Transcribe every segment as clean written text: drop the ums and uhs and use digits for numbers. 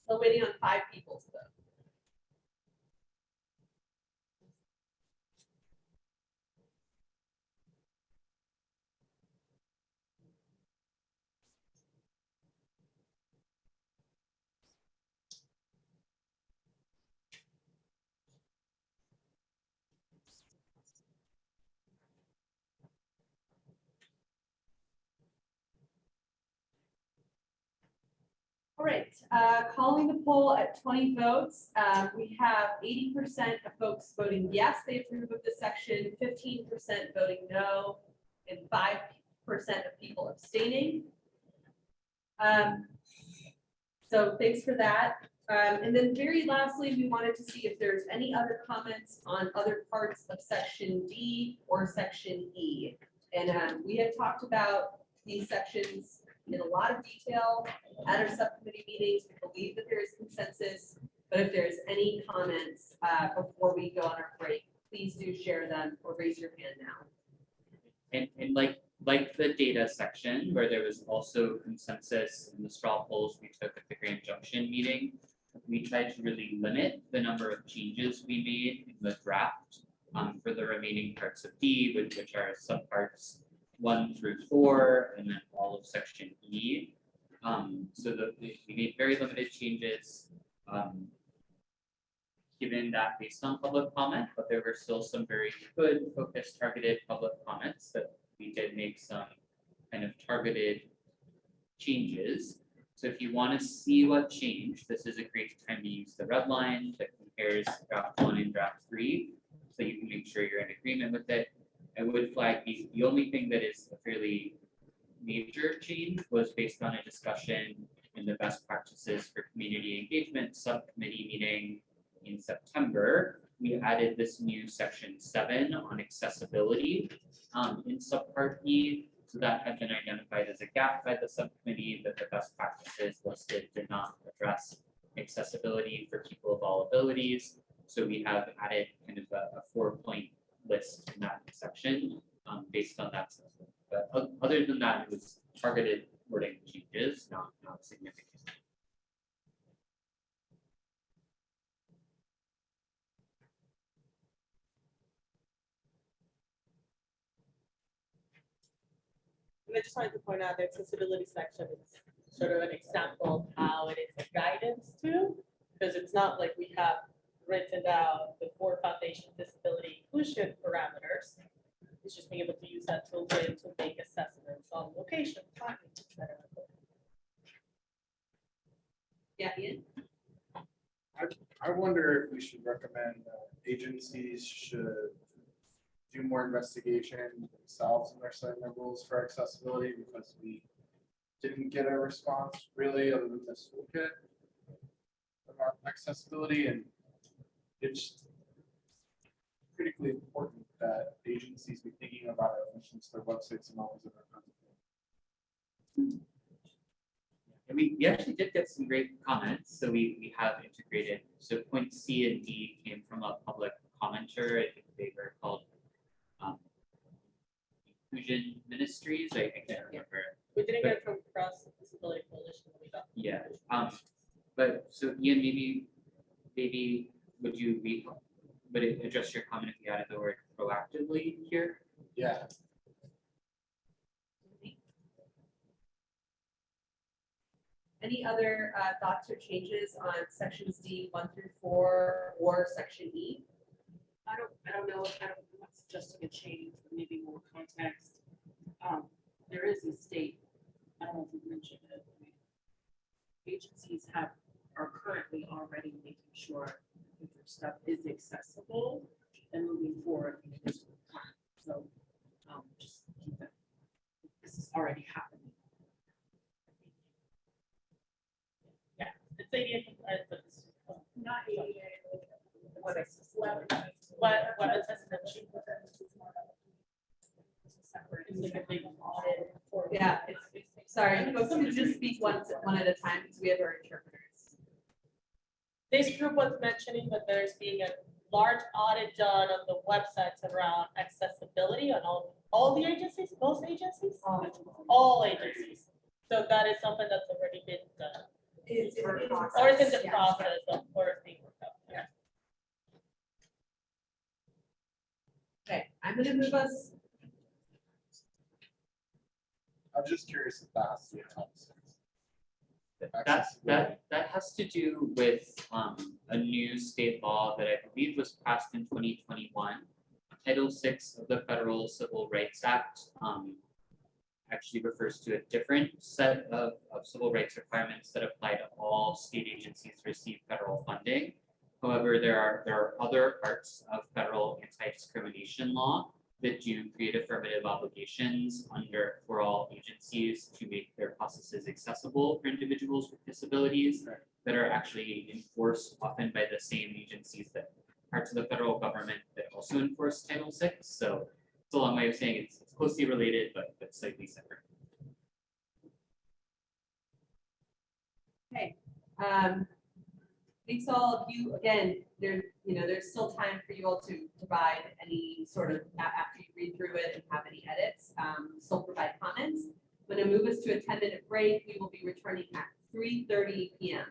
Still waiting on 5 people to vote. All right, calling the poll at 20 votes. We have 80% of folks voting yes, they approve of this section, 15% voting no, and 5% of people abstaining. So thanks for that. And then very lastly, we wanted to see if there's any other comments on other parts of section D or section E. And we have talked about these sections in a lot of detail at our subcommittee meetings. We believe that there is consensus, but if there's any comments before we go on our break, please do share them or raise your hand now. And like the data section where there was also consensus in the straw polls we took at the Grand Junction meeting, we tried to really limit the number of changes we made in the draft for the remaining parts of D, which are subparts 1 through 4, and then all of section E. So we made very limited changes, given that based on public comment, but there were still some very good, focused, targeted public comments that we did make some kind of targeted changes. So if you want to see what changed, this is a great time to use the red line that compares draft 1 and draft 3, so you can make sure you're in agreement with it. I would flag the only thing that is a fairly major change was based on a discussion in the best practices for community engagement subcommittee meeting in September. We added this new section 7 on accessibility in subpart E. So that had been identified as a gap by the subcommittee that the best practices listed did not address accessibility for people of all abilities. So we have added kind of a 4-point list in that section based on that assessment. But other than that, it was targeted wording changes, not significant. And I just wanted to point out the accessibility section is sort of an example of how it is a guidance too, because it's not like we have written down the 4 foundation disability inclusion parameters. It's just being able to use that toolkit to make assessments on location, timing, etc. Yeah, Ian? I wonder if we should recommend agencies should do more investigation themselves in their setting their rules for accessibility, because we didn't get a response really other than this toolkit about accessibility, and it's critically important that agencies be thinking about our admissions to their websites and all those other kinds of things. And we actually did get some great comments, so we have integrated. So points C and D came from a public commenter. I think they were called Inclusion Ministries. I can't remember. We didn't get it from Cross Disability Coalition. We got. Yeah. But so Ian, maybe would it address your comment if you added the word proactively here? Yeah. Any other thoughts or changes on sections D 1 through 4 or section E? I don't know. I'm not suggesting a change, but maybe more context. There is a state. I don't know if you mentioned it. Agencies are currently already making sure that their stuff is accessible and moving forward in a digital plan. So just keep that. This is already happening. Yeah, it's ADA. Not ADA. What assessment? Yeah, sorry, folks can just speak one at a time because we have our interpreters. This group was mentioning that there's being a large audit done on the websites around accessibility on all the agencies, most agencies, all agencies. So that is something that's already been done. Is Or it's in the Yeah. process of, or it's being worked out. Yeah. Okay, I'm gonna move us, I'm just curious if that has to be a Title VI. That has to do with a new state law that I believe was passed in 2021. Title VI of the Federal Civil Rights Act actually refers to a different set of civil rights requirements that apply to all state agencies who receive federal funding. However, there are other parts of federal anti-discrimination law that do create affirmative obligations for all agencies to make their processes accessible for individuals with disabilities Right. that are actually enforced often by the same agencies that parts of the federal government that also enforce Title VI. So it's a long way of saying it's closely related, but slightly separate. thanks all of you, again, there's still time for you all to provide any sort of, after you read through it and have any edits, still provide comments. I'm gonna move us to a 10-minute break. We will be returning at 3:30 PM.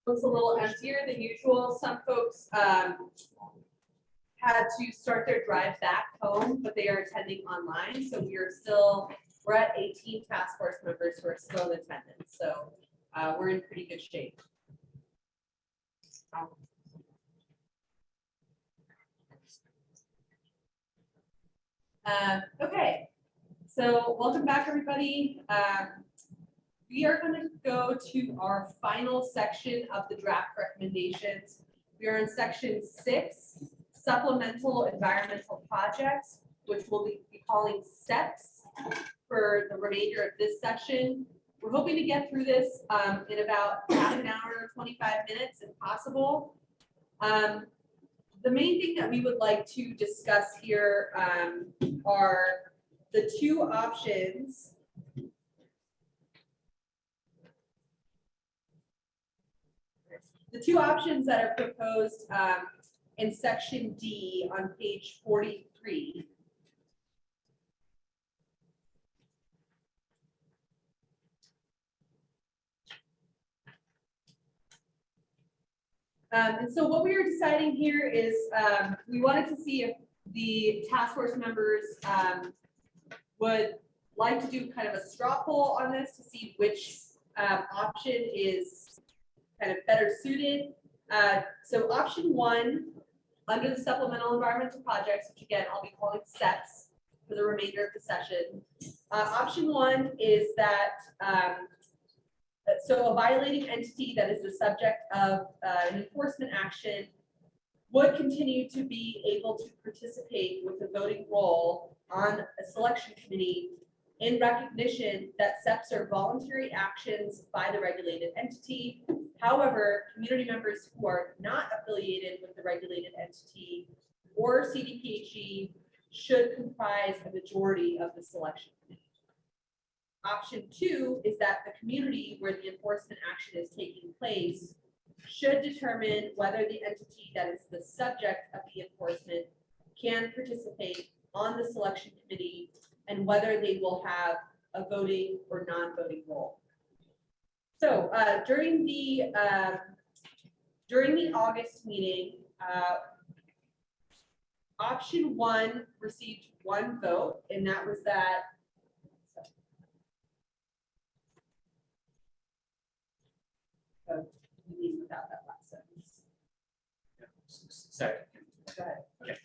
It's a little emptier than usual. Some folks had to start their drive back home, but they are attending online. So we're at 18 task force members who are still in attendance. So we're in pretty good shape. Okay, so welcome back, everybody. We are going to go to our final section of the draft recommendations. We are in section 6, supplemental environmental projects, which we'll be calling SEPs for the remainder of this section. We're hoping to get through this in about half an hour, 25 minutes if possible. The main thing that we would like to discuss here are the two options. The two options that are proposed in section D on page 43. And so what we are deciding here is we wanted to see if the task force members would like to do kind of a straw poll on this to see which option is kind of better suited. So option 1, under the supplemental environmental projects, which again, I'll be calling SEPs for the remainder of the session. Option 1 is that so a violating entity that is the subject of an enforcement action would continue to be able to participate with a voting role on a selection committee in recognition that SEPs are voluntary actions by the regulated entity. However, community members who are not affiliated with the regulated entity or CDPHE should comprise a majority of the selection committee. Option 2 is that the community where the enforcement action is taking place should determine whether the entity that is the subject of the enforcement can participate on the selection committee and whether they will have a voting or non-voting role. So during the August meeting, option 1 received 1 vote, and that was that without that last sentence. Sorry. Go ahead. Okay,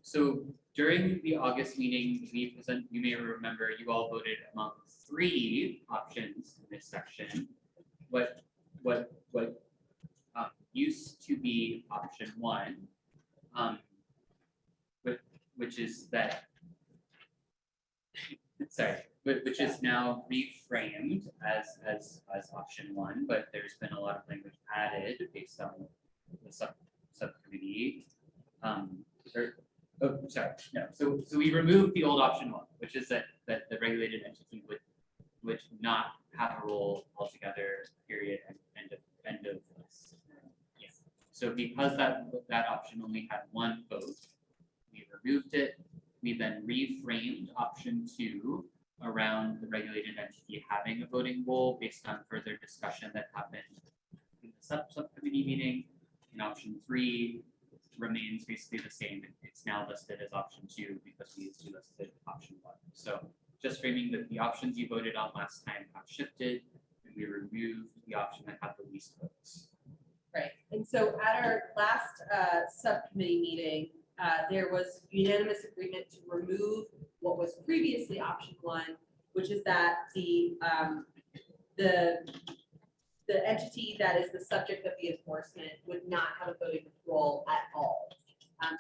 so during the August meeting, you may remember you all voted among 3 options in this section. What used to be option 1, which is that, sorry, which is now reframed as option 1, but there's been a lot of language added based on the subcommittee. So we removed the old option 1, which is that the regulated entity would not have a role altogether, period, and end of this. Yes. So because that option only had 1 vote, we removed it. We then reframed option 2 around the regulated entity having a voting role based on further discussion that happened in the subcommittee meeting. And option 3 remains basically the same. It's now listed as option 2 because we used to listed option 1. So just framing that the options you voted on last time got shifted, and we removed the option that had the least votes. Right, and so at our last subcommittee meeting, there was unanimous agreement to remove what was previously option 1, which is that the entity that is the subject of the enforcement would not have a voting role at all.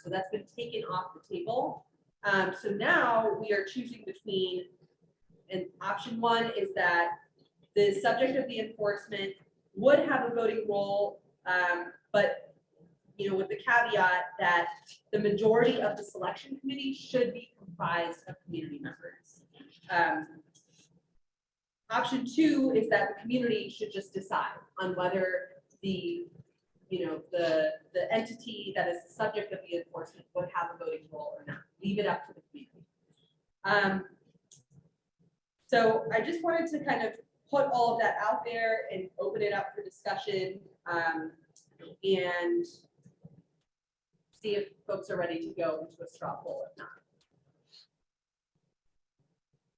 So that's been taken off the table. So now we are choosing between, and option 1 is that the subject of the enforcement would have a voting role, but with the caveat that the majority of the selection committee should be comprised of community members. Option 2 is that the community should just decide on whether the entity that is the subject of the enforcement would have a voting role or not. Leave it up to the community. So I just wanted to kind of put all of that out there and open it up for discussion, and see if folks are ready to go into a straw poll if not.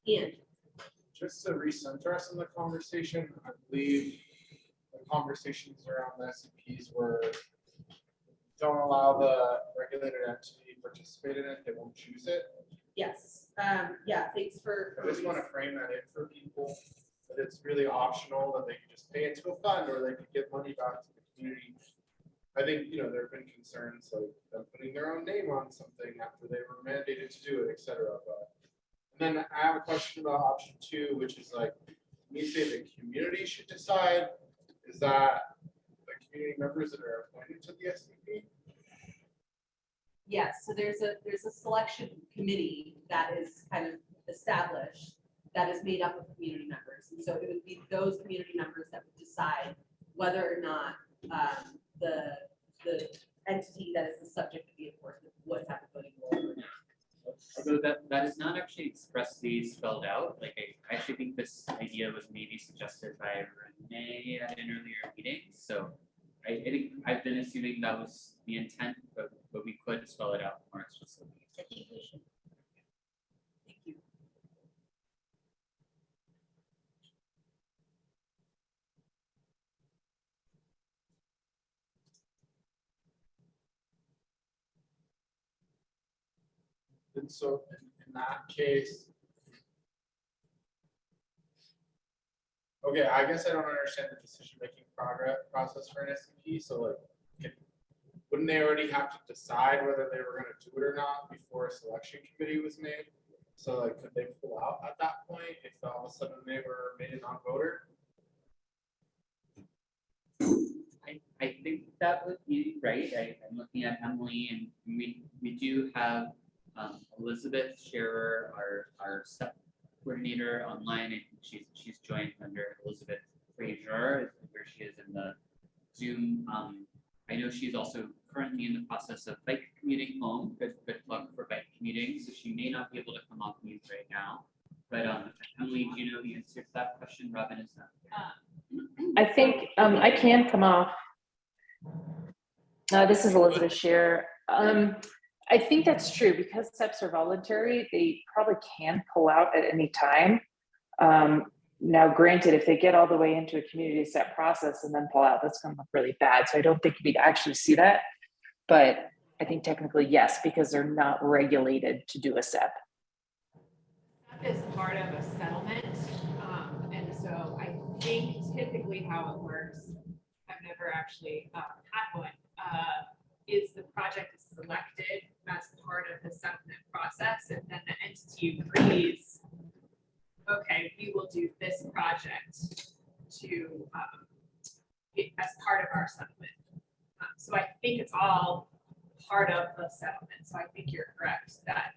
And Just to recenter us in the conversation, I believe the conversations around the SCPs were don't allow the regulated entity to participate in it, they won't choose it. yes, yeah, thanks for. I just want to frame that in for people, that it's really optional, that they can just pay into a fund or they could give money back to the community. I think, there have been concerns like them putting their own name on something after they were mandated to do it, et cetera. But and then I have a question about option 2, which is like, when you say the community should decide, is that the community members that are appointed to the SCP? Yes, so there's a selection committee that is kind of established that is made up of community members. And so it would be those community members that would decide whether or not the entity that is the subject of the enforcement would have a voting role. Although that is not actually expressly spelled out, like I actually think this idea was maybe suggested by Renee at an earlier meeting, so I think I've been assuming that was the intent, but we could spell it out more explicitly. I think we should. Thank you. And so in that case. Okay, I guess I don't understand the decision-making process for an SCP, so like, wouldn't they already have to decide whether they were gonna do it or not before a selection committee was made? So like, could they pull out at that point if all of a sudden they were made a non-voter? I think that would be right. I'm looking at Emily, and we do have Elizabeth Scherer, our step coordinator online. I think she's joined under Elizabeth Frazier, where she is in the Zoom. I know she's also currently in the process of bike commuting home. Good luck for bike commuting. So she may not be able to come off mute right now. But Emily, do you know the answer to that question? Robin is not there. I think I can come off. This is Elizabeth Scheer. I think that's true because steps are voluntary. They probably can pull out at any time. Now, granted, if they get all the way into a community step process and then pull out, that's going to look really bad. So I don't think we'd actually see that. But I think technically, yes, because they're not regulated to do a step. Is part of a settlement, and so I think typically how it works, I've never actually had one, is the project is selected as part of the settlement process, and then the entity agrees, okay, we will do this project to as part of our settlement. So I think it's all part of the settlement. So I think you're correct that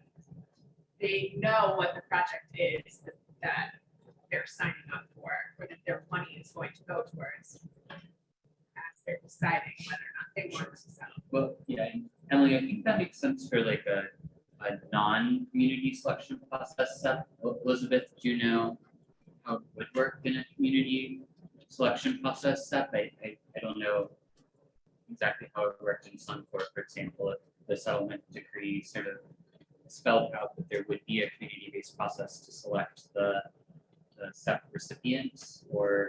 they know what the project is that they're signing up for, or that their money is going to go towards as they're deciding whether or not they want to settle. Well, yeah, and Emily, I think that makes sense for like a non-community selection process step. Elizabeth, do you know how it would work in a community selection process step? I don't know exactly how it worked in Suncor, for example, if the settlement decree sort of spelled out that there would be a community-based process to select the step recipients or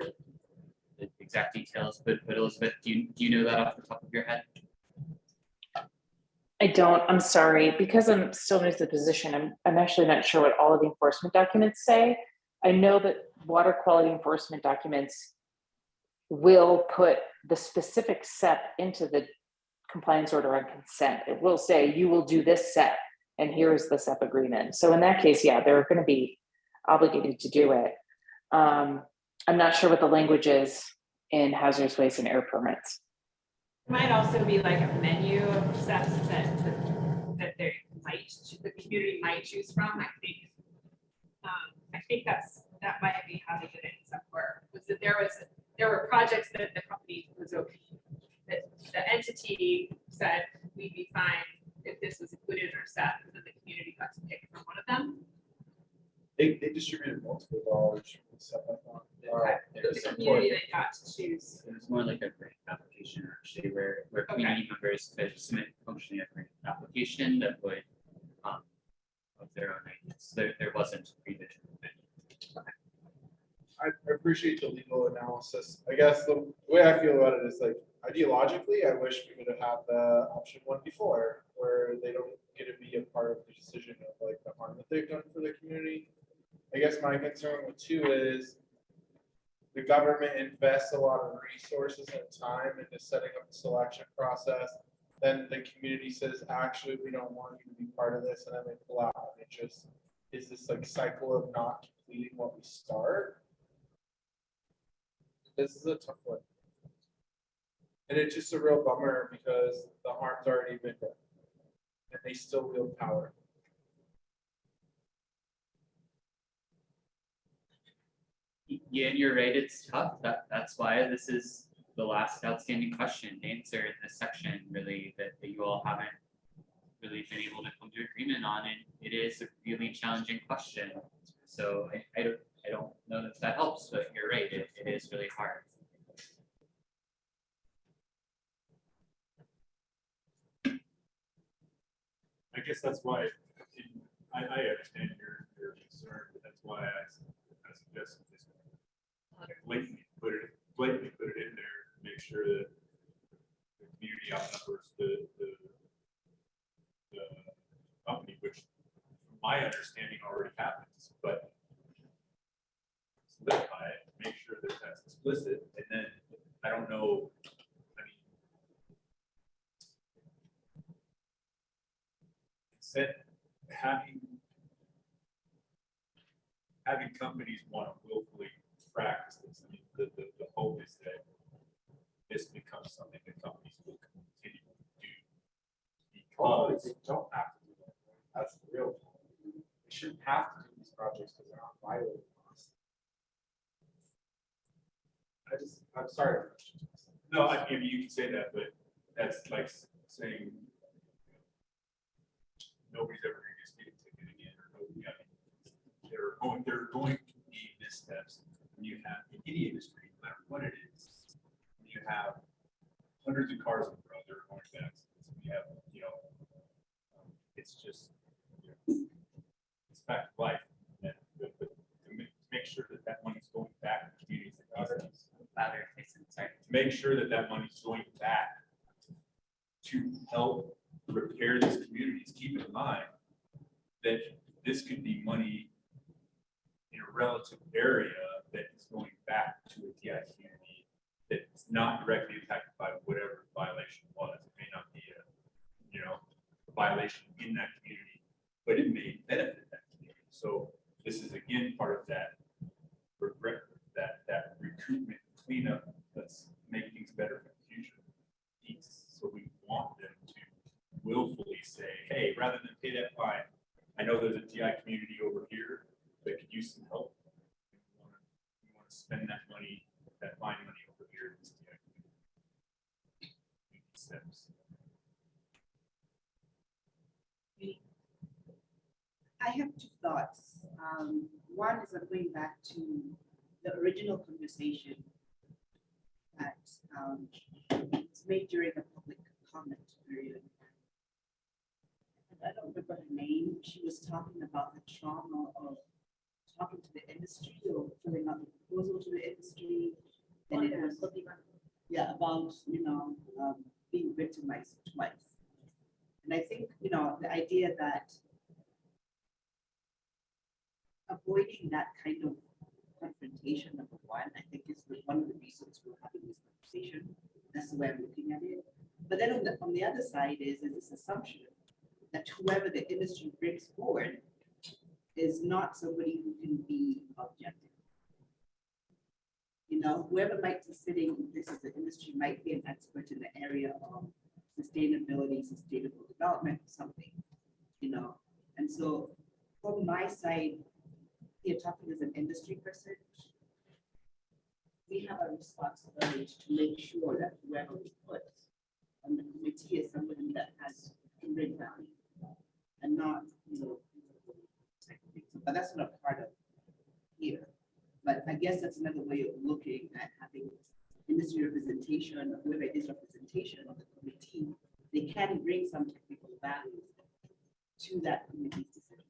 the exact details. But Elizabeth, do you know that off the top of your head? I don't, I'm sorry, because I'm still new to the position, I'm actually not sure what all of the enforcement documents say. I know that water quality enforcement documents will put the specific SEP into the compliance order on consent. It will say, you will do this SEP, and here is the SEP agreement. So in that case, yeah, they're going to be obligated to do it. I'm not sure what the language is in hazardous waste and air permits. Might also be like a menu of steps that the community might choose from. I think that might be how they did it in somewhere. Was that there were projects that the company was okay, that the entity said we'd be fine if this was included in our SEP, and then the community got to pick from one of them. They distributed multiple dollars from the stuff like that. The community that got to choose. It was more like a grant application actually, where community members could submit functionally a grant application that would, of their own ideas. There wasn't predetermined. I appreciate the legal analysis. I guess the way I feel about it is like ideologically, I wish we would have had the option one before, where they don't get to be a part of the decision of like the harm that they've done for the community. I guess my concern with two is the government invests a lot of resources and time into setting up the selection process. Then the community says, actually, we don't want you to be part of this, and then they pull out. And it just is this like cycle of not completing what we start. This is a tough one. And it's just a real bummer because the harm's already been done. And they still wield power. Yeah, and you're right, it's tough. That's why this is the last outstanding question to answer in this section, really, that you all haven't really been able to come to agreement on, and it is a really challenging question. So I don't know if that helps, but you're right, it is really hard. I guess that's why, I understand your concern, but that's why I suggested this. Blatantly put it in there, make sure that the community outnumbers the company, which from my understanding already happens, but solidify it, make sure that that's explicit, and then, I don't know, I mean, said having companies want to willfully practice this. I mean, the hope is that this becomes something that companies will continue to do. Because Because they don't have to do that. That's the real problem. They shouldn't have to do these projects because they're not violating laws. I'm sorry. no, I mean, you can say that, but that's like saying nobody's ever going to get a speeding ticket again, or nobody, I mean, there are going to be missteps. When you have in any industry, no matter what it is, when you have hundreds of cars on the road, there are going to be accidents. We have, it's just, it's fact of life. And to make sure that that money's going back to communities that need it. Louder, Jason, sorry. To make sure that that money's going back to help repair these communities. Keep in mind that this could be money in a relative area that is going back to a TI community that's not directly impacted by whatever violation was. It may not be a violation in that community, but it may benefit that community. So this is again part of that regret, that recoupment cleanup. Let's make things better for the future. So we want them to willfully say, hey, rather than pay that fine, I know there's a TI community over here that could use some help. We want to spend that money, that fine money over here in this TI community. Steps. I have two thoughts. One is I'm going back to the original conversation that was made during the public comment period. And I don't remember her name. She was talking about the trauma of talking to the industry or filling out the proposal to the industry. And it was about, being victimized twice. And I think, the idea that avoiding that kind of confrontation, number one, I think is one of the reasons we're having this conversation. That's the way I'm looking at it. But then on the other side is this assumption that whoever the industry brings forward is not somebody who can be objective. Whoever might be sitting in this as the industry might be an expert in the area of sustainability, sustainable development, something, And so from my side, you're talking as an industry person, we have a responsibility to make sure that whoever we put on the committee is somebody that has great value and not, but that's not part of here. But again, guess that's another way of looking at having industry representation, or whoever it is representation of the committee. They can bring some technical value to that committee's decision.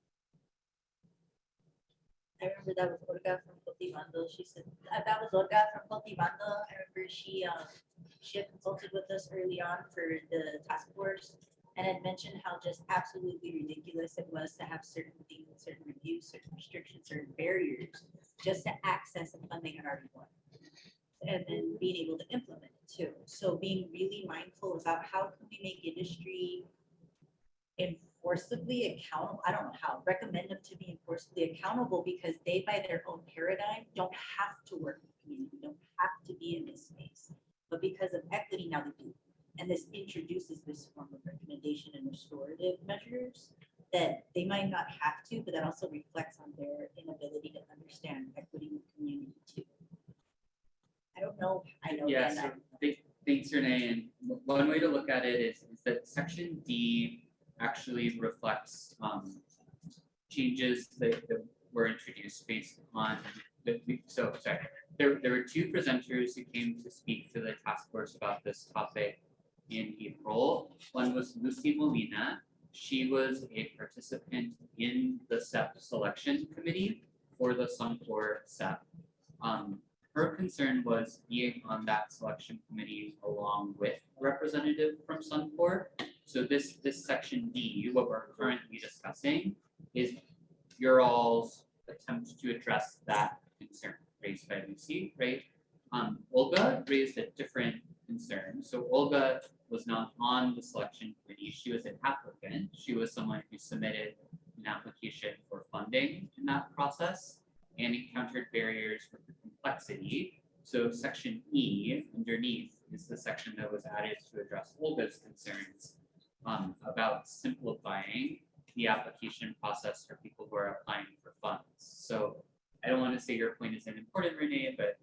I remember that was Olga from Cultivando. She said, that was Olga from Cultivando. I remember she had consulted with us early on for the task force and had mentioned how just absolutely ridiculous it was to have certain things, certain reviews, certain restrictions, certain barriers, just to access the funding at RD1. And then being able to implement it too. So being really mindful about how can we make industry enforceably accountable. I don't know how, recommend them to be enforceably accountable because they, by their own paradigm, don't have to work with the community, don't have to be in this space. But because of equity, now they do. And this introduces this form of recommendation and restorative measures that they might not have to, but that also reflects on their inability to understand equity in the community too. I don't know, I know. Yeah, again, so thanks, Renee. And one way to look at it is that section D actually reflects changes that were introduced based on there were two presenters who came to speak to the task force about this topic in April. One was Lucy Molina. She was a participant in the SEP selection committee for the Suncor SEP. Her concern was being on that selection committee along with a representative from Suncor. So this section D, what we're currently discussing, is your all's attempt to address that concern raised by Lucy, right? Olga raised a different concern. So Olga was not on the selection committee. She was an applicant. She was someone who submitted an application for funding in that process and encountered barriers with the complexity. So section E underneath is the section that was added to address Olga's concerns about simplifying the application process for people who are applying for funds. So I don't want to say your point isn't important, Renee, but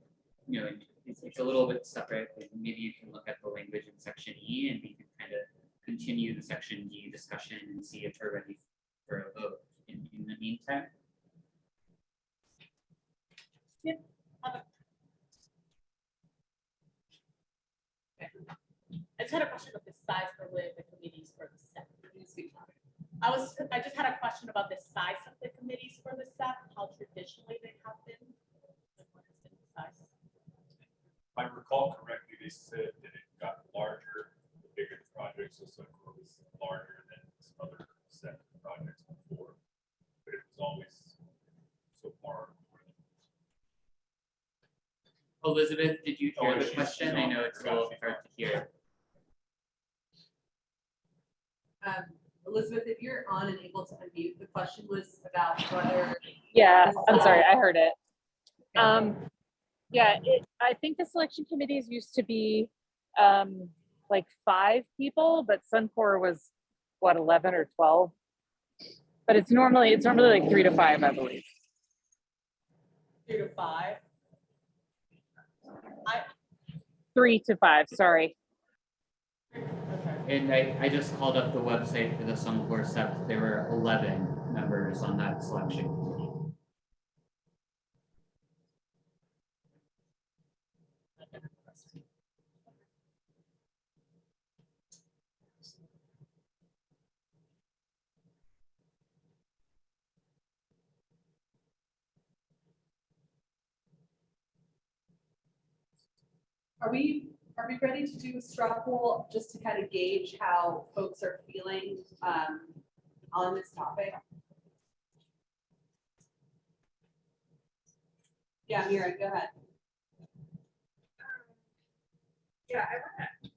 you know, it's a little bit separate. Maybe you can look at the language in section E and we can kind of continue the section D discussion and see if we're ready for a vote in the meantime. I just had a question of the size of the committees for the SEP. I just had a question about the size of the committees for the SEP, how traditionally they have been. And what has been the size? If I recall correctly, they said that it got larger the bigger the project, so Suncor was larger than some other set projects before, but it was always so far. Elizabeth, did you hear the she's question? I on. know it's a little hard to hear. Elizabeth, if you're on and able to unmute, the question was about whether. Yeah, I'm sorry, I heard it. Yeah, I think the selection committees used to be like 5 people, but Suncor was what, 11 or 12? But it's normally like 3 to 5, I believe. 3 to 5. 3 to 5, sorry. Okay. And I just called up the website for the Suncor SEP. There were 11 members on that selection committee. Are we ready to do a straw poll just to kind of gauge how folks are feeling on this topic? Yeah, Mira, go ahead. Yeah, I want to,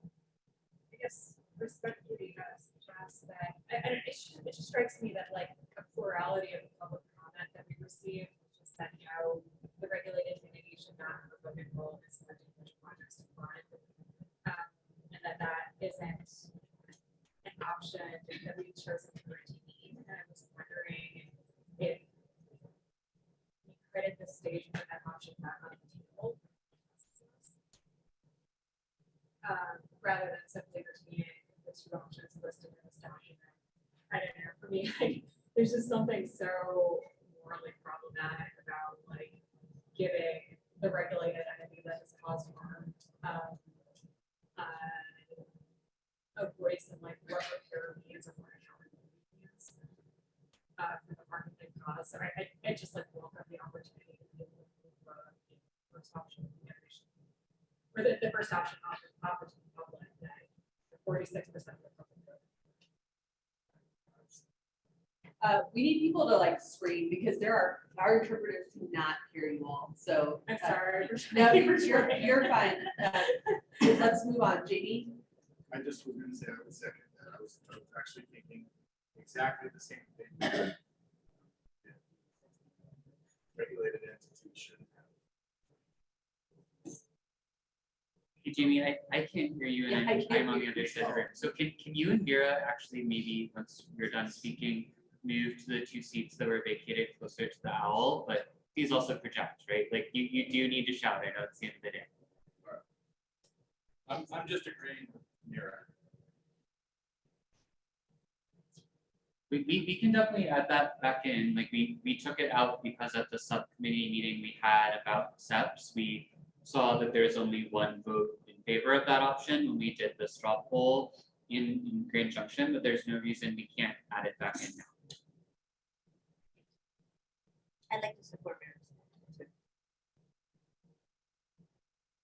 I guess, respectfully suggest that, and it just strikes me that like a plurality of public comment that we receive, which is that, you know, the regulated entity should not have a voting role in selecting which projects to fund. And that isn't an option that we've chosen for a team. And I was wondering if you credit the stage for that option back on the table. Rather than simply retaining the 2 options listed in this document. I don't know, for me, there's just something so morally problematic about like giving the regulated entity that has caused harm. A voice in like what repair needs or what account needs for the harm that they've caused. So I just like welcome the opportunity to be able to move the first option or the first option offered to the public that 46% of the public. We need people to like scream because our interpreters cannot hear you all, so. I'm sorry. No, you're fine. Let's move on, JD. I just was gonna say, I would second that. I was actually thinking exactly the same thing. Yeah. Regulated entities should have. Hey, Jamie, I can't hear you Yeah, and I can't I'm on the hear other you. side of the room. So can you and Vera actually maybe, once we're done speaking, move to the 2 seats that were vacated closer to the owl, but these also project, right? Like you do need to shout, I know it's the end of the day. I'm just agreeing with Mira. We can definitely add that back in, like we took it out because at the subcommittee meeting we had about SEPs, we saw that there's only one vote in favor of that option when we did the straw poll in Grand Junction, but there's no reason we can't add it back in now. I'd like to support Mary's.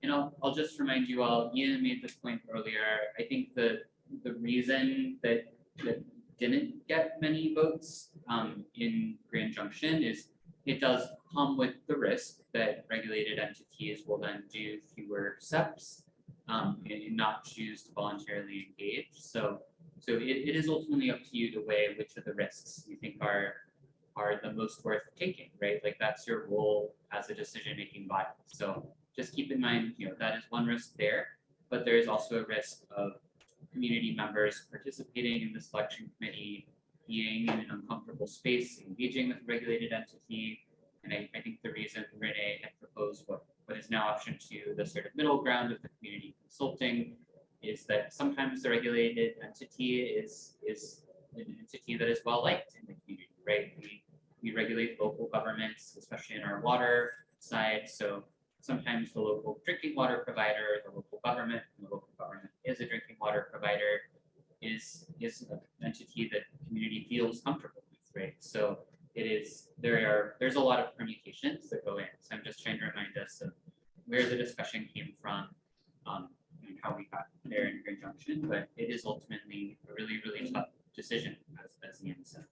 And I'll just remind you all, Ian made this point earlier, I think the reason that didn't get many votes in Grand Junction is it does come with the risk that regulated entities will then do fewer SEPs and not choose to voluntarily engage. So it is ultimately up to you to weigh which of the risks you think are the most worth taking, right? Like that's your role as a decision-making body. So just keep in mind, that is one risk there, but there is also a risk of community members participating in the selection committee, being in an uncomfortable space, engaging with a regulated entity. And I think the reason Renee had proposed what is now option 2, the sort of middle ground of the community consulting, is that sometimes the regulated entity is an entity that is well liked in the community, right? We regulate local governments, especially in our water side. So sometimes the local drinking water provider, the local government, and the local government is a drinking water provider, is an entity that the community feels comfortable with, right? So there's a lot of permutations that go in. So I'm just trying to remind us of where the discussion came from, and how we got there in conjunction, but it is ultimately a really, really tough decision, as Ian said.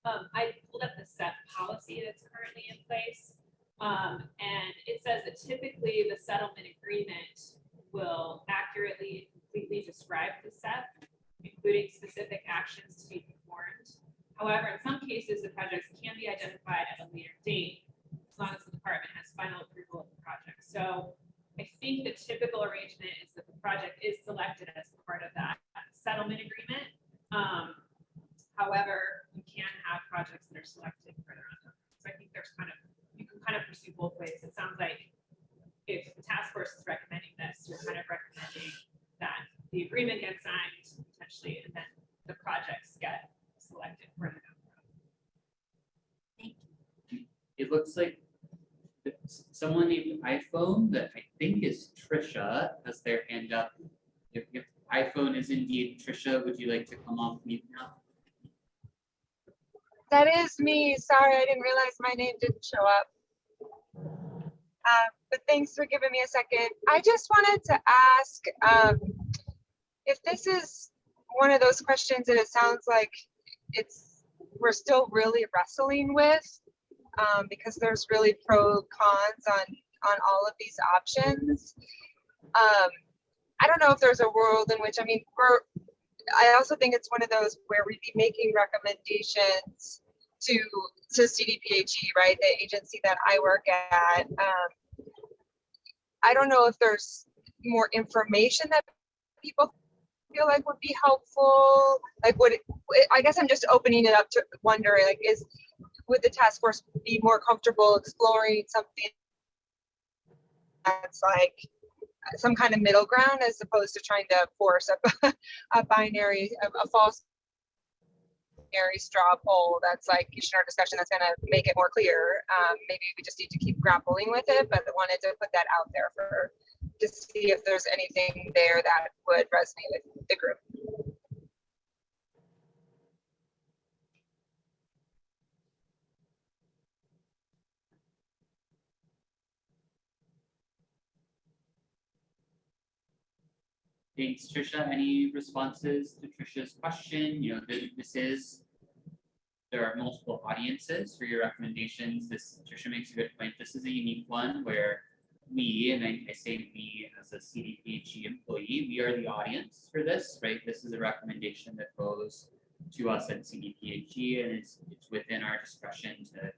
I pulled up the SEP policy that's currently in place. And it says that typically the settlement agreement will accurately and completely describe the SEP, including specific actions to be performed. However, in some cases, the projects can be identified at a later date, as long as the department has final approval of the project. So I think the typical arrangement is that the project is selected as part of that settlement agreement. However, you can have projects that are selected further on. So I think you can kind of pursue both ways. It sounds like if the task force is recommending this, you're kind of recommending that the agreement gets signed potentially, and then the projects get selected further down the road. Thank you. It looks like someone named iPhone that I think is Trisha has their hand up. If iPhone is indeed Trisha, would you like to come off mute now? That is me. Sorry, I didn't realize my name didn't show up. But thanks for giving me a second. I just wanted to ask if this is one of those questions that it sounds like we're still really wrestling with because there's really pro cons on all of these options. I don't know if there's a world in which, I also think it's one of those where we'd be making recommendations to CDPHE, right, the agency that I work at. I don't know if there's more information that people feel like would be helpful. Like, I guess I'm just opening it up to wondering, like, would the task force be more comfortable exploring something that's like some kind of middle ground as opposed to trying to force a binary, a false binary straw poll that's like you should our discussion that's gonna make it more clear. Maybe we just need to keep grappling with it, but I wanted to put that out there for to see if there's anything there that would resonate with the group. Thanks, Trisha. Any responses to Trisha's question? You know, there are multiple audiences for your recommendations. Trisha makes a good point. This is a unique one where we, and I say we as a CDPHE employee, we are the audience for this, right? This is a recommendation that goes to us at CDPHE, and it's within our discretion to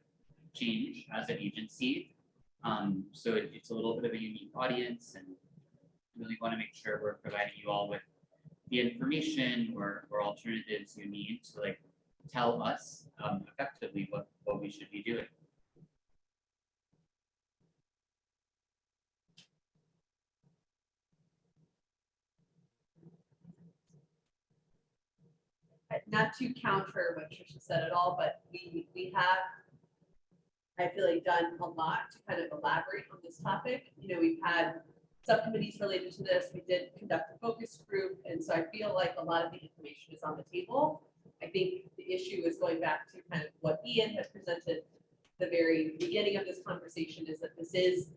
change as an agency. So it's a little bit of a unique audience, and really want to make sure we're providing you all with the information or alternatives you need to like tell us effectively what we should be doing. Not to counter what Trisha said at all, but we have, I feel like, done a lot to kind of elaborate on this topic. You know, we've had subcommittees related to this. We did conduct a focus group, and so I feel like a lot of the information is on the table. I think the issue is going back to kind of what Ian had presented at the very beginning of this conversation, is that this is,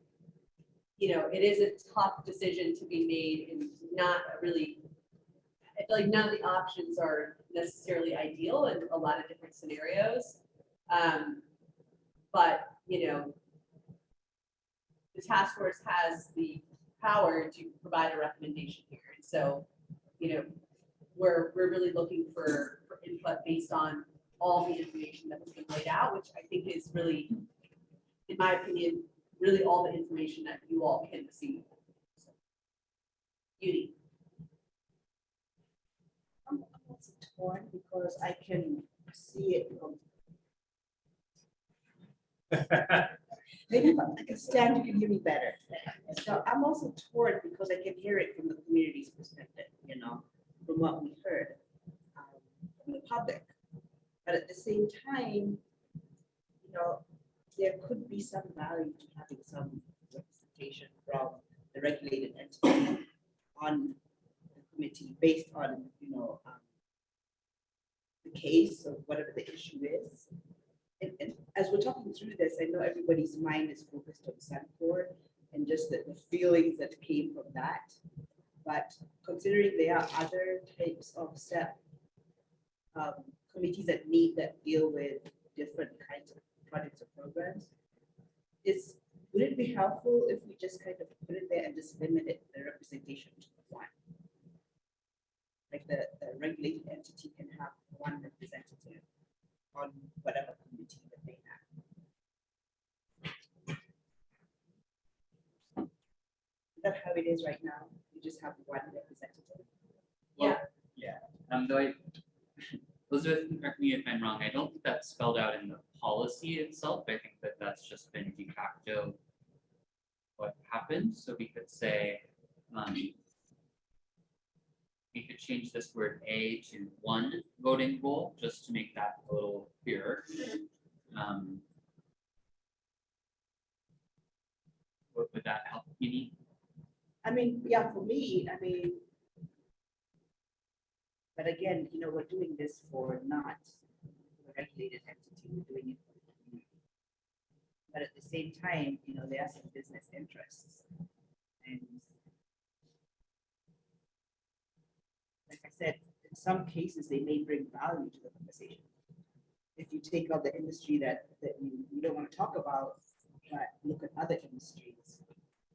you know, it is a tough decision to be made, and not really, I feel like none of the options are necessarily ideal in a lot of different scenarios. But, you know, the task force has the power to provide a recommendation here. And so, you know, we're really looking for input based on all the information that has been laid out, which I think is really, in my opinion, really all the information that you all can see. So, Yudi. I'm also torn because I can see it from. Maybe if I can stand, you can hear me better. So I'm also torn because I can hear it from the community's perspective, you know, from what we heard from the public. But at the same time, you know, there could be some value to having some representation from the regulated entity on the committee based on, you know, the case or whatever the issue is. And as we're talking through this, I know everybody's mind is focused on Suncor and just the feelings that came from that. But considering there are other types of committees that deal with different kinds of projects or programs, would it be helpful if we just kind of put it there and just limit the representation to one? Like the regulated entity can have one representative on whatever committee that they have. Is that how it is right now? You just have one representative? Though Elizabeth, correct me if I'm wrong, I don't think that's spelled out in the policy itself. I think that that's just been de facto what happened. So we could say, we could change this word A to one voting role, just to make that a little clearer. What would that help you need? I mean, yeah, for me, I mean, but again, you know, we're doing this for not a regulated entity, we're doing it for the community. But at the same time, you know, there are some business interests. And like I said, in some cases, they may bring value to the conversation. If you take out the industry that you don't want to talk about, but look at other industries.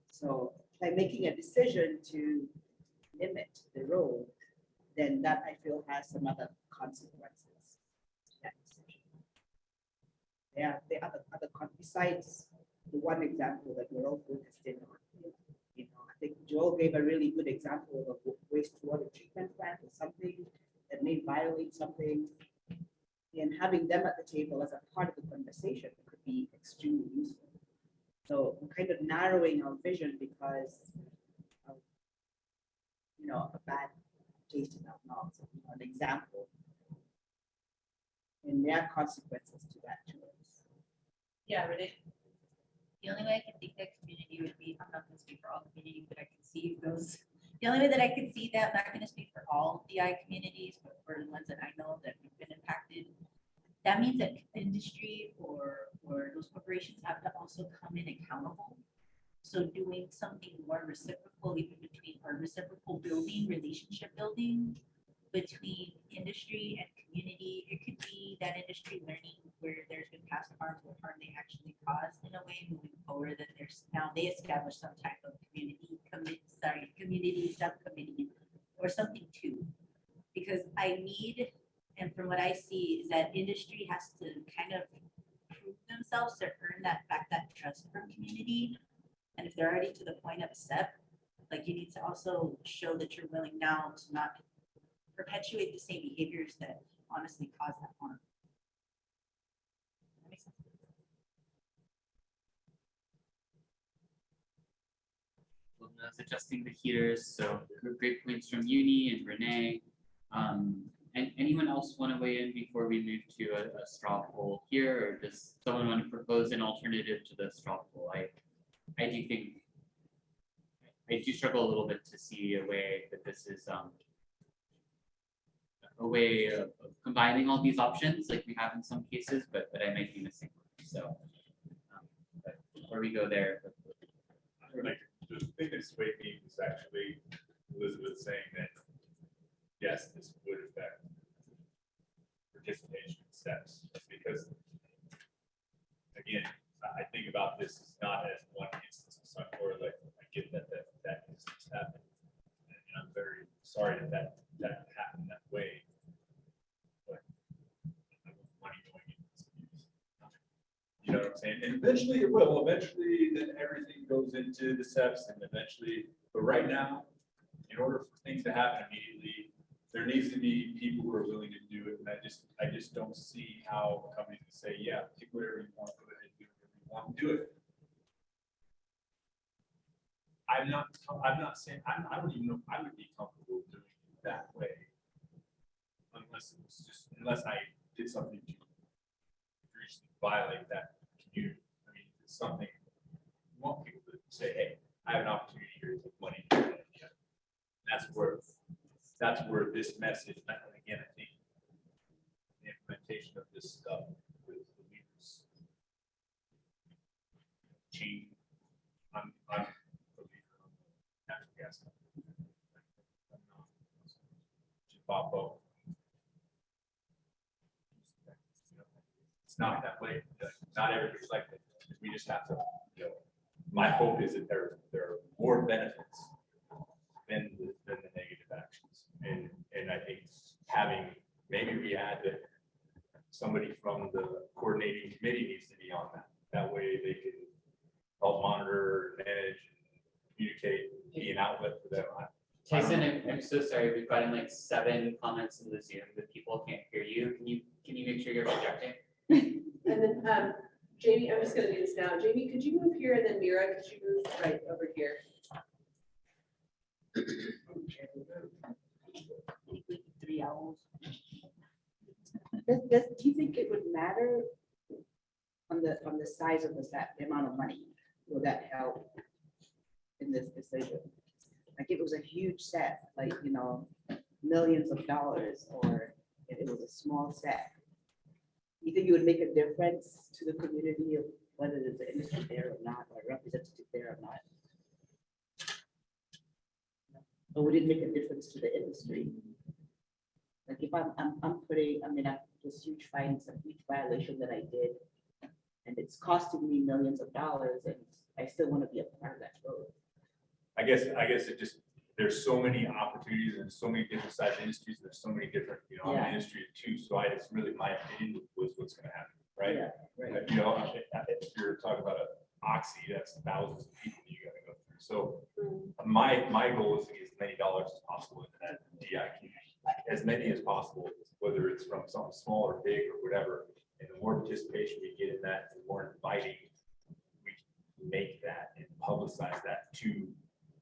So by making a decision to limit the role, then that I feel has some other consequences. That decision. Yeah, the other besides the one example that we're all focused in on. You know, I think Joel gave a really good example of a wastewater treatment plant or something that may violate something. And having them at the table as a part of the conversation could be extremely useful. So we're kind of narrowing our vision because of, you know, a bad taste in our mouths. You know, an example. And there are consequences to that choice. Yeah, Renee? The only way I can think that community would be, I'm not gonna speak for all community, but I can see those. The only way that I can see that, I'm not gonna speak for all DI communities, but for the ones that I know that have been impacted. That means that industry or those corporations have to also come in accountable. So doing something more reciprocal, even between, or reciprocal building, relationship building between industry and community. It could be that industry learning where there's been past harm, what harm they actually caused in a way moving forward, that there's now they establish some type of community subcommittee or something too. Because I need, and from what I see is that industry has to kind of prove themselves to earn that back, that trust from community. And if they're already to the point of a step, like you need to also show that you're willing now to not perpetuate the same behaviors that honestly cause that harm. That makes sense. Well, that's adjusting the heaters, so great points from Uni and Renee. And anyone else want to weigh in before we move to a straw poll here, or does someone want to propose an alternative to the straw poll? I do think, I do struggle a little bit to see a way that this is a way of combining all these options like we have in some cases, but I might be missing one. So but before we go there. I would like to, the thing that swayed me was actually Elizabeth saying that, yes, this would affect participation steps, because again, I think about this as not as one instance of some, or like, I get that instance happened. And I'm very sorry that happened that way. But money going into this abuse. You know what I'm saying? And eventually it will. Eventually, then everything goes into the steps, and eventually, but right now, in order for things to happen immediately, there needs to be people who are willing to do it. And I just don't see how companies can say, yeah, pick whatever you want, go ahead and do whatever you want, do it. I'm not saying, I don't even know if I would be comfortable doing it that way. Unless I did something to violate that community. I mean, it's something you want people to say, hey, I have an opportunity here to take money. That's where this message, and again, I think the implementation of this stuff with the leaders change. I'm a believer on the natural gas company. I'm not. Chipapo. It's not that way. Not everybody's like that. We just have to, you know, my hope is that there are more benefits than the negative actions. And I think having, maybe we add that somebody from the coordinating committee needs to be on that. That way they can help monitor, manage, communicate, be an outlet for them. Tyson, I'm so sorry. We've gotten like 7 comments in the Zoom that people can't hear you. Can you make sure you're projecting? And then, Jamie, I'm just gonna do this now. Jamie, could you move here, and then Mira, could you move right over here? Do you think it would matter on the size of the set, the amount of money? Will that help in this decision? Like it was a huge set, like, you know, millions of dollars, or if it was a small set. You think it would make a difference to the community of whether there's an industry there or not, or a representative there or not? Or would it make a difference to the industry? Like if I'm putting, I mean, this huge fine, some huge violation that I did, and it's costing me millions of dollars, and I still want to be a part of that road. I guess it just, there's so many opportunities and so many different size industries. There's so many different, you know, I'm in the industry too. So it's really my opinion was what's going to happen, right? Yeah, right. You know, if you're talking about an Oxy, that's thousands of people you got to go through. So my goal is to get as many dollars as possible into that DI community, as many as possible, whether it's from something small or big or whatever. And the more participation we get in that, the more inviting we can make that and publicize that to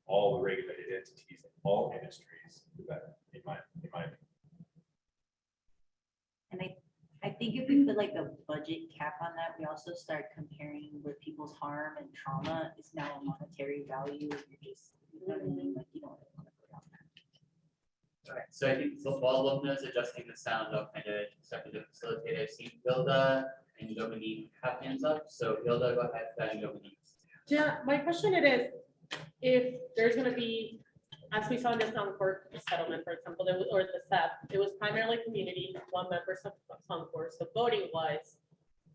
all the regulated entities in all industries, the better, in my opinion. And I think put like a budget cap on that, we also start comparing where people's harm and trauma is now a monetary value. You're just, you know what I mean? Like, you don't really want to go down that. Alright, so I think so while Lubna is adjusting the sound, I'll kind of start to facilitate. I've seen Hilda and Dominique have hands up, so Hilda, go ahead, then Dominique. Yeah, my question it is, if there's gonna be, as we saw in the Sound Court settlement, for example, or the SEP, it was primarily community, one member Sound Court, so voting wise,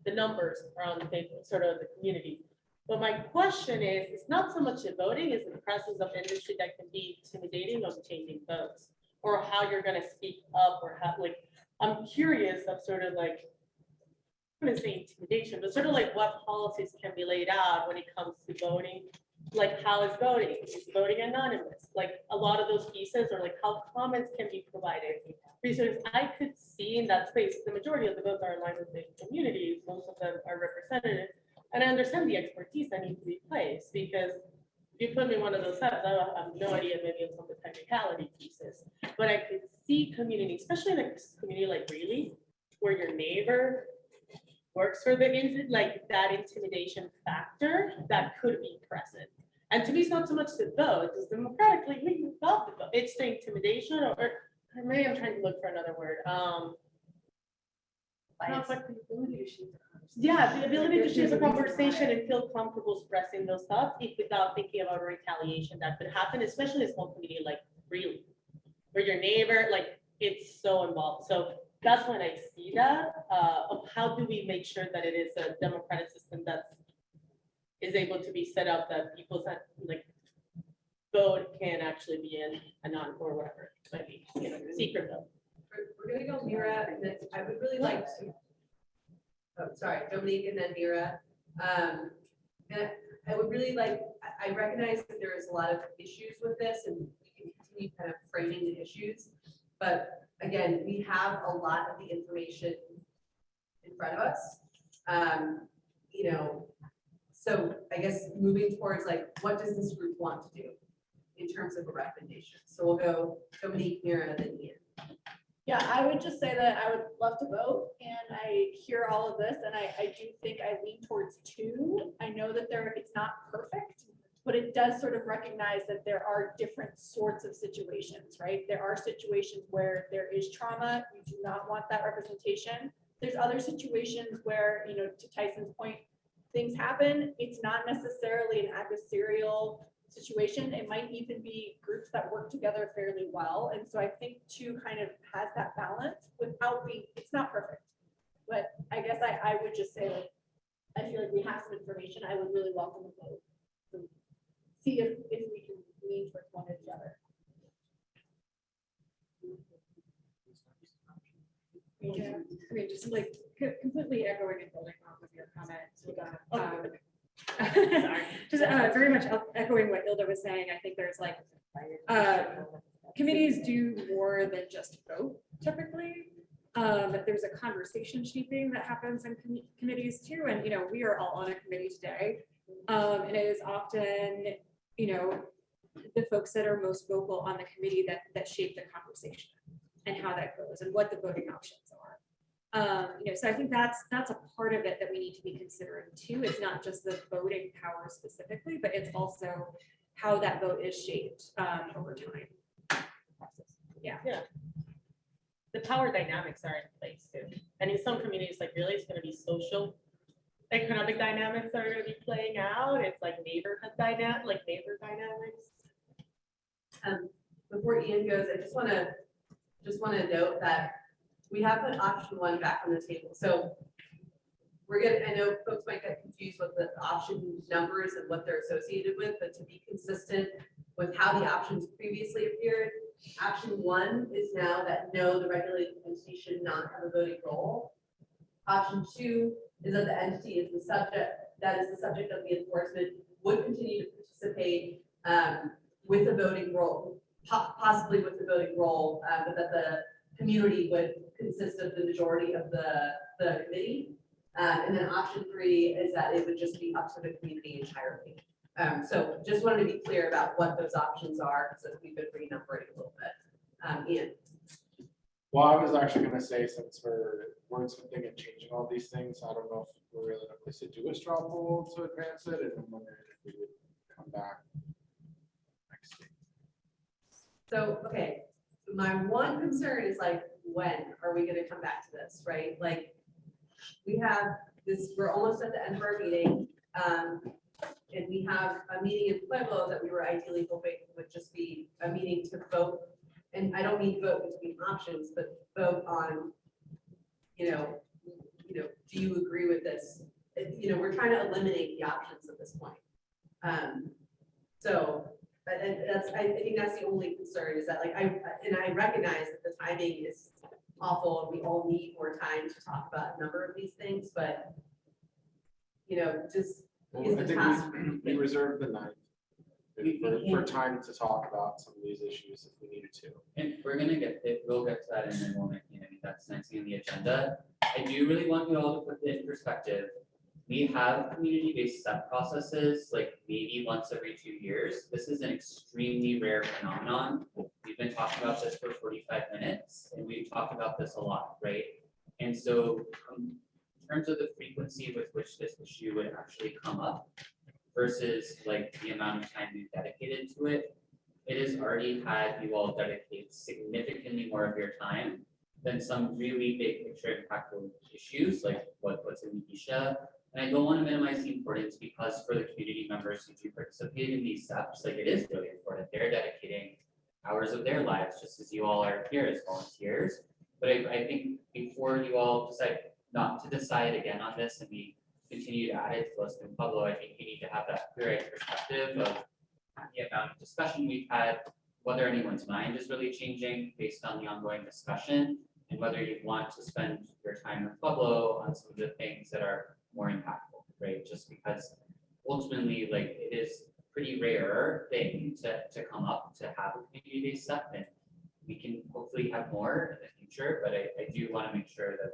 the numbers are on the table, sort of the community. But my question is, it's not so much the voting, it's the presence of industry that can be intimidating of changing votes, or how you're gonna speak up, or how, like, I'm curious of sort of like, I'm gonna say intimidation, but sort of like what policies can be laid out when it comes to voting. Like, how is voting? Is voting anonymous? Like, a lot of those pieces, or like how comments can be provided. Reasons I could see in that space, the majority of the votes are aligned with the communities, most of them are representative. And I understand the expertise that needs to be placed, because if you put me in one of those steps, I have no idea maybe on some of the technicality pieces. But I could see community, especially in a community like Greeley, where your neighbor works for like that intimidation factor that could be present. And to me, it's not so much the vote, it's democratically, we can vote the vote. It's the intimidation, or maybe I'm trying to look for another word. Not like the ability to shape the conversation. Yeah, the ability to shape the conversation and feel comfortable expressing those thoughts, without thinking about a retaliation that could happen, especially in a small community like Greeley, where your neighbor, like, it's so involved. So that's when I see that, of how do we make sure that it is a democratic system that is able to be set up, that people's like vote can actually be in anon or whatever, it might be, you know, secret vote. We're gonna go Mira, and then I would really like to. Oh, sorry, Dominique and then Mira. And I would really like, I recognize that there is a lot of issues with this, and we can continue kind of framing the issues. But again, we have a lot of the information in front of us. You know, so I guess moving towards like, what does this group want to do in terms of a recommendation? So we'll go Dominique, Mira, then Ian. Yeah, I would just say that I would love to vote, and I hear all of this, and I do think I lean towards 2. I know that it's not perfect, but it does sort of recognize that there are different sorts of situations, right? There are situations where there is trauma, you do not want that representation. There's other situations where, you know, to Tyson's point, things happen. It's not necessarily an adversarial situation. It might even be groups that work together fairly well. And so I think 2 kind of has that balance without being, it's not perfect. But I guess I would just say, like, I feel like we have some information. I would really welcome a vote. So see if we can lean towards one or the other. Yeah, I mean, just like completely echoing and building off of your comments. Sorry, just very much echoing what Ilda was saying. I think there's like committees do more than just vote typically. There's a conversation shaping that happens in committees too. And, you know, we are all on a committee today. And it is often, you know, the folks that are most vocal on the committee that shape the conversation and how that goes and what the voting options are. You know, so I think that's a part of it that we need to be considering too. It's not just the voting power specifically, but it's also how that vote is shaped over time. Yeah. Yeah. The power dynamics are in place too. And in some communities, like really, it's going to be social economic dynamics that are going to be playing out. It's like neighbor dynamics. Before Ian goes, I just want to note that we have put option 1 back on the table. So we're gonna, I know folks might get confused with the option numbers and what they're associated with, but to be consistent with how the options previously appeared, option 1 is now that no, the regulated entity should not have a voting role. Option 2 is that the entity is the subject, that is the subject of the enforcement, would continue to participate with a voting role, possibly with the voting role, but that the community would consist of the majority of the committee. And then option 3 is that it would just be up to the community entirely. So just wanted to be clear about what those options are, because we've been renumbering a little bit. Ian. Well, I was actually gonna say, since we're wordsmithing and changing all these things. I don't know if we're really in a place to do a straw poll to advance it, and I'm wondering if we would come back next week. So, okay, my one concern is like, when are we gonna come back to this, right? Like, we have this, we're almost at the end of our meeting, and we have a meeting in Pueblo that we were ideally hoping would just be a meeting to vote. And I don't mean vote between options, but vote on, you know, do you agree with this? We're trying to eliminate the options at this point. So, and that's, I think that's the only concern is that like, I recognize that the timing is awful and we all need more time to talk about a number of these things, but just. Well, is I the think task- we reserved the night We for can- time to talk about some of these issues if we needed to. And we're gonna get it, we'll get to that in a moment, that's next thing on the agenda. I do really want you all to put it in perspective. We have community-based step processes, like maybe once every 2 years. This is an extremely rare phenomenon. We've been talking about this for 45 minutes, and we've talked about this a lot, right? And so, in terms of the frequency with which this issue would actually come up versus like the amount of time we've dedicated to it, it has already had you all dedicate significantly more of your time than some really big picture impactful issues like what's in Nisha. And I don't want to minimize the importance because for the community members who do participate in these steps, like it is really important. They're dedicating hours of their lives, just as you all are here as volunteers. But I think before you all decide not to decide again on this and we continue to add it to Los Con Pueblo, I think you need to have that clear-eyed perspective of the amount of discussion we've had, whether anyone's mind is really changing based on the ongoing discussion, and whether you want to spend your time in Pueblo on some of the things that are more impactful, right? Just because ultimately, like, it is a pretty rare thing to come up to have a community-based step, and we can hopefully have more in the future, but I do want to make sure that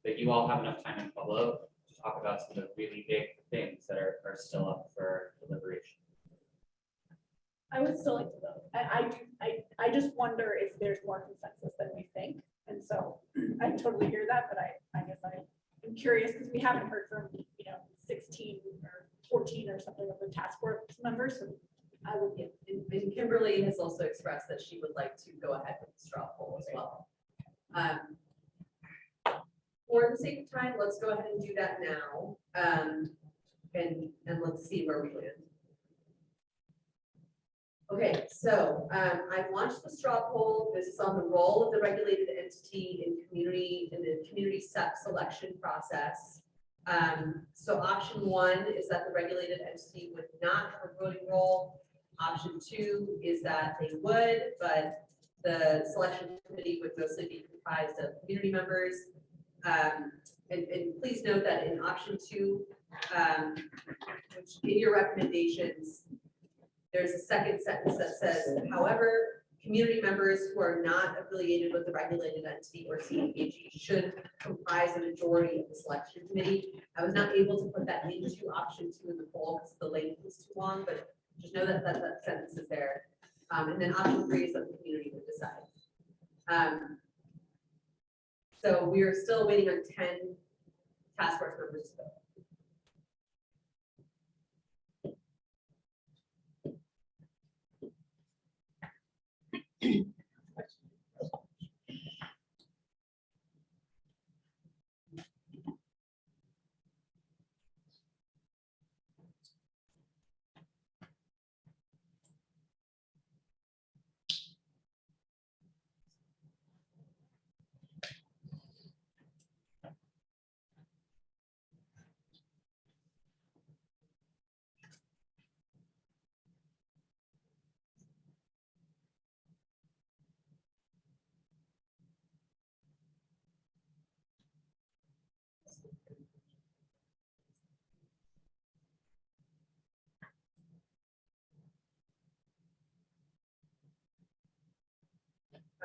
that you all have enough time in Pueblo to talk about some of the really big things that are still up for deliberation. I would still like to vote. I just wonder if there's more consensus than we think. And so I totally hear that, but I guess I'm curious because we haven't heard from, 16 or 14 or something of the task force members. So I would get. And Kimberly has also expressed that she would like to go ahead with the straw poll as well. For the sake of time, let's go ahead and do that now. And let's see where we land. Okay, so I launched the straw poll. This is on the role of the regulated entity in the community step selection process. So option 1 is that the regulated entity would not have a voting role. Option 2 is that they would, but the selection committee would mostly be comprised of community members. And please note that in option 2, which in your recommendations, there's a second sentence that says, however, community members who are not affiliated with the regulated entity or CDBG should comprise a majority of the selection committee. I was not able to put that into option 2 in the poll because the length was too long, but just know that that sentence is there. And then option 3 is that the community would decide. So we are still waiting on 10 task force members to vote.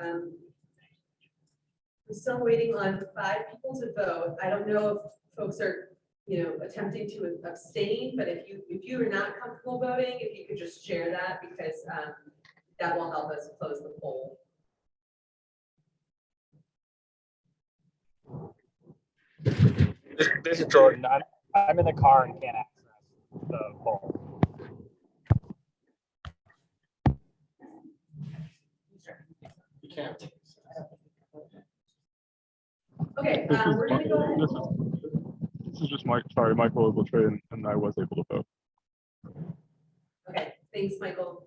I'm still waiting on 5 people to vote. I don't know if folks are, attempting to abstain, but if you are not comfortable voting, if you could just share that because that will help us close the poll. This is Jordan. I'm in the car and can't access the poll. You can't. Okay, we're gonna go ahead. This is just Michael Ogletree, and I was able to vote. Okay, thanks, Michael.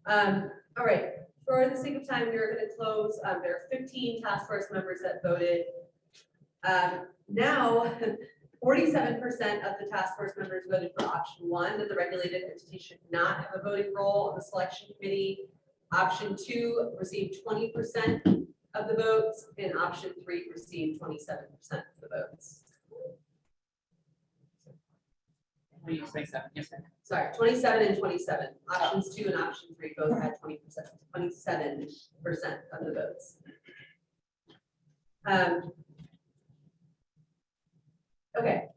All right, for the sake of time, we're gonna close. There are 15 task force members that voted. Now, 47% of the task force members voted for option 1, that the regulated entity should not have a voting role on the selection committee. Option 2 received 20% of the votes, and option 3 received 27% of the votes. Sorry, 27 and 27. Options 2 and option 3 both had 27% of the votes. Okay,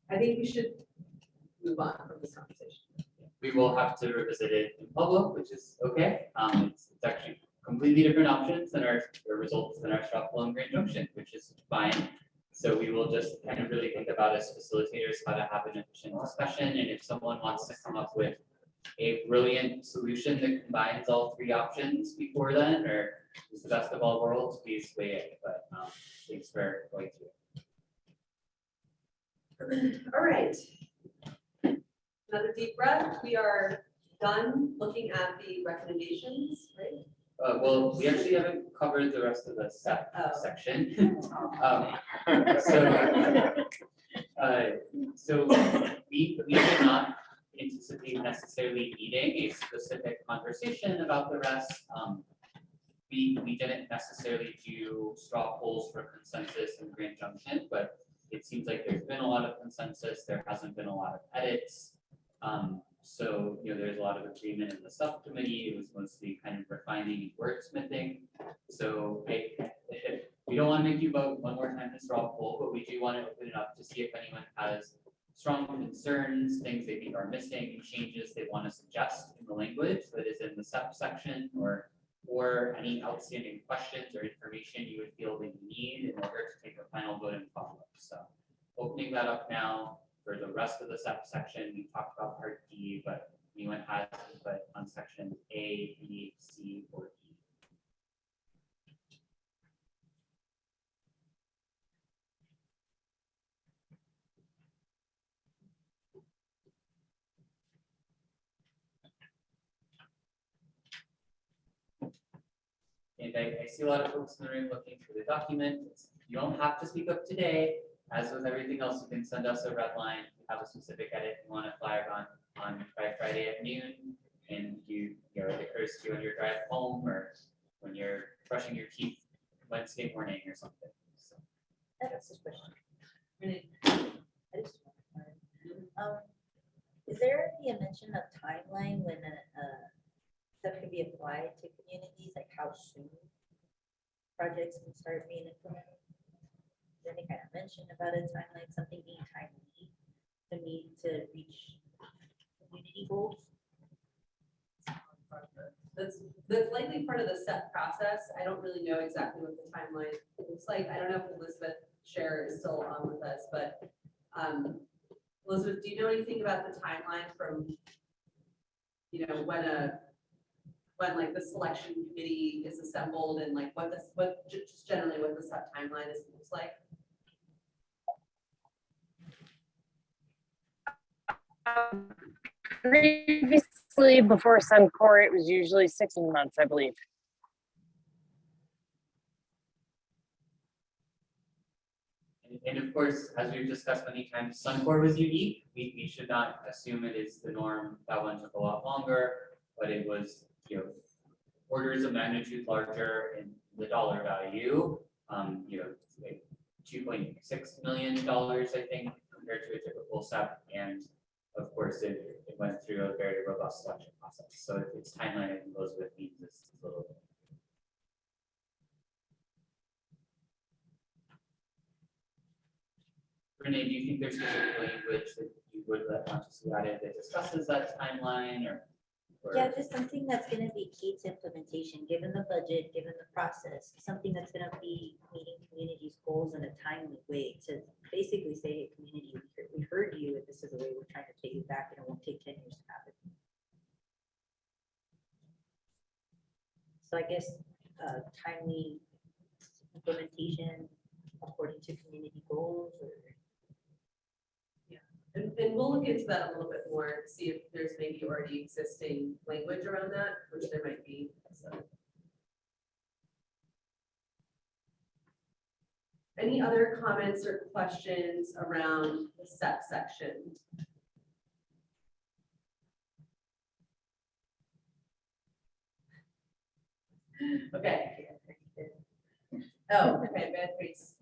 I think we should move on from this conversation. We will have to revisit it in public, which is okay. It's actually completely different options than our results than our Strathmore and Grand Junction, which is fine. So we will just kind of really think about as facilitators how to have an efficient discussion, and if someone wants to come up with a brilliant solution that combines all 3 options before then, or is the best of all worlds, please weigh in. But thanks for going through it. All right. Another deep breath. We are done looking at the recommendations, right? Well, we actually haven't covered the rest of the section. So we did not anticipate necessarily needing a specific conversation about the rest. We didn't necessarily do straw polls for consensus in Grand Junction, but it seems like there's been a lot of consensus. There hasn't been a lot of edits. So, there's a lot of agreement in the subcommittee. It was mostly kind of refining and wordsmithing. So we don't want to make you vote one more time in straw poll, but we do want to open it up to see if anyone has strong concerns, things they think are missing, changes they want to suggest in the language that is in the section, or any outstanding questions or information you would feel that you need in order to take a final vote in follow-up. So opening that up now. For the rest of the section, we talked about part D, but anyone has input on section A, B, C, or D. And I see a lot of folks in the room looking for the document. You don't have to speak up today. As with everything else, you can send us a red line. If you have a specific edit you want to flag on by Friday at noon, and it occurs to you on your drive home or when you're brushing your teeth Wednesday morning or something. So. That's a question. Is there any mention of timeline when stuff can be applied to communities, like how soon projects can start being implemented? Is there any kind of mention about a timeline, something being timely to meet to reach community goals? That's likely part of the set process. I don't really know exactly what the timeline looks like. I don't know if Elizabeth Scher is still on with us, but Elizabeth, do you know anything about the timeline from, when like the selection committee is assembled and like just generally what the set timeline looks like? Previously, before Suncor, it was usually 16 months, I believe. And of course, as we've discussed many times, Suncor was unique. We should not assume it is the norm. That one took a lot longer, but it was, orders of magnitude larger in the dollar value. Like $2.6 million, I think, compared to a typical SEP. And of course, it went through a very robust selection process. So its timeline, I think, goes with means it's a little bit. Renee, do you think there's specific language that you would want to see added that discusses that timeline, or? or- Yeah, just something that's gonna be key to implementation, given the budget, given the process, something that's gonna be meeting community's goals in a timely way to basically say, hey, community, we heard you, and this is the way we're trying to take you back, and it won't take 10 years to happen. So I guess timely implementation according to community goals, or And we'll look into that a little bit more, see if there's maybe already existing language around that, which there might be, so. Any other comments or questions around the SEP section? Okay. Oh, okay, Beatrice.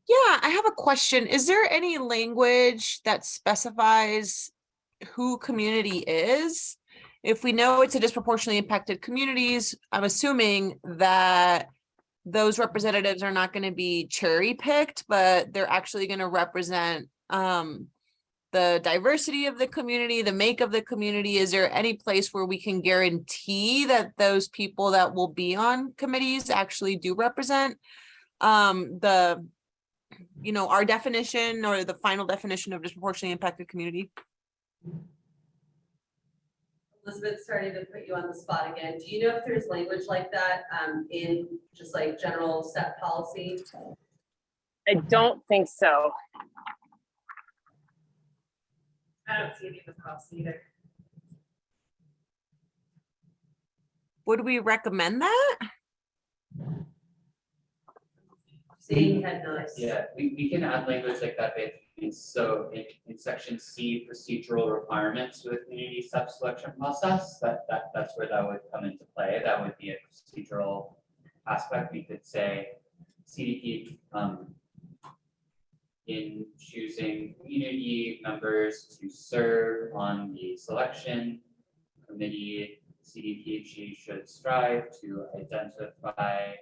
Yeah, I have a question. Is there any language that specifies who community is? If we know it's a disproportionately impacted communities, I'm assuming that those representatives are not going to be cherry picked, but they're actually going to represent the diversity of the community, the make of the community. Is there any place where we can guarantee that those people that will be on committees actually do represent the, you know, our definition or the final definition of disproportionately impacted community? Elizabeth, starting to put you on the spot again. Do you know if there's language like that in just like general SEP policy? I don't think so. I don't see any of the policy either. Would we recommend that? Seeing head nods. Yeah, we can add language like that, so in section C, procedural requirements for the community sub-selection process, that's where that would come into play. That would be a procedural aspect. We could say CDP in choosing community members to serve on the selection committee, CDPHE should strive to identify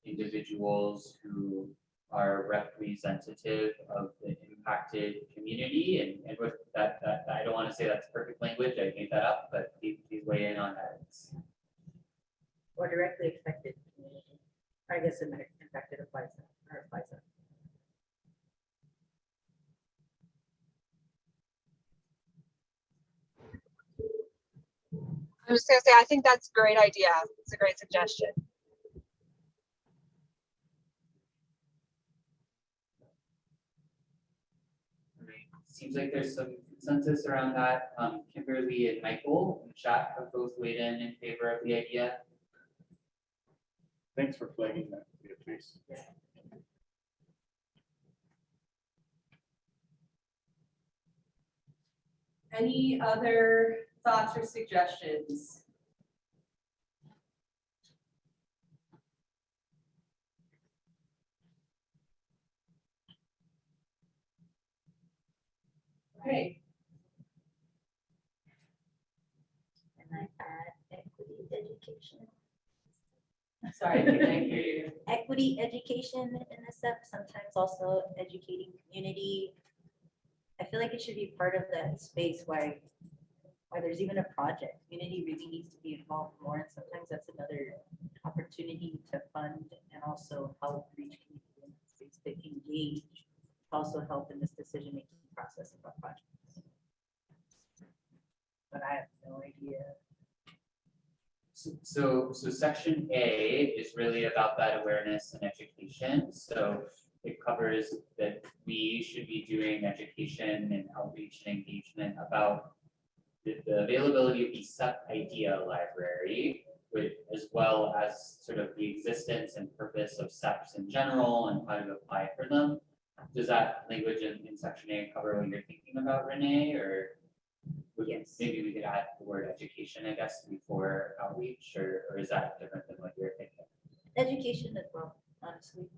individuals who are representative of the impacted community, and with that, I don't want to say that's perfect language, I made that up, but please weigh in on that. or directly affected community. I guess infected applies that, or applies that. I'm just gonna say, I think that's a great idea. It's a great suggestion. Seems like there's some consensus around that. Kimberly and Michael in the chat have both weighed in favor of the idea. Thanks for flagging that, Beatrice. Any other thoughts or suggestions? Okay. And I add equity education. Sorry, I can't hear you. Equity education in the SEP, sometimes also educating community. I feel like it should be part of that space why there's even a project. Community really needs to be involved more, and sometimes that's another opportunity to fund and also help reach community in that space to engage, also help in this decision-making process about projects. But I have no idea. So section A is really about that awareness and education. So it covers that we should be doing education and outreach and engagement about the availability of the SEP idea library, as well as sort of the existence and purpose of SEPs in general and how to apply for them. Does that language in section A cover what you're thinking about, Renee, or? Yes. Maybe we could add the word education, I guess, before outreach, or is that different than what you're thinking? Education as well, honestly.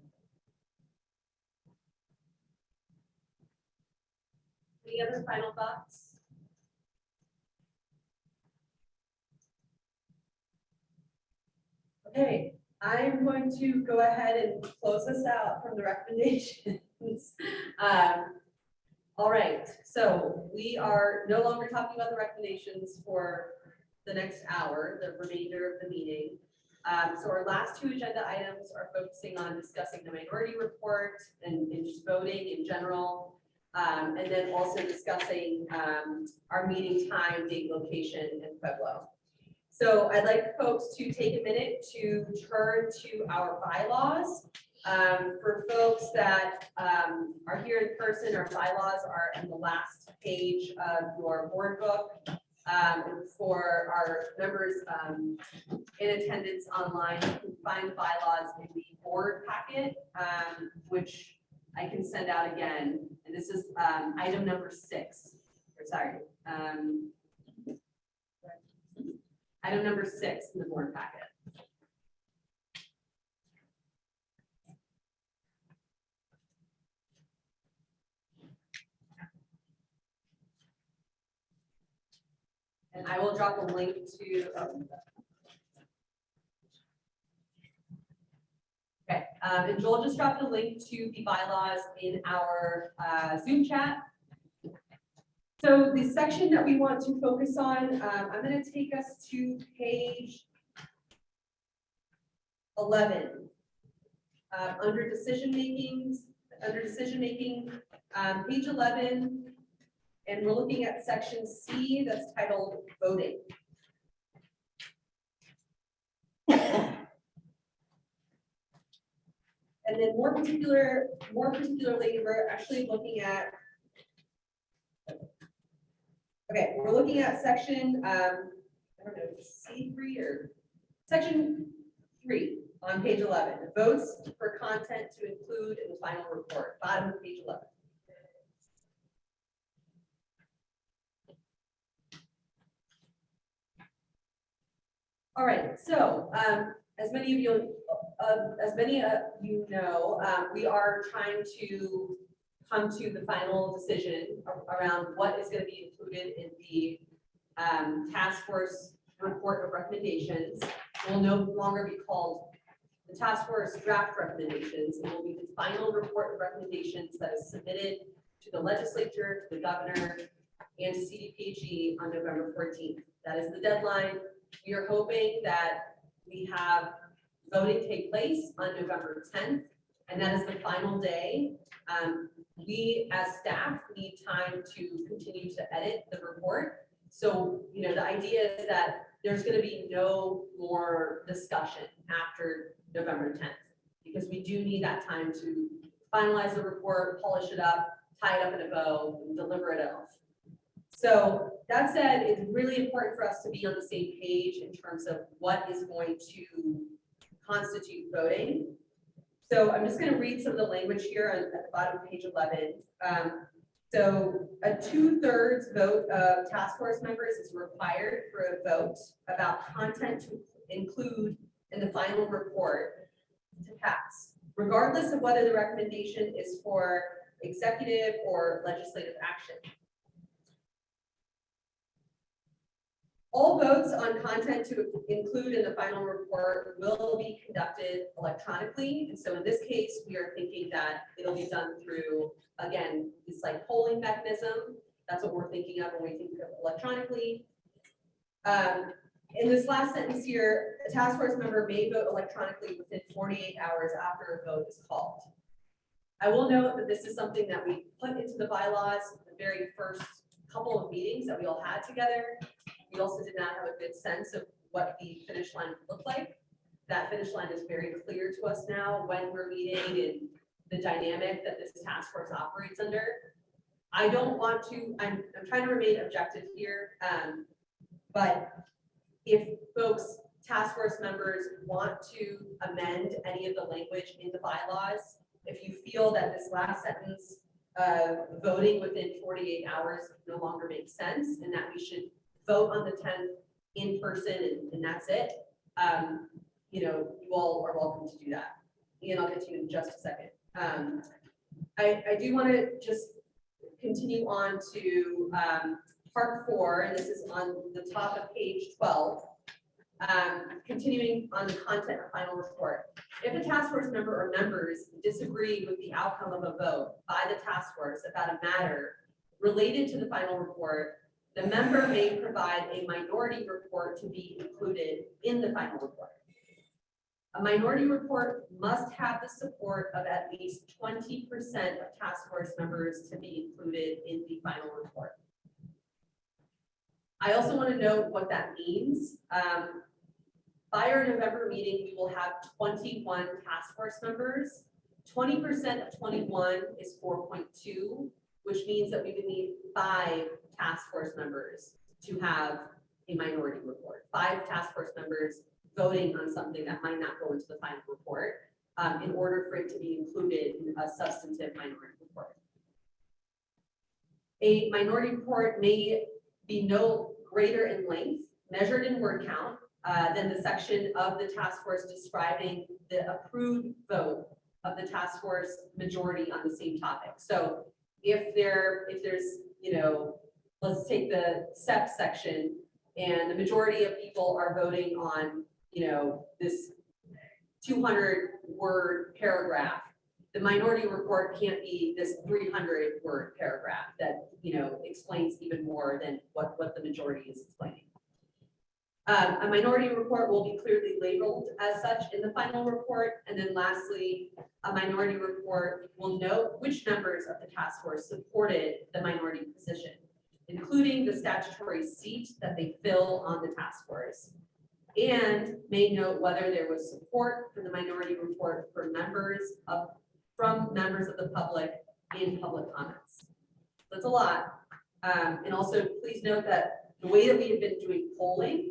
Any other final thoughts? Okay, I'm going to go ahead and close this out from the recommendations. All right, so we are no longer talking about the recommendations for the next hour, the remainder of the meeting. So our last two agenda items are focusing on discussing the minority report and just voting in general. And then also discussing our meeting time, date, location, and Pueblo. So I'd like folks to take a minute to turn to our bylaws. For folks that are here in person, our bylaws are in the last page of your board book. And for our members in attendance online, you can find the bylaws in the board packet, which I can send out again. And this is item number 6, or sorry. Item number 6 in the board packet. And I will drop a link to. Okay, and Joel just dropped a link to the bylaws in our Zoom chat. So the section that we want to focus on, I'm going to take us to page 11. Under decision making, page 11, and we're looking at section C that's titled voting. And then more particularly, we're actually looking at. Okay, we're looking at section, I don't know, C3 or section 3 on page 11. Votes for content to include in the final report, bottom of page 11. All right, so as many of you know, we are trying to come to the final decision around what is going to be included in the task force report of recommendations. It will no longer be called the task force draft recommendations. It will be the final report of recommendations that is submitted to the legislature, to the governor, and to CDPHE on November 14th. That is the deadline. We are hoping that we have voting take place on November 10th, and that is the final day. We as staff need time to continue to edit the report. So, you know, the idea is that there's going to be no more discussion after November 10th, because we do need that time to finalize the report, polish it up, tie it up in a bow, and deliver it off. So that said, it's really important for us to be on the same page in terms of what is going to constitute voting. So I'm just going to read some of the language here at the bottom of page 11. So a 2/3 vote of task force members is required for a vote about content to include in the final report to pass, regardless of whether the recommendation is for executive or legislative action. All votes on content to include in the final report will be conducted electronically. And so in this case, we are thinking that it'll be done through, again, this like polling mechanism. That's what we're thinking of when we think of electronically. In this last sentence here, a task force member may vote electronically within 48 hours after a vote is called. I will note that this is something that we put into the bylaws the very first couple of meetings that we all had together. We also did not have a good sense of what the finish line would look like. That finish line is very clear to us now when we're meeting and the dynamic that this task force operates under. I don't want to, I'm trying to remain objective here, but if folks, task force members want to amend any of the language in the bylaws, if you feel that this last sentence of voting within 48 hours no longer makes sense and that we should vote on the 10th in person and that's it, you know, you all are welcome to do that. Ian, I'll get to you in just a second. I do want to just continue on to part 4, and this is on the top of page 12. Continuing on the content of final report. If a task force member or members disagree with the outcome of a vote by the task force about a matter related to the final report, the member may provide a minority report to be included in the final report. A minority report must have the support of at least 20% of task force members to be included in the final report. I also want to note what that means. By our November meeting, we will have 21 task force members. 20% of 21 is 4.2, which means that we would need 5 task force members to have a minority report. 5 task force members voting on something that might not go into the final report in order for it to be included in a substantive minority report. A minority report may be no greater in length, measured in word count, than the section of the task force describing the approved vote of the task force majority on the same topic. So if there's, you know, let's take the SEP section and the majority of people are voting on, you know, this 200-word paragraph, the minority report can't be this 300-word paragraph that, you know, explains even more than what the majority is explaining. A minority report will be clearly labeled as such in the final report. And then lastly, a minority report will note which members of the task force supported the minority position, including the statutory seat that they fill on the task force, and may note whether there was support for the minority report from members of the public in public comments. That's a lot. And also please note that the way that we have been doing polling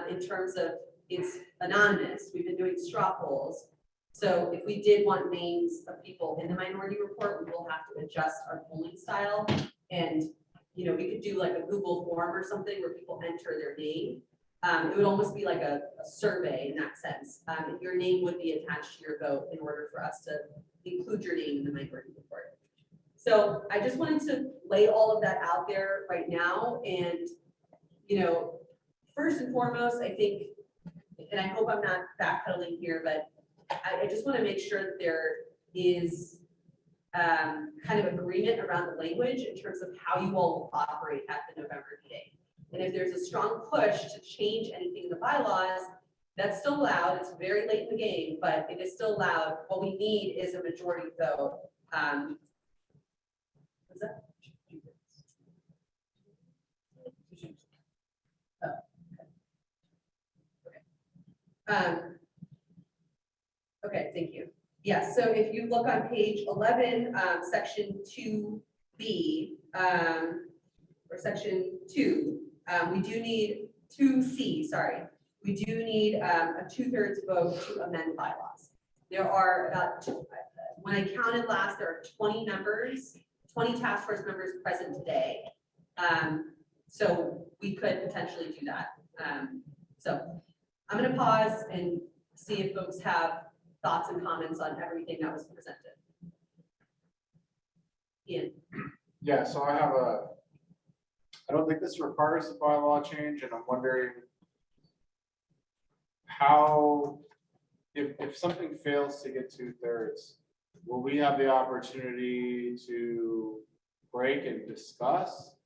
in terms of it's anonymous, we've been doing straw polls. So if we did want names of people in the minority report, we will have to adjust our polling style. And, you know, we could do like a Google form or something where people enter their name. It would almost be like a survey in that sense. And your name would be attached to your vote in order for us to include your name in the minority report. So I just wanted to lay all of that out there right now. And, you know, first and foremost, I think, and I hope I'm not backpedaling here, but I just want to make sure that there is kind of agreement around the language in terms of how you all will operate at the November meeting. And if there's a strong push to change anything in the bylaws, that's still allowed. It's very late in the game, but it is still allowed. What we need is a majority vote. What's that? Okay, thank you. Yes, so if you look on page 11, section 2B, or section 2, we do need 2C, sorry. We do need a 2/3 vote to amend bylaws. There are about, when I counted last, there are 20 members, 20 task force members present today. So we could potentially do that. So I'm going to pause and see if folks have thoughts and comments on everything that was presented. Ian. Yeah, so I don't think this requires a bylaw change, and I'm wondering how, if something fails to get 2/3, will we have the opportunity to break and discuss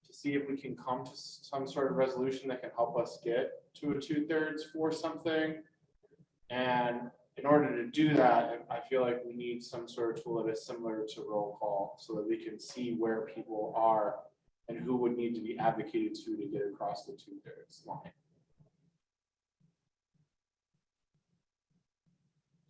to see if we can come to some sort of resolution that can help us get to a 2/3 for something? And in order to do that, I feel like we need some sort of tool that is similar to roll call so that we can see where people are and who would need to be advocated to get across the 2/3 line.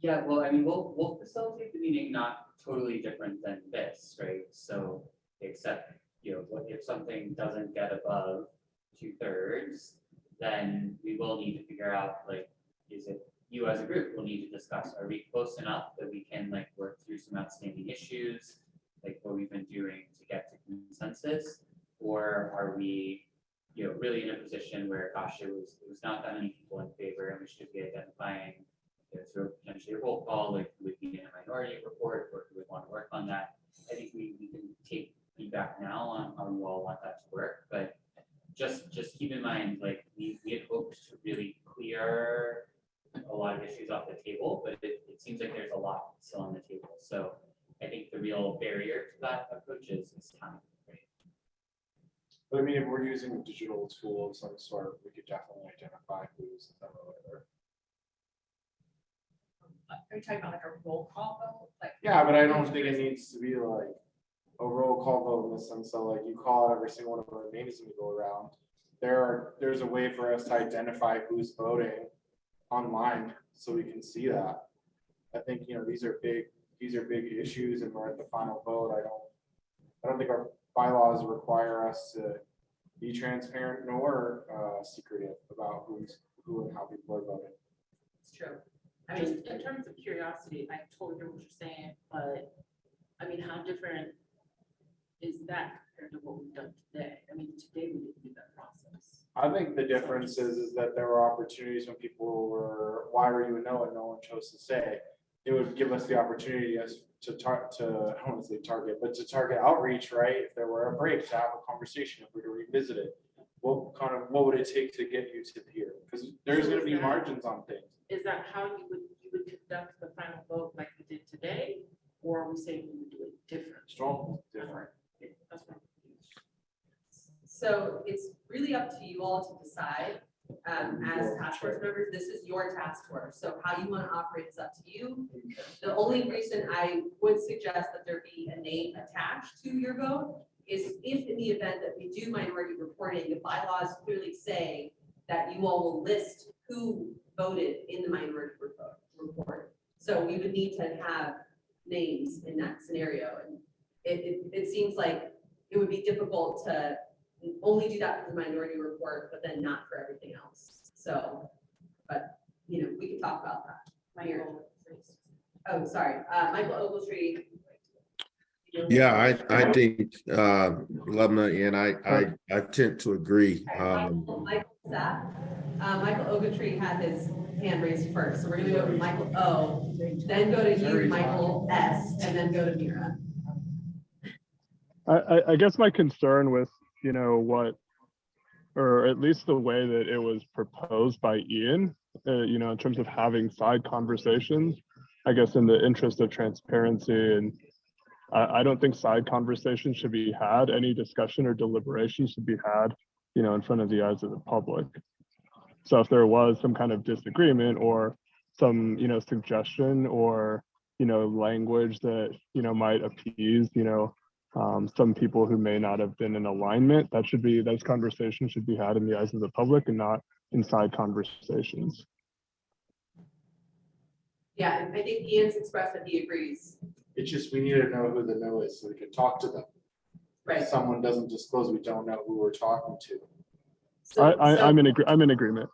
Yeah, well, I mean, we'll facilitate the meeting not totally different than this, right? So except, you know, if something doesn't get above 2/3, then we will need to figure out, like, is it you as a group will need to discuss, are we close enough that we can like work through some outstanding issues, like what we've been doing to get to consensus? Or are we, you know, really in a position where, gosh, it was not that many people in favor and we should be identifying, you know, through potentially a roll call, like who would be in a minority report or who would want to work on that. I think we can take feedback now on how you all want that to work, but just keep in mind, like we had hoped to really clear a lot of issues off the table, but it seems like there's a lot still on the table. So I think the real barrier to that approach is time, right? But I mean, if we're using a digital tool of some sort, we could definitely identify who's the voter. Are you talking about like a roll call vote? Like? Yeah, but I don't think it needs to be like a roll call vote in the sense that like you call out every single one of our names and we go around. There's a way for us to identify who's voting online so we can see that. I think, you know, these are big issues and we're at the final vote. I don't think our bylaws require us to be transparent nor secretive about who and how people are voting. It's true. I mean, in terms of curiosity, I totally hear what you're saying, but I mean, how different is that compared to what we've done today? I mean, today we didn't do that process. I think the difference is that there were opportunities when people were, why were you a no, and no one chose to say. It would give us the opportunity as to I don't want to say target, but to target outreach, right? If there were a break, to have a conversation, if we were to revisit it, what would it take to get you to here? Because there's going to be margins on things. Is that how you would conduct the final vote like we did today? Or are we saying we would do it different? Strong, different. That's what I'm confused. So it's really up to you all to decide. As task force members, this is your task force. So how you want to operate is up to you. The only reason I would suggest that there be a name attached to your vote is if in the event that we do minority reporting, the bylaws clearly say that you all will list who voted in the minority report. So we would need to have names in that scenario. And it seems like it would be difficult to only do that for the minority report, but then not for everything else. So, but, you know, we can talk about that. Oh, sorry, Michael Ogletree. Yeah, I think, Lubna, and I tend to agree. Michael Sapp. Michael Ogletree had his hand raised first, so we're gonna go to Michael O, then go to you, Michael S, and then go to Mira. I guess my concern with, you know, what, or at least the way that it was proposed by Ian, you know, in terms of having side conversations, I guess in the interest of transparency, and I don't think side conversations should be had, any discussion or deliberation should be had, you know, in front of the eyes of the public. So if there was some kind of disagreement or some, you know, suggestion or, you know, language that, you know, might appease, you know, some people who may not have been in alignment, those conversations should be had in the eyes of the public and not inside conversations. Yeah, I think Ian's expressed that he agrees. It's just, we need to know who the no is so we can talk to them. Right. If someone doesn't disclose, we don't know who we're talking to. So, I'm in agreement.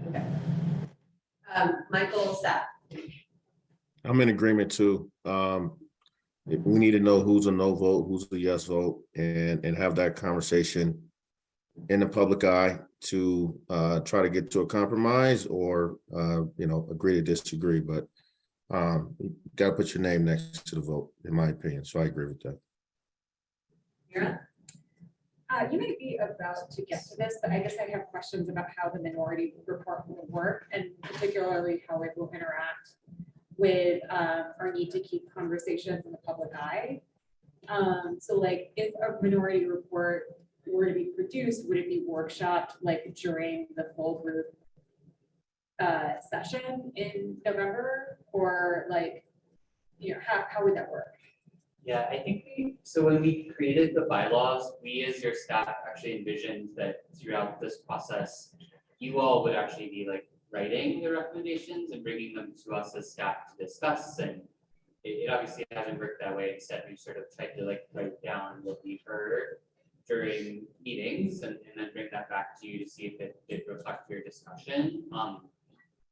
Okay. Michael Sapp. I'm in agreement too. We need to know who's a no vote, who's a yes vote, and have that conversation in the public eye to try to get to a compromise or you know, agree to disagree. But you got to put your name next to the vote, in my opinion. So I agree with that. Mira? You may be about to get to this, but I guess I have questions about how the minority report will work and particularly how it will interact with our need to keep conversations in the public eye. So like if a minority report were to be produced, would it be workshopped like during the full group session in November, or like, you know, how would that work? Yeah, I think so when we created the bylaws, we as your staff actually envisioned that throughout this process, you all would actually be like writing the recommendations and bringing them to us as staff to discuss. And it obviously hasn't worked that way. Instead, we sort of tried to like write down what we heard during meetings and then bring that back to you to see if it did reflect your discussion.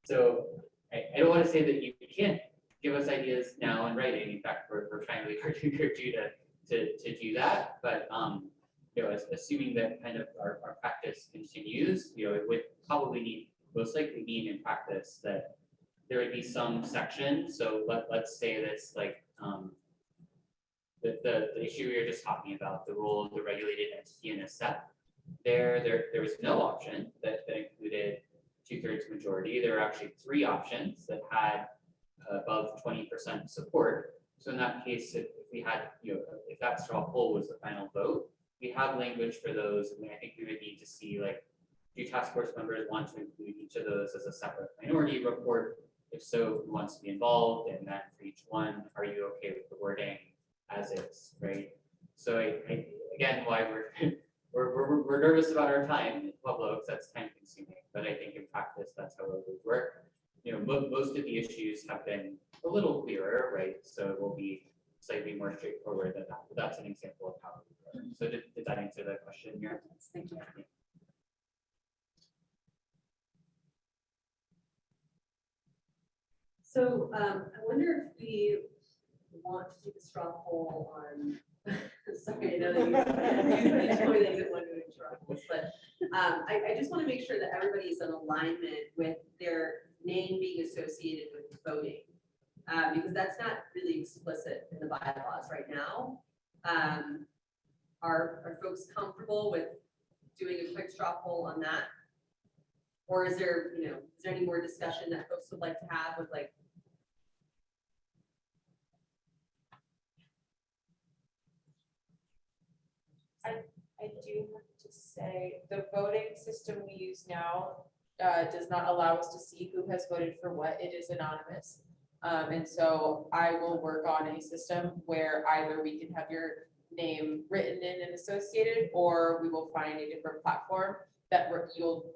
So I don't want to say that you can't give us ideas now in writing. In fact, we're trying really hard to encourage you to do that. But you know, assuming that kind of our practice continues, you know, it would probably most likely mean in practice that there would be some section. So let's say this like the issue we were just talking about, the role of the regulated entity in a SEP. There was no option that included 2/3 majority. There were actually 3 options that had above 20% support. So in that case, if we had, you know, if that straw poll was the final vote, we have language for those, and I think we would need to see like, do task force members want to include each of those as a separate minority report? If so, who wants to be involved? And then for each one, are you okay with the wording as is, right? So again, why we're nervous about our time in public, that's time consuming, but I think in practice, that's how it would work. You know, most of the issues have been a little clearer, right? So it will be slightly more straightforward than that, but that's an example of how it would work. So did that answer the question here? Thank you. So I wonder if we want to do the straw poll on, sorry, I know that you told me that you didn't want to do straw polls, but I just want to make sure that everybody is in alignment with their name being associated with voting. Because that's not really explicit in the bylaws right now. Are folks comfortable with doing a quick straw poll on that? Or is there, is there any more discussion that folks would like to have with like? I do have to say, the voting system we use now does not allow us to see who has voted for what. It is anonymous. And so I will work on a system where either we can have your name written in and associated, or we will find a different platform that you'll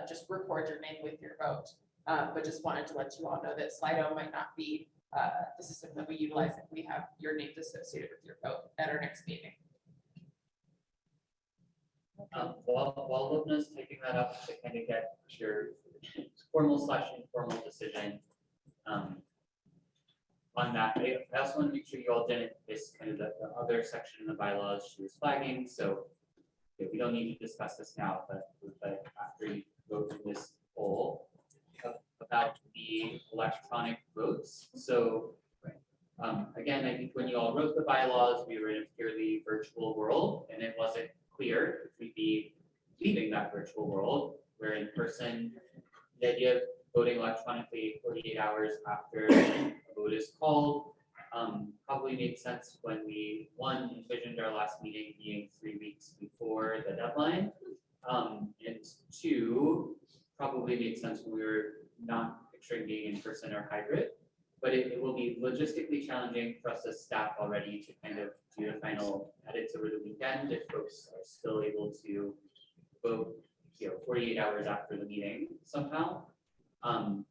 just record your name with your vote. But just wanted to let you all know that Slido might not be the system that we utilize if we have your names associated with your vote at our next meeting. While Lubna's taking that up to kind of get your formal/informal decision on that, I also want to make sure you all didn't miss kind of the other section in the bylaws she was flagging. So we don't need to discuss this now, but after you vote in this poll about the electronic votes. So again, I think when you all wrote the bylaws, we were in a purely virtual world, and it wasn't clear if we'd be leaving that virtual world. We're in person. The idea of voting electronically 48 hours after a vote is called probably made sense when we, one, envisioned our last meeting being 3 weeks before the deadline, and two, probably made sense when we were not picturing being in person or hybrid. But it will be logistically challenging for us as staff already to kind of do the final edits over the weekend if folks are still able to vote, 48 hours after the meeting somehow.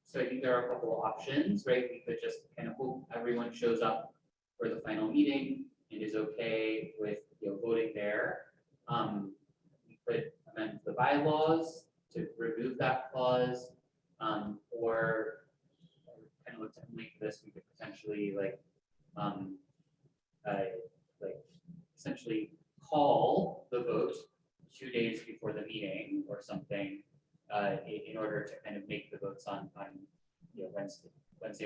So I think there are a couple of options, right? We could just kind of hope everyone shows up for the final meeting and is okay with voting there. We could amend the bylaws to remove that clause, or kind of looked at link this, we could potentially essentially call the vote 2 days before the meeting or something in order to kind of make the votes on Wednesday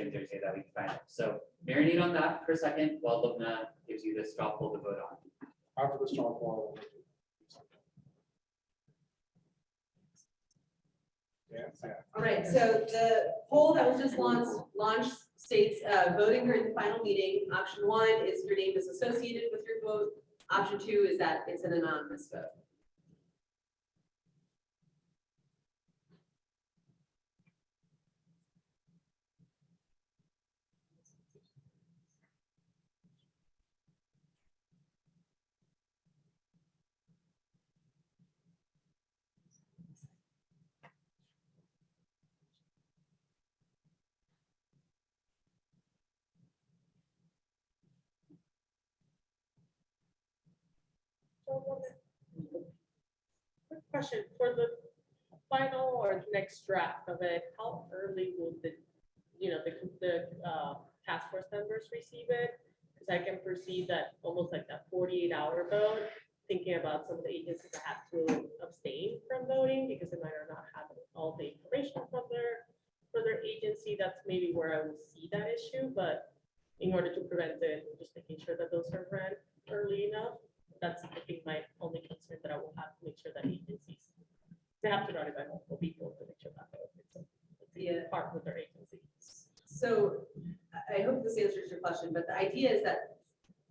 and Thursday that week final. So marinate on that for a second while Lubna gives you the straw poll to vote on. After the straw poll. All right, so the poll that was just launched states voting during the final meeting. Option 1 is your name is associated with your vote. Option 2 is that it's an anonymous vote. Quick question, for the final or next draft of it, how early will the task force members receive it? Because I can perceive that almost like that 48-hour vote, thinking about some of the agencies that have to abstain from voting because they might not have all the information from their agency. That's maybe where I would see that issue, but in order to prevent it, just making sure that those are read early enough. That's, I think, my only concern, that I will have to make sure that agencies, they have to notify multiple people to make sure that it's a part with their agency. So I hope this answers your question, but the idea is that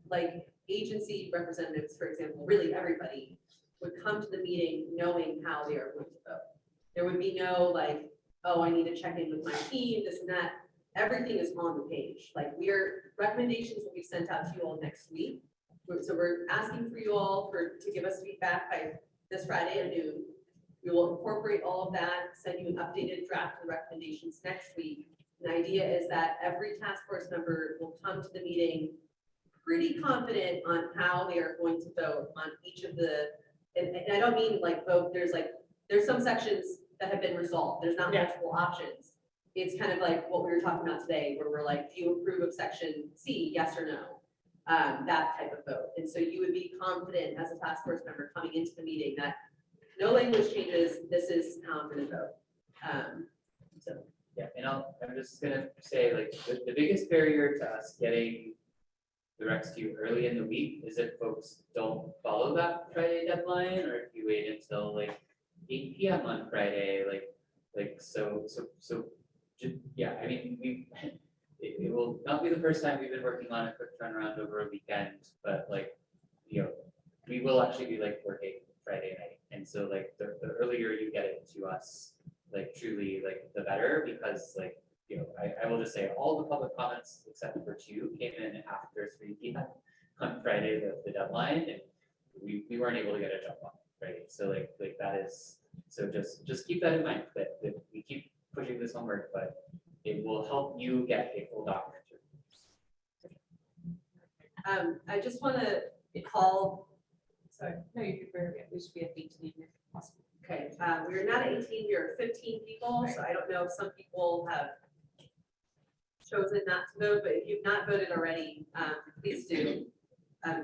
like agency representatives, for example, really everybody, would come to the meeting knowing how they are going to vote. There would be no like, oh, I need to check in with my team, this and that. Everything is on the page. Like recommendations will be sent out to you all next week. So we're asking for you all to give us feedback by this Friday at noon. We will incorporate all of that, send you an updated draft of the recommendations next week. The idea is that every task force member will come to the meeting pretty confident on how they are going to vote on each of the, and I don't mean like vote, there's some sections that have been resolved. There's not multiple options. It's kind of like what we were talking about today, where we're like, do you approve of section C, yes or no? That type of vote. And so you would be confident as a task force member coming into the meeting that no language changes, this is how I'm gonna vote. So. Yeah, and I'm just gonna say, like, the biggest barrier to us getting the recs to you early in the week is if folks don't follow that Friday deadline, or if you wait until like 8 PM on Friday, so just, yeah, I mean, it will not be the first time we've been working on a quick turnaround over a weekend, but like, we will actually be like working Friday night. And so like the earlier you get it to us, like truly like the better, because like, I will just say all the public comments except for 2 came in after 3 PM on Friday, the deadline, and we weren't able to get a jump on Friday. So like that is, so just keep that in mind, that we keep pushing this homework, but it will help you get a full document. I just want to call, sorry. No, you could, we should be at 18 if possible. Okay, we're not at 18, we are 15 people, so I don't know if some people have chosen not to vote, but if you've not voted already, please do.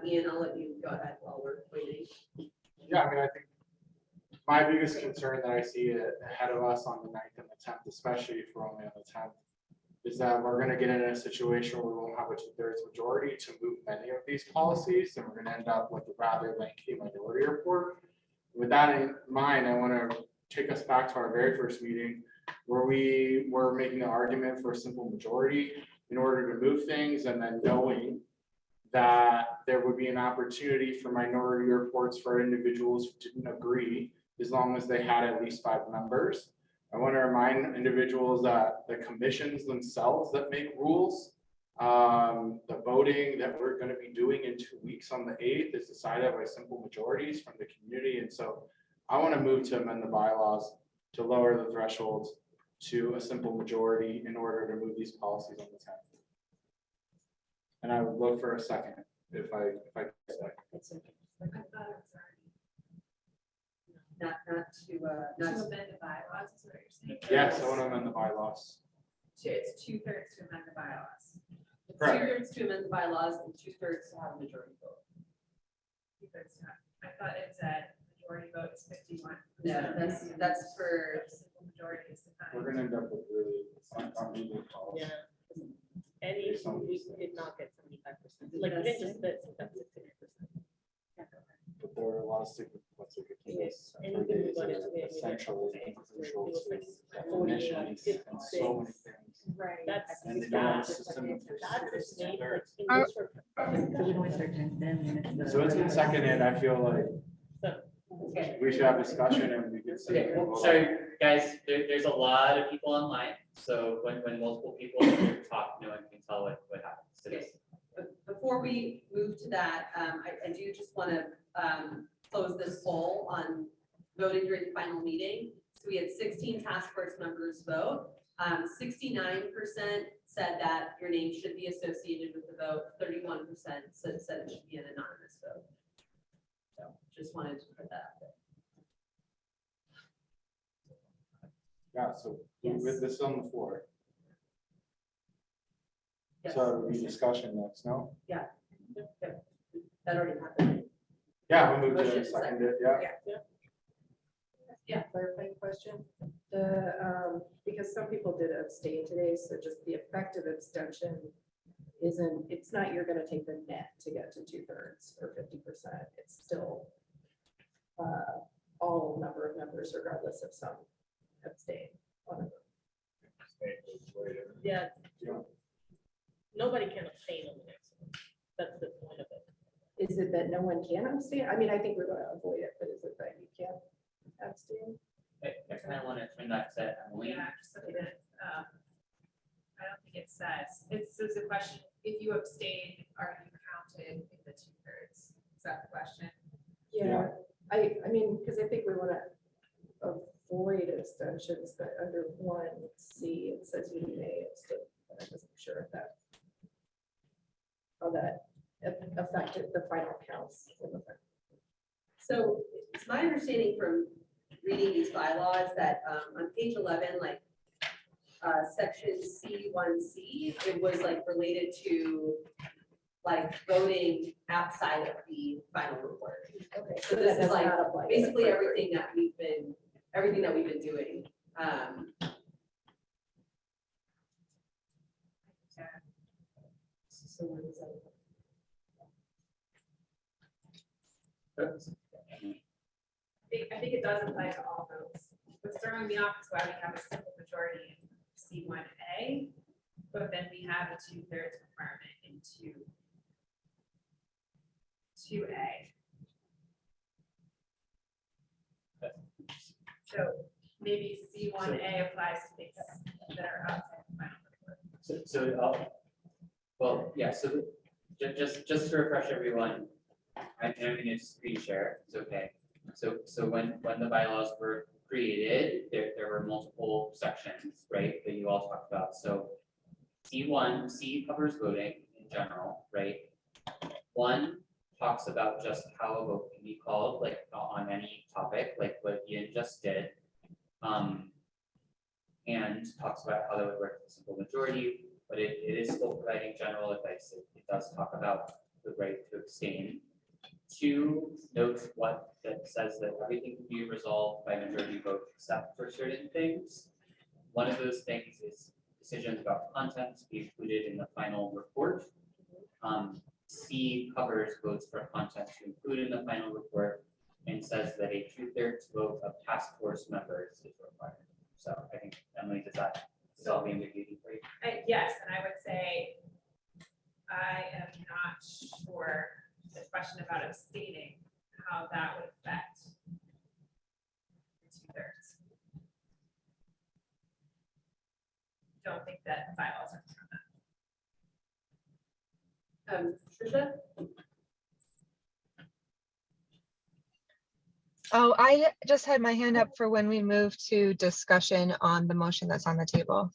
Ian, I'll let you go ahead while we're waiting. Yeah, I mean, I think my biggest concern that I see ahead of us on the 9th and the 10th, especially if we're only on the 10th, is that we're gonna get in a situation where we won't have a 2/3 majority to move many of these policies, and we're gonna end up with a rather lengthy minority report. With that in mind, I wanna take us back to our very first meeting where we were making an argument for a simple majority in order to move things, and then knowing that there would be an opportunity for minority reports for individuals who didn't agree, as long as they had at least 5 members. I want to remind individuals that the commissions themselves that make rules, the voting that we're going to be doing in 2 weeks on the 8th is decided by simple majorities from the community. And so I want to move to amend the bylaws to lower the thresholds to a simple majority in order to move these policies on the 10th. And I would look for a second if I say. Not to amend the bylaws, is what you're saying? Yes, I want to amend the bylaws. It's 2/3 to amend the bylaws. It's Correct. 2/3 to amend the bylaws and 2/3 to have a majority vote. 2/3 to have- I thought it said majority vote is 51. No, that's for Simple majority is defined. We're gonna end up with really unreadable policy. Yeah. And we did not get 75%. Like, we didn't just get 60%. But there are a lot of stigma. Yes, anything we wanted to be Essential, it crucial was to like definitions and so many things. Right. That's. And they don't have a system of That's the two-thirds. So it's been seconded, I feel like we should have discussion and we could see. Okay, sorry, guys, there's a lot of people online, so when multiple people talk, no one can tell what happens to this. Before we move to that, I do just want to close this poll on voting during the final meeting. So we had 16 task force members vote. 69% said that your name should be associated with the vote. 31% said it should be an anonymous vote. So just wanted to put that out there. Yeah, so Yes. with this on the floor. Yes. So we discussion next, no? Yeah. Yep. That already happened. Yeah, we'll move to Motion, second it, yeah. Yeah. Clarifying question, the, because some people did abstain today, so just the effective abstention isn't, it's not, you're gonna take the net to get to 2/3 or 50%, it's still all number of members regardless of some abstain. Yeah. Yeah. Nobody can abstain on the next one. That's the point of it. Is it that no one can abstain? I mean, I think we're gonna avoid it, but is it that you can't abstain? I kind of want to turn that to Emily. Yeah, just looking at, I don't think it says, it's a question, if you abstain, are you counted in the 2/3? Is that the question? Yeah, I mean, because I think we want to avoid abstentions, but under 1C, it says you may abstain. But I wasn't sure if that, how that affected the final counts. So it's my understanding from reading these bylaws that on page 11, like section C1C, it was like related to like voting outside of the final report. Okay. So this that is does like not apply to basically the everything that we've been doing. So where does that? I think it does apply to all votes. What's throwing me off is why we have a simple majority in C1A, but then we have a 2/3 requirement in 2A. So maybe C1A applies to things that are outside the final report. Well, yeah, so just to refresh everyone, I'm gonna screen share, it's okay. So when the bylaws were created, there were multiple sections, right, that you all talked about. So C covers voting in general, right? 1 talks about just how a vote can be called, like on any topic, like what Ian just did. And talks about how that would work with a simple majority, but it is still providing general advice. It does talk about the right to abstain. 2 notes what that says that everything can be resolved by majority vote except for certain things. One of those things is decisions about content to be included in the final report. C covers votes for content to include in the final report and says that a 2/3 vote of task force members is required. So I think, Emily, does that solve the ambiguity for you? Yes, and I would say I am not sure the question about abstaining, how that would affect the 2/3. Don't think that bylaws are on that. Tricia? Oh, I just had my hand up for when we move to discussion on the motion that's on the table.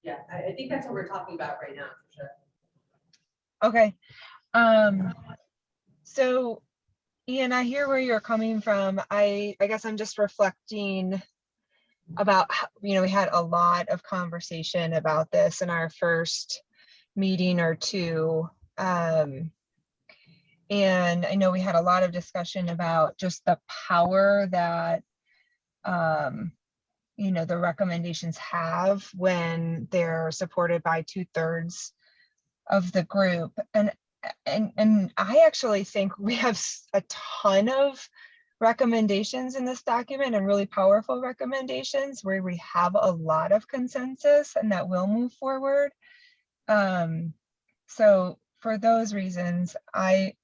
Yeah, I think that's what we're talking about right now, Tricia. Okay. So Ian, I hear where you're coming from. I guess I'm just reflecting about how, we had a lot of conversation about this in our first meeting or two. And I know we had a lot of discussion about just the power that the recommendations have when they're supported by 2/3 of the group. And I actually think we have a ton of recommendations in this document and really powerful recommendations where we have a lot of consensus and that will move forward. So for those reasons, I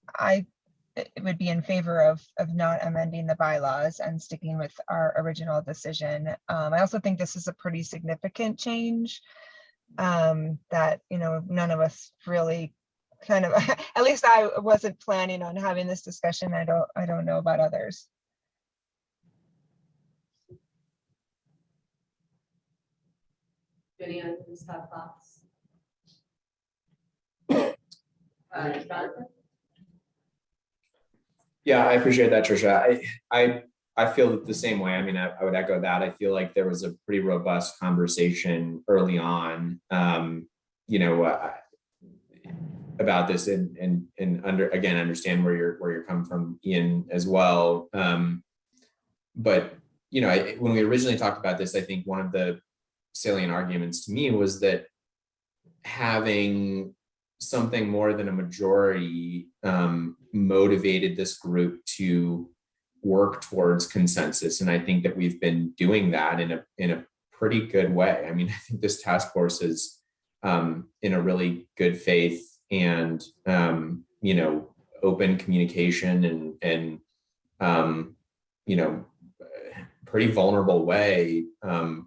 would be in favor of not amending the bylaws and sticking with our original decision. I also think this is a pretty significant change that, none of us really kind of, at least I wasn't planning on having this discussion. I don't know about others. Any other thoughts? Jonathan? Yeah, I appreciate that, Tricia. I feel the same way. I mean, I would echo that. I feel like there was a pretty robust conversation early on, about this and understand where you're coming from, Ian, as well. But when we originally talked about this, I think one of the salient arguments to me was that having something more than a majority motivated this group to work towards consensus. And I think that we've been doing that in a pretty good way. I mean, I think this task force has in a really good faith and, you know, open communication and you know, pretty vulnerable way,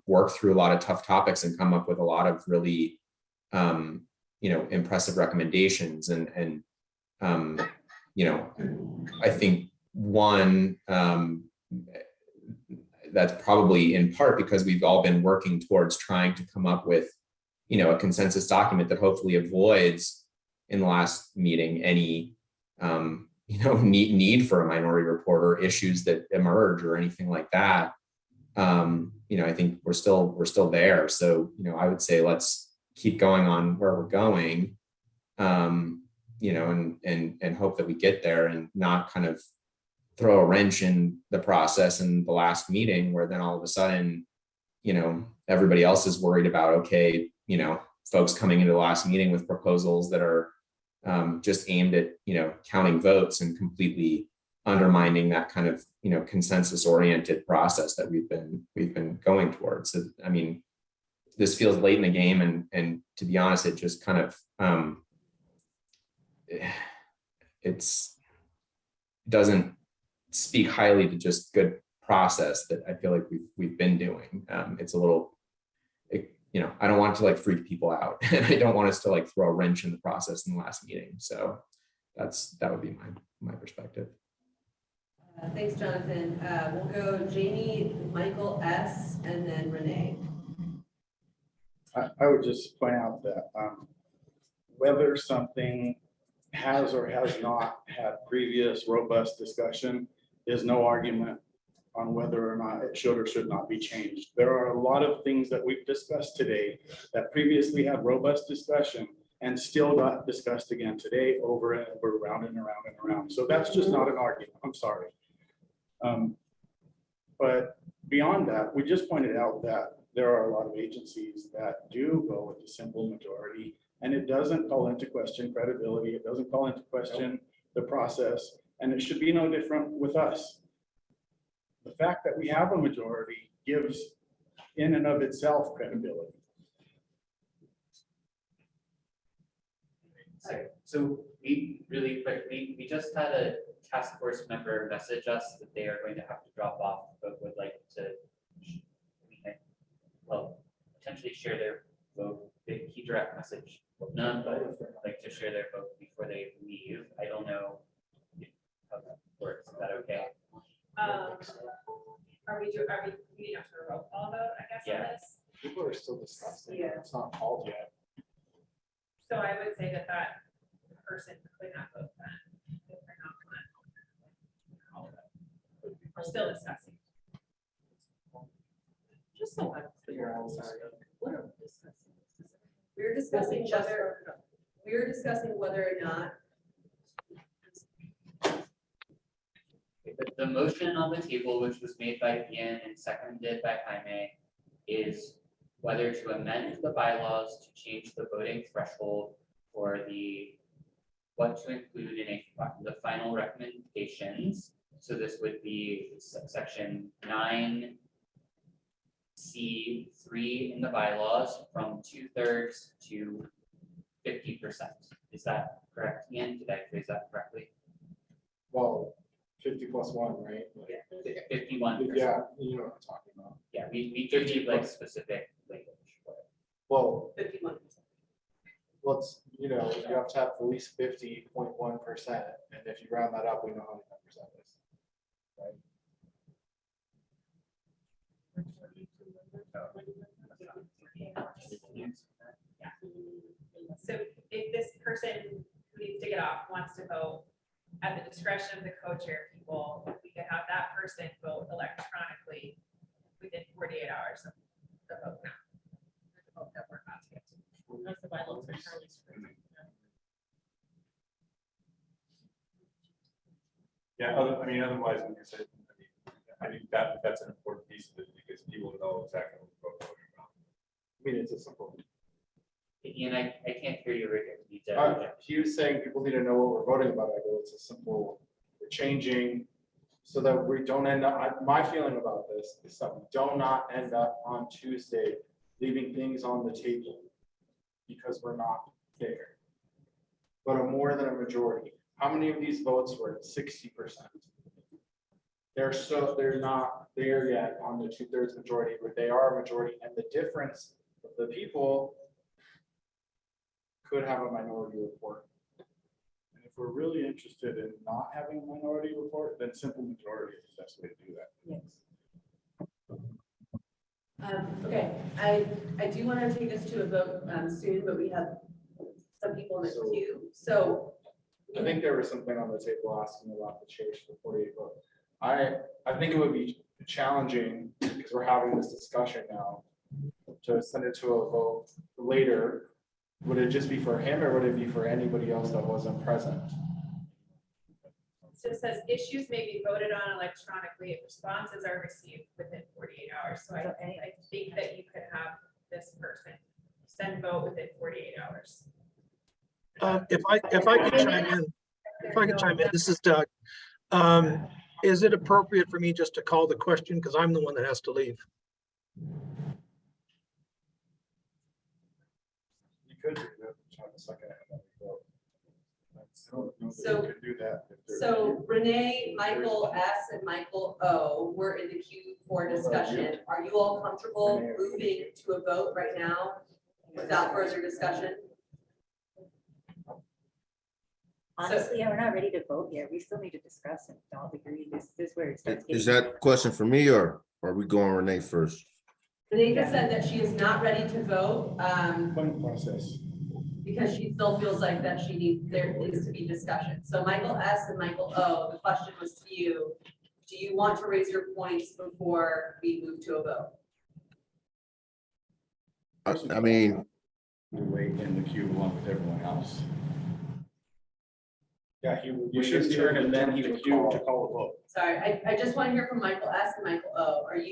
work through a lot of tough topics and come up with a lot of really, you know, impressive recommendations. And you know, I think one, that's probably in part because we've all been working towards trying to come up with, you know, a consensus document that hopefully avoids in the last meeting any, you know, need for a minority report or issues that emerge or anything like that. You know, I think we're still there. So, you know, I would say let's keep going on where we're going, you know, and hope that we get there and not kind of throw a wrench in the process in the last meeting where then all of a sudden, you know, everybody else is worried about, okay, you know, folks coming into the last meeting with proposals that are just aimed at, you know, counting votes and completely undermining that kind of, you know, consensus oriented process that we've been going towards. So, I mean, this feels late in the game, and to be honest, it just kind of it doesn't speak highly to just good process that I feel like we've been doing. It's a little, you know, I don't want to like freak people out, and I don't want us to like throw a wrench in the process in the last meeting. So that would be my perspective. Thanks, Jonathan. We'll go Jamie, Michael S, and then Renee. I would just point out that whether something has or has not had previous robust discussion is no argument on whether or not it should or should not be changed. There are a lot of things that we've discussed today that previously had robust discussion and still got discussed again today over and over, around and around and around. So that's just not an argument. I'm sorry. But beyond that, we just pointed out that there are a lot of agencies that do go with the simple majority, and it doesn't call into question credibility. It doesn't call into question the process, and it should be no different with us. The fact that we have a majority gives in and of itself credibility. So we really quick, we just had a task force member message us that they are going to have to drop off, but would like to, well, potentially share their vote. Key direct message, none, but like to share their vote before they leave. I don't know how that works. Is that okay? Are we need to roll call vote, I guess, on this? People are still discussing it. It's not called yet. So I would say that person could not vote then, if they're not on. We're still discussing. Just so I'm clear, I'm sorry. What are we discussing? We're discussing whether or not The motion on the table, which was made by Ian and seconded by Jaime, is whether to amend the bylaws to change the voting threshold for what to include in the final recommendations. So this would be section 9C3 in the bylaws from 2/3 to 50%. Is that correct, Ian? Did I phrase that correctly? Well, 50+1, right? Yeah, 51%. Yeah, you know what I'm talking about. Yeah, we give you like specific language for it. Well, 51%. let's, you know, you have to have at least 50.1%, and if you round that up, we know how many percent it is, right? So if this person who needs to get off wants to vote at the discretion of the co-chair people, we could have that person vote electronically within 48 hours of the vote now. The vote that we're about to get to. That's the bylaws are Charlie Spring. Yeah, otherwise, like I said, I think that's an important piece of it because people know exactly what we're voting about. I mean, it's a simple. Ian, I can't hear you, Rick. He was saying people need to know what we're voting about. I go, it's a simple, we're changing so that we don't end up, my feeling about this is that we do not end up on Tuesday leaving things on the table. because we're not there. But a more than a majority. How many of these votes were at 60%? They're not there yet on the 2/3 majority, but they are a majority, and the difference of the people could have a minority report. And if we're really interested in not having a minority report, then simple majority is the best way to do that. Yes. Okay, I do want to take us to a vote soon, but we have some people in the queue, so. I think there was something on the table asking about the change to the 48 vote. I think it would be challenging, because we're having this discussion now, to send it to a vote later. Would it just be for him, or would it be for anybody else that wasn't present? So it says issues may be voted on electronically if responses are received within 48 hours. So I think that you could have this person send vote within 48 hours. If I could chime in, this is Doug. Is it appropriate for me just to call the question, because I'm the one that has to leave? You could do that, have a second and then vote. So- Could do that. if they're- So Renee, Michael S. and Michael O. were in the queue for discussion. Are you all comfortable moving to a vote right now without further discussion? Honestly, we're not ready to vote yet. We still need to discuss and all agree. This is where it starts. Is getting- that a question for me, or are we going Renee first? Renee just said that she is not ready to vote, Process. because she still feels like that there needs to be discussion. So Michael S. and Michael O., the question was to you. Do you want to raise your points before we move to a vote? I mean, We wait in the queue along with everyone else. Yeah, You should turn and then he would queue to call a vote. Sorry, I just want to hear from Michael S. and Michael O. Would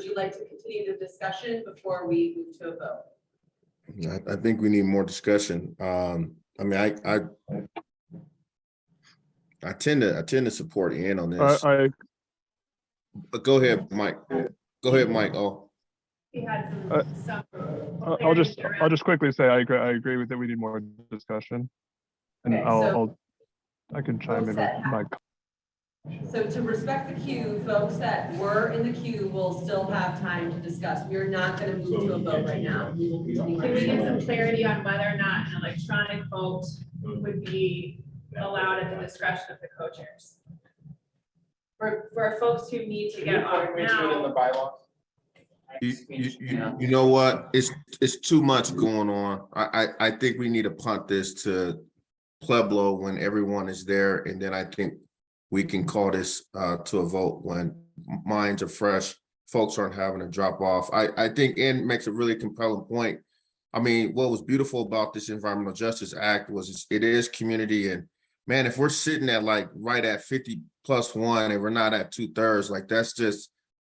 you like to continue the discussion before we move to a vote? I think we need more discussion. I mean, I tend to support Ian on this. But go ahead, Mike. Go ahead, Mike. Oh, We had some. I'll just quickly say I agree with that. We need more discussion. And Okay, I can chime in with that my. So to respect the queue, folks that were in the queue will still have time to discuss. We're not going to move to a vote right now. We will continue. Can we get some clarity on whether or not an electronic vote would be allowed at the discretion of the co-chairs? For folks who need to get off We put it in the now. bylaws. you know what? It's too much going on. I think we need to punt this to Pueblo when everyone is there, and then I think we can call this to a vote when minds are fresh, folks aren't having to drop off. I think Ian makes a really compelling point. I mean, what was beautiful about this Environmental Justice Act was it is community, and man, if we're sitting at like right at 50+1 and we're not at 2/3, like that's just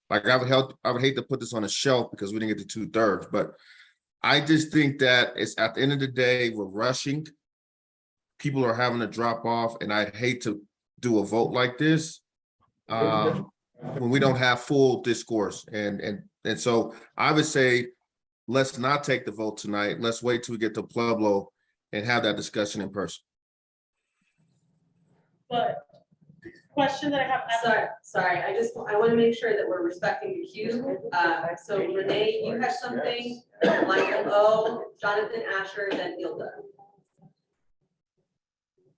like I would hate to put this on a shelf because we didn't get to 2/3, but I just think that it's at the end of the day, we're rushing. People are having to drop off, and I'd hate to do a vote like this when we don't have full discourse. And so I would say, let's not take the vote tonight. Let's wait till we get to Pueblo and have that discussion in person. But question that I have. Sorry, I want to make sure that we're respecting the queue. So Renee, you have something, Michael O., Jonathan Asher, then Hilda.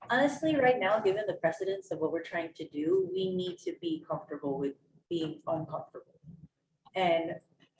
Honestly, right now, given the precedence of what we're trying to do, we need to be comfortable with being uncomfortable. And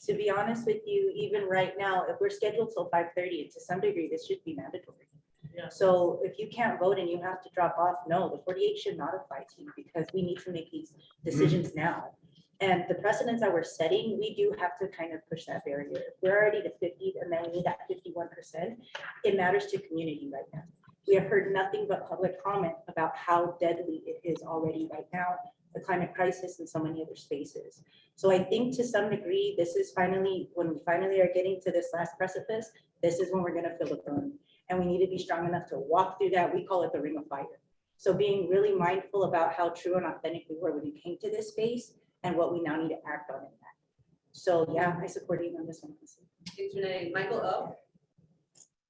to be honest with you, even right now, if we're scheduled till 5:30, to some degree, this should be mandatory. Yeah. So if you can't vote and you have to drop off, no, the 48 should not apply to you, because we need to make these decisions now. And the precedents that we're setting, we do have to kind of push that barrier. If we're already to 50 and then we need that 51%, it matters to community right now. We have heard nothing but public comment about how deadly it is already right now, the climate crisis and so many other spaces. So I think to some degree, this is finally, when we finally are getting to this last precipice, this is when we're gonna feel the burn. And we need to be strong enough to walk through that. We call it the ring of fire. So being really mindful about how true and authentic we were when we came to this space and what we now need to act on in that. So yeah, I support you on this one. Thanks, Renee. Michael O.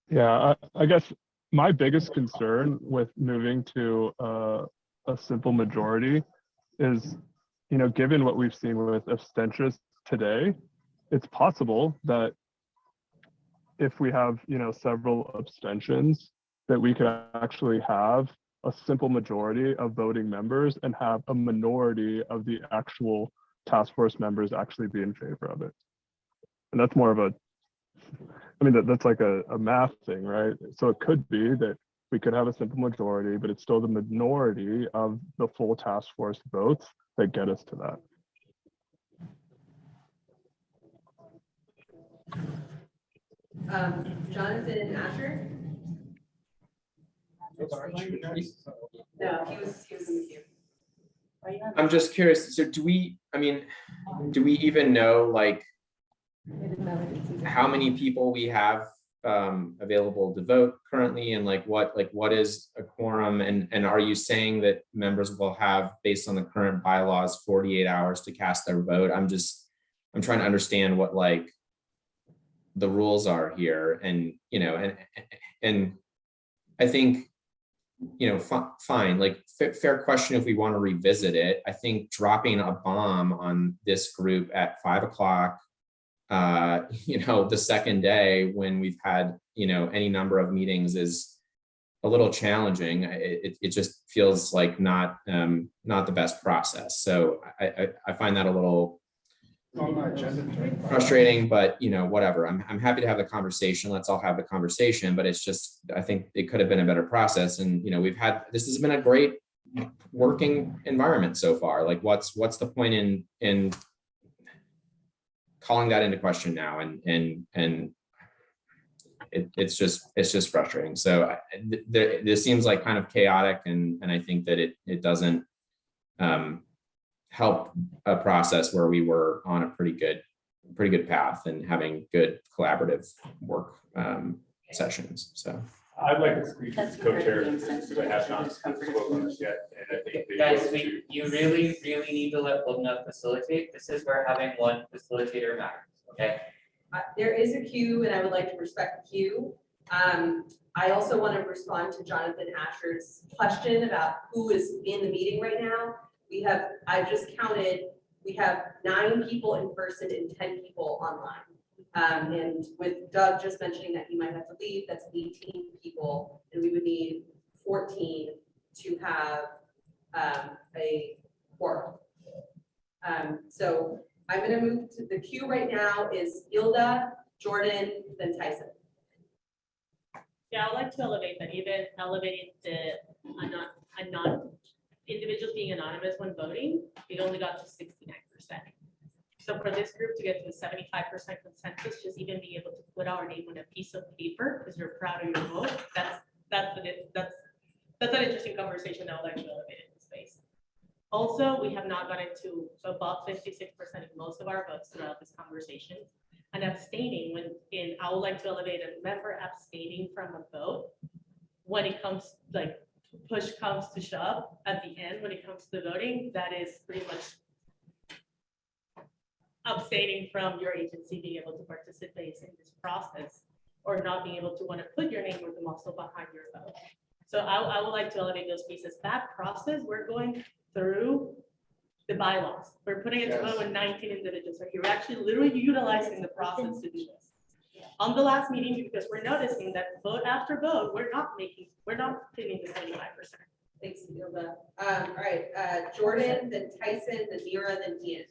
Yeah, I guess my biggest concern with moving to a simple majority is, you know, given what we've seen with abstentions today, it's possible that if we have, you know, several abstentions, that we could actually have a simple majority of voting members and have a minority of the actual task force members actually be in favor of it. And that's more of a, I mean, that's like a math thing, right? So it could be that we could have a simple majority, but it's still the minority of the full task force votes that get us to that. Jonathan Asher? No, he was in the queue. I'm just curious, so do we even know like how many people we have available to vote currently, and like what is a quorum, and are you saying that members will have, based on the current bylaws, 48 hours to cast their vote? I'm trying to understand what like the rules are here, and you know, and I think, you know, fine, like fair question if we want to revisit it. I think dropping a bomb on this group at 5 o'clock, you know, the second day when we've had, you know, any number of meetings is a little challenging. It just feels like not the best process. So I find that a little frustrating, but you know, whatever. I'm happy to have the conversation. Let's all have the conversation, but it's just, I think it could have been a better process. And, you know, this has been a great working environment so far. Like what's the point in calling that into question now? And it's just frustrating. So this seems like kind of chaotic, and I think that it doesn't help a process where we were on a pretty good path and having good collaborative work sessions. So I'd like to speak as co-chair because I have not spoken on this yet, and I think Guys, you really need to let Lubna facilitate. This is where having one facilitator matters, okay? There is a queue, and I would like to respect the queue. I also want to respond to Jonathan Asher's question about who is in the meeting right now. I just counted, we have 9 people in person and 10 people online. And with Doug just mentioning that he might have to leave, that's 18 people, and we would need 14 to have a quorum. So I'm going to move to the queue right now is Ilda, Jordan, then Tyson. Yeah, I'd like to elevate that, even elevating the individuals being anonymous when voting, it only got to 69%. So for this group to get to the 75% consensus, just even being able to put our name on a piece of paper because you're proud of your vote, that's an interesting conversation I would like to elevate in this space. Also, we have not gotten to above 56% of most of our votes throughout this conversation. And abstaining, I would like to elevate a member abstaining from a vote when it comes, like, push comes to shove at the end, when it comes to voting, that is pretty much abstaining from your agency being able to participate in this process, or not being able to want to put your name with them also behind your vote. So I would like to elevate those pieces. That process, we're going through the bylaws. We're putting it to vote with 19 individuals. So you're actually literally utilizing the process to do this. On the last meeting, because we're noticing that vote after vote, we're not hitting the 75%. Thanks, Ilda. All right, Jordan, then Tyson, then Nira, then Ian.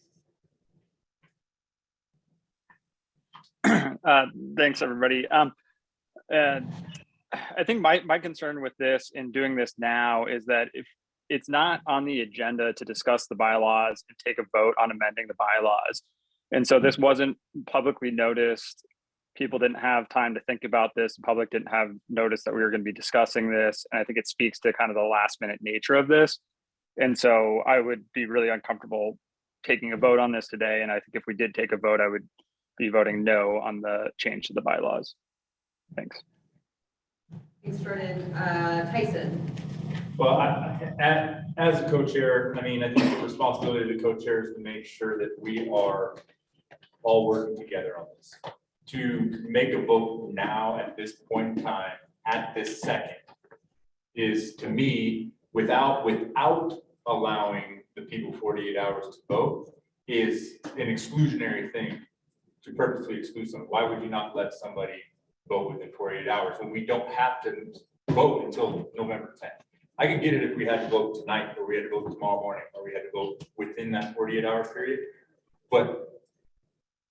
Thanks, everybody. I think my concern with this and doing this now is that if it's not on the agenda to discuss the bylaws and take a vote on amending the bylaws, and so this wasn't publicly noticed, people didn't have time to think about this, the public didn't have notice that we were going to be discussing this, and I think it speaks to kind of the last minute nature of this. And so I would be really uncomfortable taking a vote on this today, and I think if we did take a vote, I would be voting no on the change to the bylaws. Thanks. Thanks, Jordan. Tyson. Well, as a co-chair, I mean, I think the responsibility of the co-chair is to make sure that we are all working together on this. to make a vote now at this point in time, at this second, is to me, without allowing the people 48 hours to vote, is an exclusionary thing to purposely exclude someone. Why would you not let somebody vote within 48 hours when we don't have to vote until November 10th? I could get it if we had to vote tonight, or we had to vote tomorrow morning, or we had to vote within that 48-hour period. But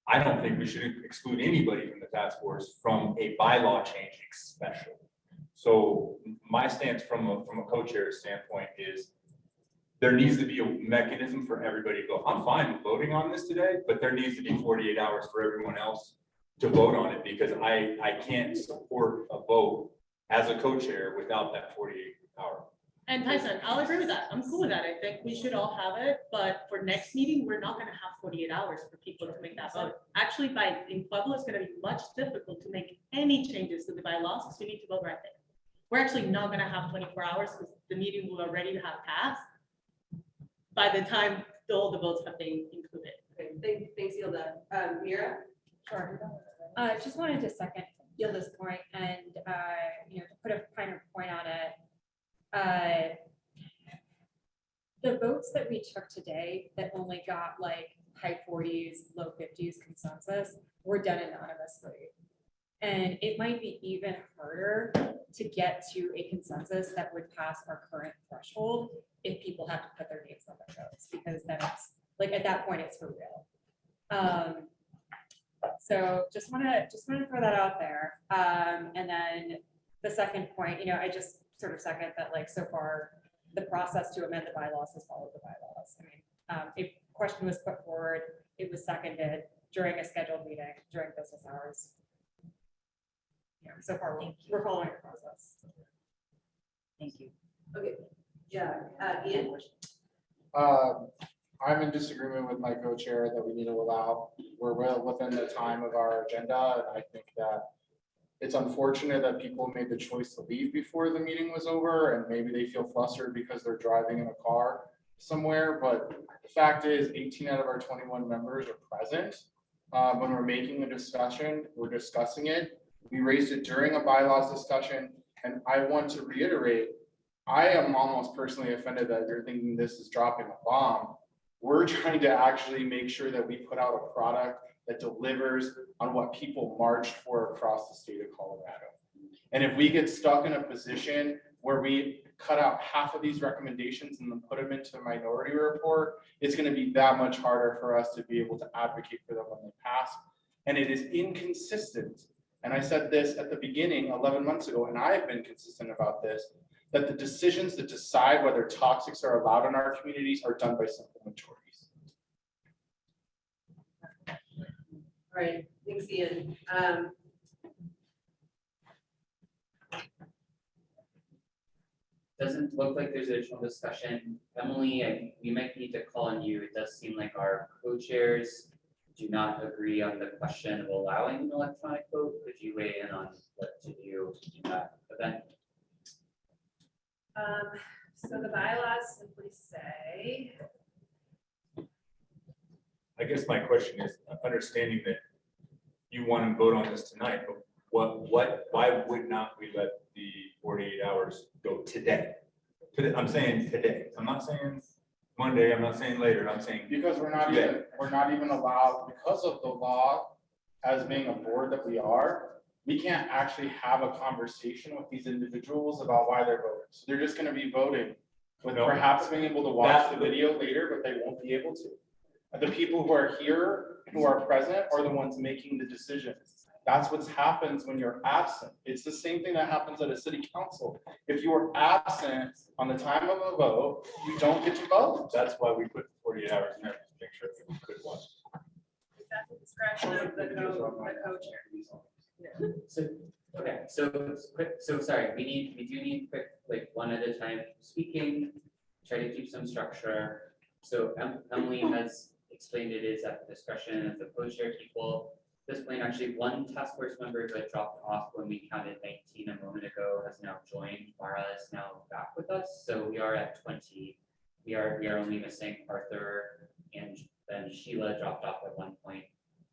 I don't think we should exclude anybody from the task force from a bylaw change especially. So my stance from a co-chair standpoint is there needs to be a mechanism for everybody to go, I'm fine with voting on this today, but there needs to be 48 hours for everyone else to vote on it, because I can't support a vote as a co-chair without that 48-hour. And Tyson, I'll agree with that. I'm cool with that. I think we should all have it, but for next meeting, we're not gonna have 48 hours for people to make that vote. Actually, in Pueblo, it's gonna be much difficult to make any changes to the bylaws, because we need to vote right there. We're actually not gonna have 24 hours, because the meeting will already have passed by the time all the votes have been included. Okay, thanks, Hilda. Mira? Sure. Just wanted to second Gilda's point and, to put a finer point on it. The votes that we took today that only got like high 40s, low 50s consensus were done anonymously. And it might be even harder to get to a consensus that would pass our current threshold if people have to put their names on the votes, because then it's like, at that point, it's for real. So just want to throw that out there. And then the second point, I just sort of second that, like, so far the process to amend the bylaws has followed the bylaws. I mean, a question was put forward, it was seconded during a scheduled meeting during business hours. So far we're following the process. Thank you. Okay, yeah, Ian? I'm in disagreement with my co-chair that we need to allow, we're well within the time of our agenda, and I think that it's unfortunate that people made the choice to leave before the meeting was over, and maybe they feel flustered because they're driving in a car somewhere, but the fact is 18 out of our 21 members are present. When we're making a discussion, we're discussing it. We raised it during a bylaws discussion, and I want to reiterate, I am almost personally offended that you're thinking this is dropping a bomb. We're trying to actually make sure that we put out a product that delivers on what people marched for across the state of Colorado. And if we get stuck in a position where we cut out half of these recommendations and then put them into the minority report, it's going to be that much harder for us to be able to advocate for them when they pass. And it is inconsistent. And I said this at the beginning 11 months ago, and I have been consistent about this, that the decisions that decide whether toxics are allowed in our communities are done by simple majorities. All right, thanks, Ian. Doesn't look like there's additional discussion. Emily, we might need to call on you. It does seem like our co-chairs do not agree on the question of allowing an electronic vote. Could you weigh in on what to do in that event? So the bylaws simply say, I guess my question is, understanding that you want to vote on this tonight, but why would not we let the 48 hours go today? I'm saying today. I'm not saying Monday, I'm not saying later, I'm saying. Because we're not even allowed, because of the law, as being a board that we are, we can't actually have a conversation with these individuals about why they're voting. So they're just gonna be voting with perhaps being able to watch the video later, but they won't be able to. The people who are here, who are present, are the ones making the decisions. That's what happens when you're absent. It's the same thing that happens at a city council. If you are absent on the time of a vote, you don't get to vote. That's why we put 48 hours in there, to make sure people could watch. that's the discretion of the co-chair. So, okay, so quick, so sorry, we do need quick, like one at a time speaking, try to keep some structure. So Emily has explained it is at the discretion of the co-chair people. At this point, actually, one task force member who had dropped off when we counted 19 a moment ago has now joined. Mara is now back with us, so we are at 20. We are only missing Arthur, and then Sheila dropped off at one point.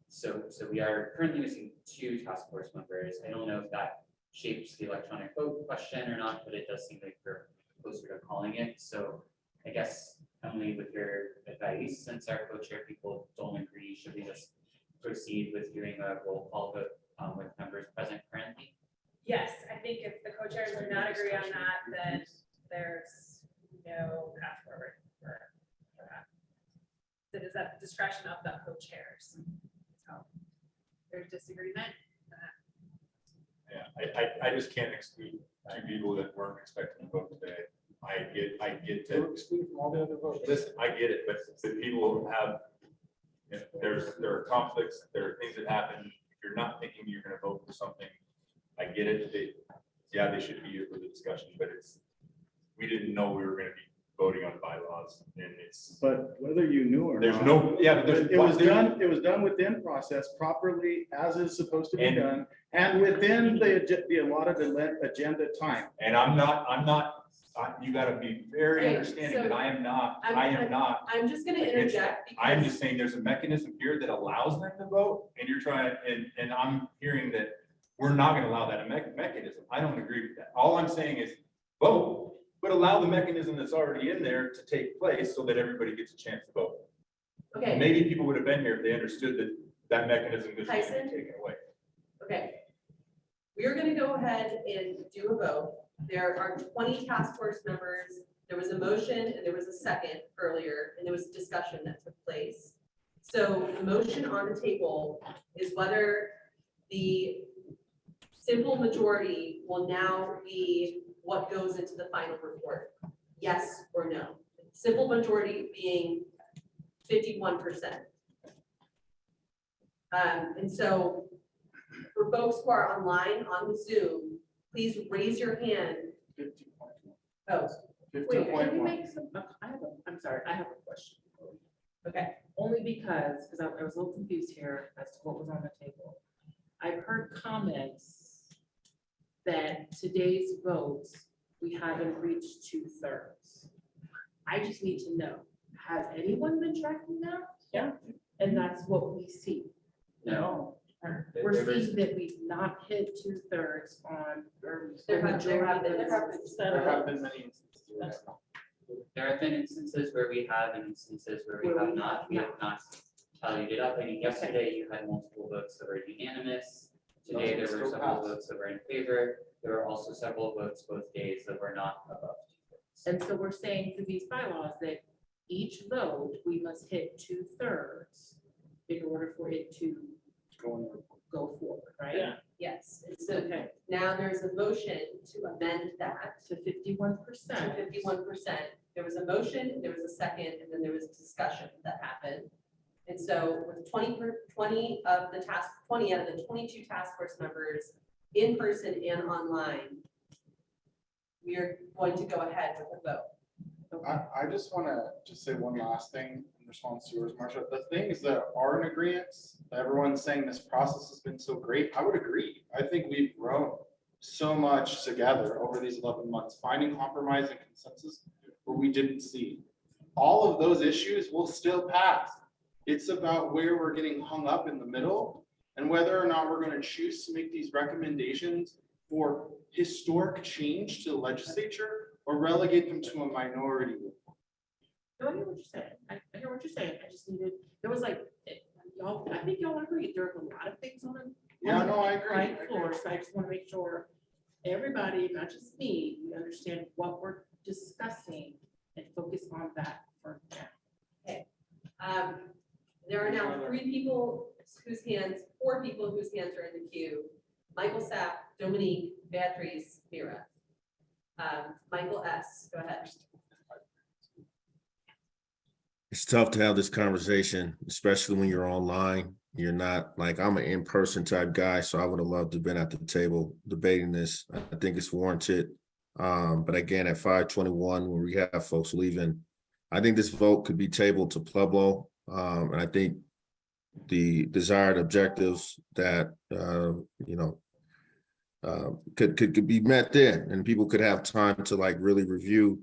So we are currently missing 2 task force members. I don't know if that shapes the electronic vote question or not, but it does seem like we're closer to calling it. So I guess, Emily, with your advice, since our co-chair people don't agree, should we just proceed with doing a roll call vote with members present currently? Yes, I think if the co-chairs do not agree on that, then there's no path forward for that. It is at the discretion of the co-chairs. So there's disagreement. Yeah, I just can't exclude 2 people that weren't expecting to vote today. I get to exclude from all the other votes. listen, I get it, but people have, there are conflicts, there are things that happen. If you're not thinking you're gonna vote for something, I get it. They should be here for the discussion, but we didn't know we were gonna be voting on bylaws, and But whether you knew or there's not, no, yeah, but there's. it was done within process properly as is supposed to be And- done, and within the allotted agenda time. And you gotta be very Okay, understanding that so I am not. I'm just gonna against interject that. I'm because just saying there's a mechanism here that allows them to vote, and you're trying, and I'm hearing that we're not gonna allow that mechanism. I don't agree with that. All I'm saying is vote, but allow the mechanism that's already in there to take place so that everybody gets a chance to vote. okay, Maybe people would have been here if they understood that mechanism was going to Tyson? be taken away. okay. We're gonna go ahead and do a vote. There are 20 task force members. There was a motion and there was a second earlier, and there was a discussion that took place. So the motion on the table is whether the simple majority will now be what goes into the final report, yes or no. Simple majority being 51%. And so for folks who are online on the Zoom, please raise your hand. Oh, Wait, can we make some, I'm sorry, I have a question. okay. Only because I was a little confused here as to what was on the table. I've heard comments that today's votes, we haven't reached 2/3. I just need to know, has anyone been tracking that? Yeah. And that's what we see. No. We're seeing that we've not hit 2/3 on. There have been Many instances. There have been instances where we have and instances where we have not. We have not tallied it up. I mean, yesterday you had multiple votes that were unanimous. Today there were several votes that were in favor. There were also several votes both days that were not above 2/3. And so we're saying through these bylaws that each vote, we must hit 2/3 in order for it to go forward, right? Yeah. Yes, and so Okay. now there's a motion to amend that To 51%. to 51%. There was a motion, there was a second, and then there was a discussion that happened. And so with 20 out of the 22 task force members in person and online, we are going to go ahead with the vote. I just want to say one last thing in response to yours, Marcia. The things that are in agreement, everyone's saying this process has been so great. I would agree. I think we've grown so much together over these 11 months, finding compromise and consensus where we didn't see. All of those issues will still pass. It's about where we're getting hung up in the middle and whether or not we're going to choose to make these recommendations for historic change to the legislature or relegate them to a minority. No, I hear what you're saying. I hear what you're saying. I just needed, there was like, y'all, I think y'all agree, there are a lot of things on the. Yeah, no, I agree. Right floor, so I just want to make sure everybody, not just me, we understand what we're discussing and focus on that for now. Okay. There are now 4 people whose hands are in the queue. Michael Sapp, Dominique, Beatrice, Mira. Michael S., go ahead. It's tough to have this conversation, especially when you're online. You're not like, I'm an in-person type guy, so I would have loved to have been at the table debating this. I think it's warranted. But again, at 5:21, when we have folks leaving, I think this vote could be tabled to Pueblo. And I think the desired objectives that, could be met there, and people could have time to like really review.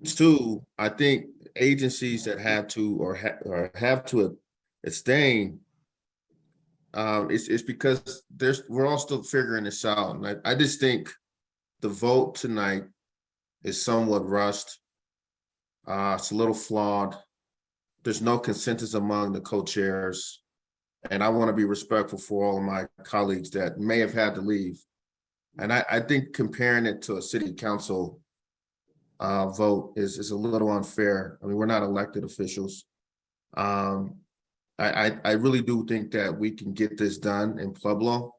2, I think agencies that have to or have to abstain it's because we're all still figuring this out. And I just think the vote tonight is somewhat rushed. It's a little flawed. There's no consensus among the co-chairs. And I want to be respectful for all of my colleagues that may have had to leave. And I think comparing it to a city council vote is a little unfair. I mean, we're not elected officials. I really do think that we can get this done in Pueblo.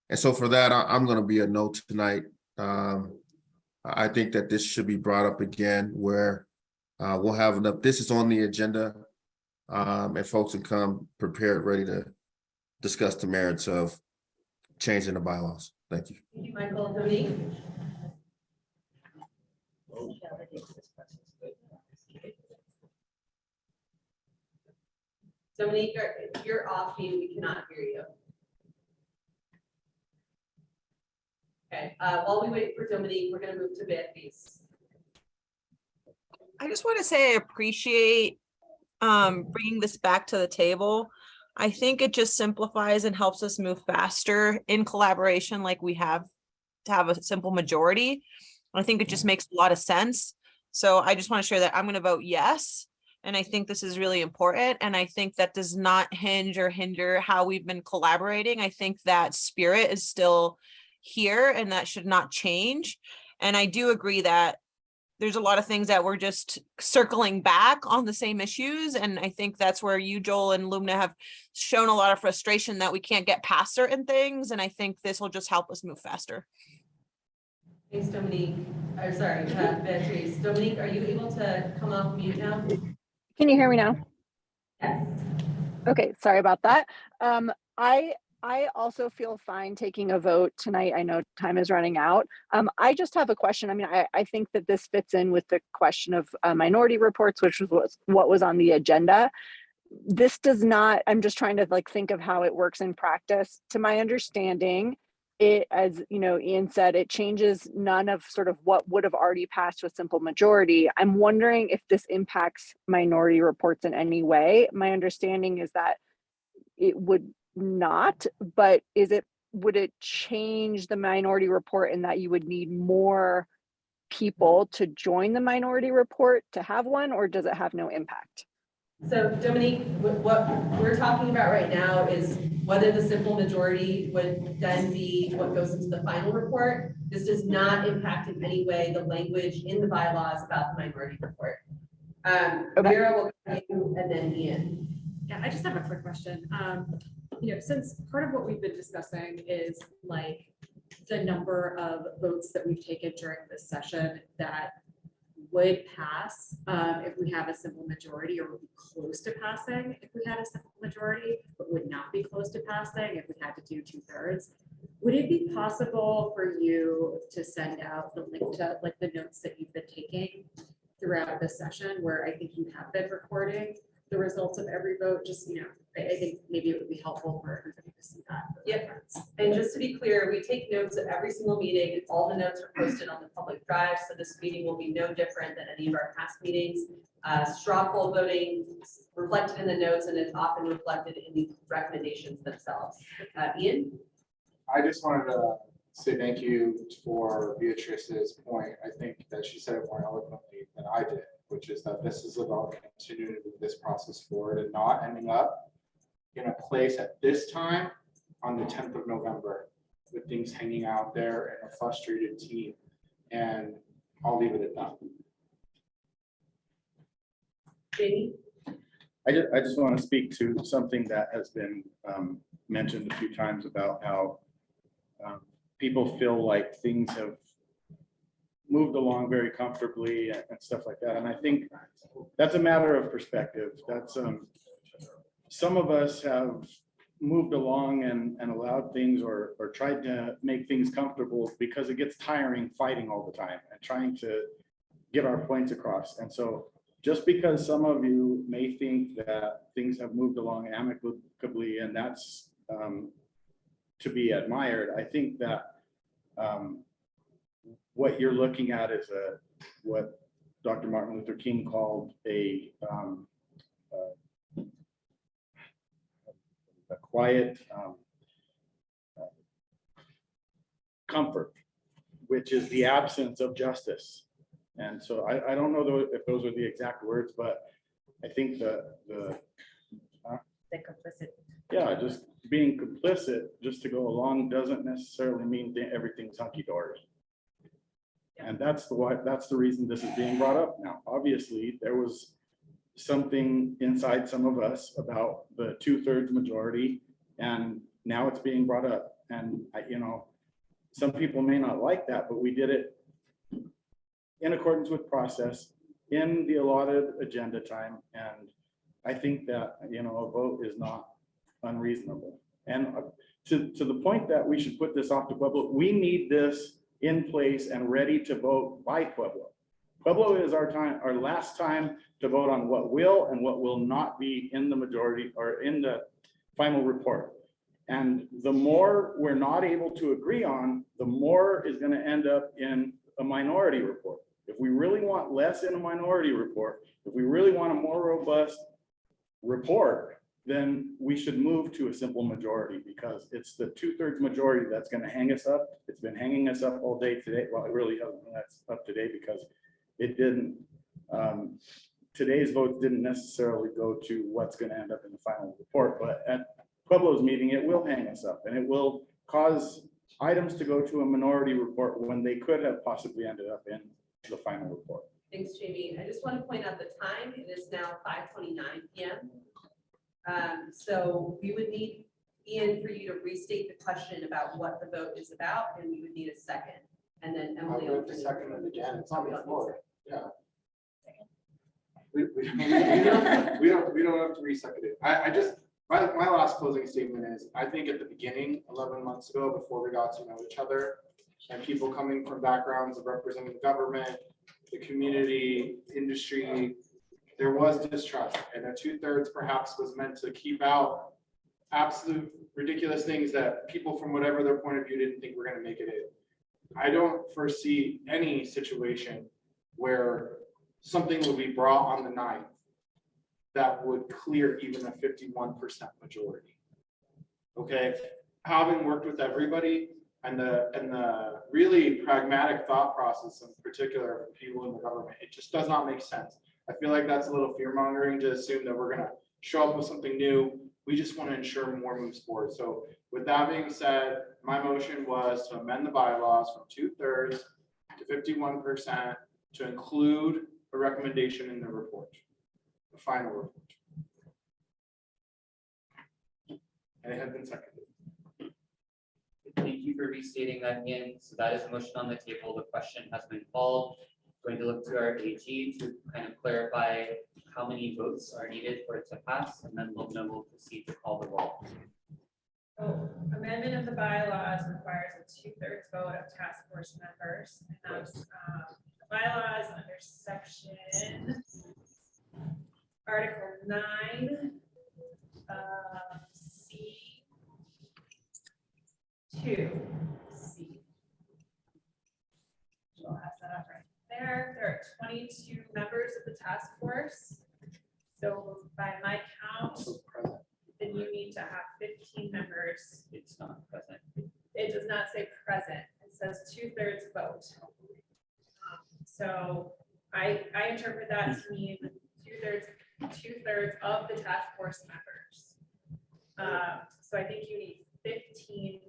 And so for that, I'm going to be a no tonight. I think that this should be brought up again where we'll have enough. This is on the agenda and folks can come prepared, ready to discuss the merits of changing the bylaws. Thank you. Thank you, Michael. Dominique? Dominique, you're off mute. We cannot hear you. Okay, while we wait for Dominique, we're going to move to Beatriz. I just want to say I appreciate bringing this back to the table. I think it just simplifies and helps us move faster in collaboration like we have to have a simple majority. I think it just makes a lot of sense. So I just want to share that I'm going to vote yes. And I think this is really important. And I think that does not hinge or hinder how we've been collaborating. I think that spirit is still here and that should not change. And I do agree that there's a lot of things that we're just circling back on the same issues. And I think that's where you, Joel, and Lumna have shown a lot of frustration that we can't get past certain things. And I think this will just help us move faster. Thanks, Dominique. I'm sorry, Beatriz. Dominique, are you able to come off mute now? Can you hear me now? Yes. Okay, sorry about that. I also feel fine taking a vote tonight. I know time is running out. I just have a question. I mean, I think that this fits in with the question of minority reports, which was what was on the agenda. This does not, I'm just trying to like think of how it works in practice. To my understanding, it, as you know, Ian said, it changes none of sort of what would have already passed with simple majority. I'm wondering if this impacts minority reports in any way. My understanding is that it would not, but would it change the minority report in that you would need more people to join the minority report to have one, or does it have no impact? So Dominique, what we're talking about right now is whether the simple majority would then be what goes into the final report. This does not impact in any way the language in the bylaws about the minority report. Vera will come to you and then Ian. Yeah, I just have a quick question. You know, since part of what we've been discussing is like the number of votes that we've taken during this session that would pass if we have a simple majority, or would be close to passing if we had a simple majority, but would not be close to passing if we had to do 2/3. Would it be possible for you to send out the link to like the notes that you've been taking throughout this session, where I think you have been recording the results of every vote? Just, you know, I think maybe it would be helpful for everybody to see that. Yep. And just to be clear, we take notes at every single meeting. All the notes are posted on the public drive, so this meeting will be no different than any of our past meetings. Straw poll voting reflected in the notes, and it's often reflected in the recommendations themselves. Ian? I just wanted to say thank you for Beatrice's point. I think that she said it more eloquently than I did, which is that this is about continuing to move this process forward and not ending up in a place at this time on the 10th of November with things hanging out there and a frustrated team. And I'll leave it at that. Jamie? I just want to speak to something that has been mentioned a few times about how people feel like things have moved along very comfortably and stuff like that. And I think that's a matter of perspective. That's some of us have moved along and allowed things or tried to make things comfortable because it gets tiring fighting all the time and trying to get our points across. And so just because some of you may think that things have moved along amicably and that's to be admired, I think that what you're looking at is what Dr. Martin Luther King called a quiet comfort, which is the absence of justice. And so I don't know if those are the exact words, but I think the complicit. yeah, just being complicit just to go along doesn't necessarily mean that everything's hunky-dory. And that's the reason this is being brought up now. Obviously, there was something inside some of us about the 2/3 majority, and now it's being brought up. And you know, some people may not like that, but we did it in accordance with process in the allotted agenda time. And I think that, you know, a vote is not unreasonable. And to the point that we should put this off to Pueblo, we need this in place and ready to vote by Pueblo. Pueblo is our last time to vote on what will and what will not be in the majority or in the final report. And the more we're not able to agree on, the more is going to end up in a minority report. If we really want less in a minority report, if we really want a more robust report, then we should move to a simple majority, because it's the 2/3 majority that's going to hang us up. It's been hanging us up all day today. Well, it really hasn't been up today because it didn't. Today's vote didn't necessarily go to what's going to end up in the final report, but at Pueblo's meeting, it will hang us up, and it will cause items to go to a minority report when they could have possibly ended up in the final report. Thanks, Jamie. I just want to point out the time. It is now 5:29 p.m. So we would need, Ian, for you to restate the question about what the vote is about, and we would need a second. And then Emily. I'll second it again. It's on the floor. Yeah. We don't have to re-second it. I just, my last closing statement is, I think at the beginning, 11 months ago, before we got to know each other, and people coming from backgrounds of representing the government, the community, industry, there was distrust, and a 2/3 perhaps was meant to keep out absolute ridiculous things that people from whatever their point of view didn't think were going to make it in. I don't foresee any situation where something would be brought on the 9th that would clear even a 51% majority. Okay, having worked with everybody and the really pragmatic thought process, in particular of people in the government, it just does not make sense. I feel like that's a little fear mongering to assume that we're going to show up with something new. We just want to ensure more moves forward. So with that being said, my motion was to amend the bylaws from 2/3 to 51% to include a recommendation in the report, the final report. And it has been seconded. Thank you for restating that, Ian. So that is a motion on the table. The question has been called. Going to look to our AG to kind of clarify how many votes are needed for it to pass, and then we'll proceed to call the roll. So amendment of the bylaws requires a 2/3 vote of task force members. And that's the bylaws under section Article 9, C2. C. She'll have that up right there. There are 22 members of the task force. So by my count, then you need to have 15 members. It's not present. It does not say present. It says 2/3 vote. So I interpret that to mean 2/3 of the task force members. So I think you need 15.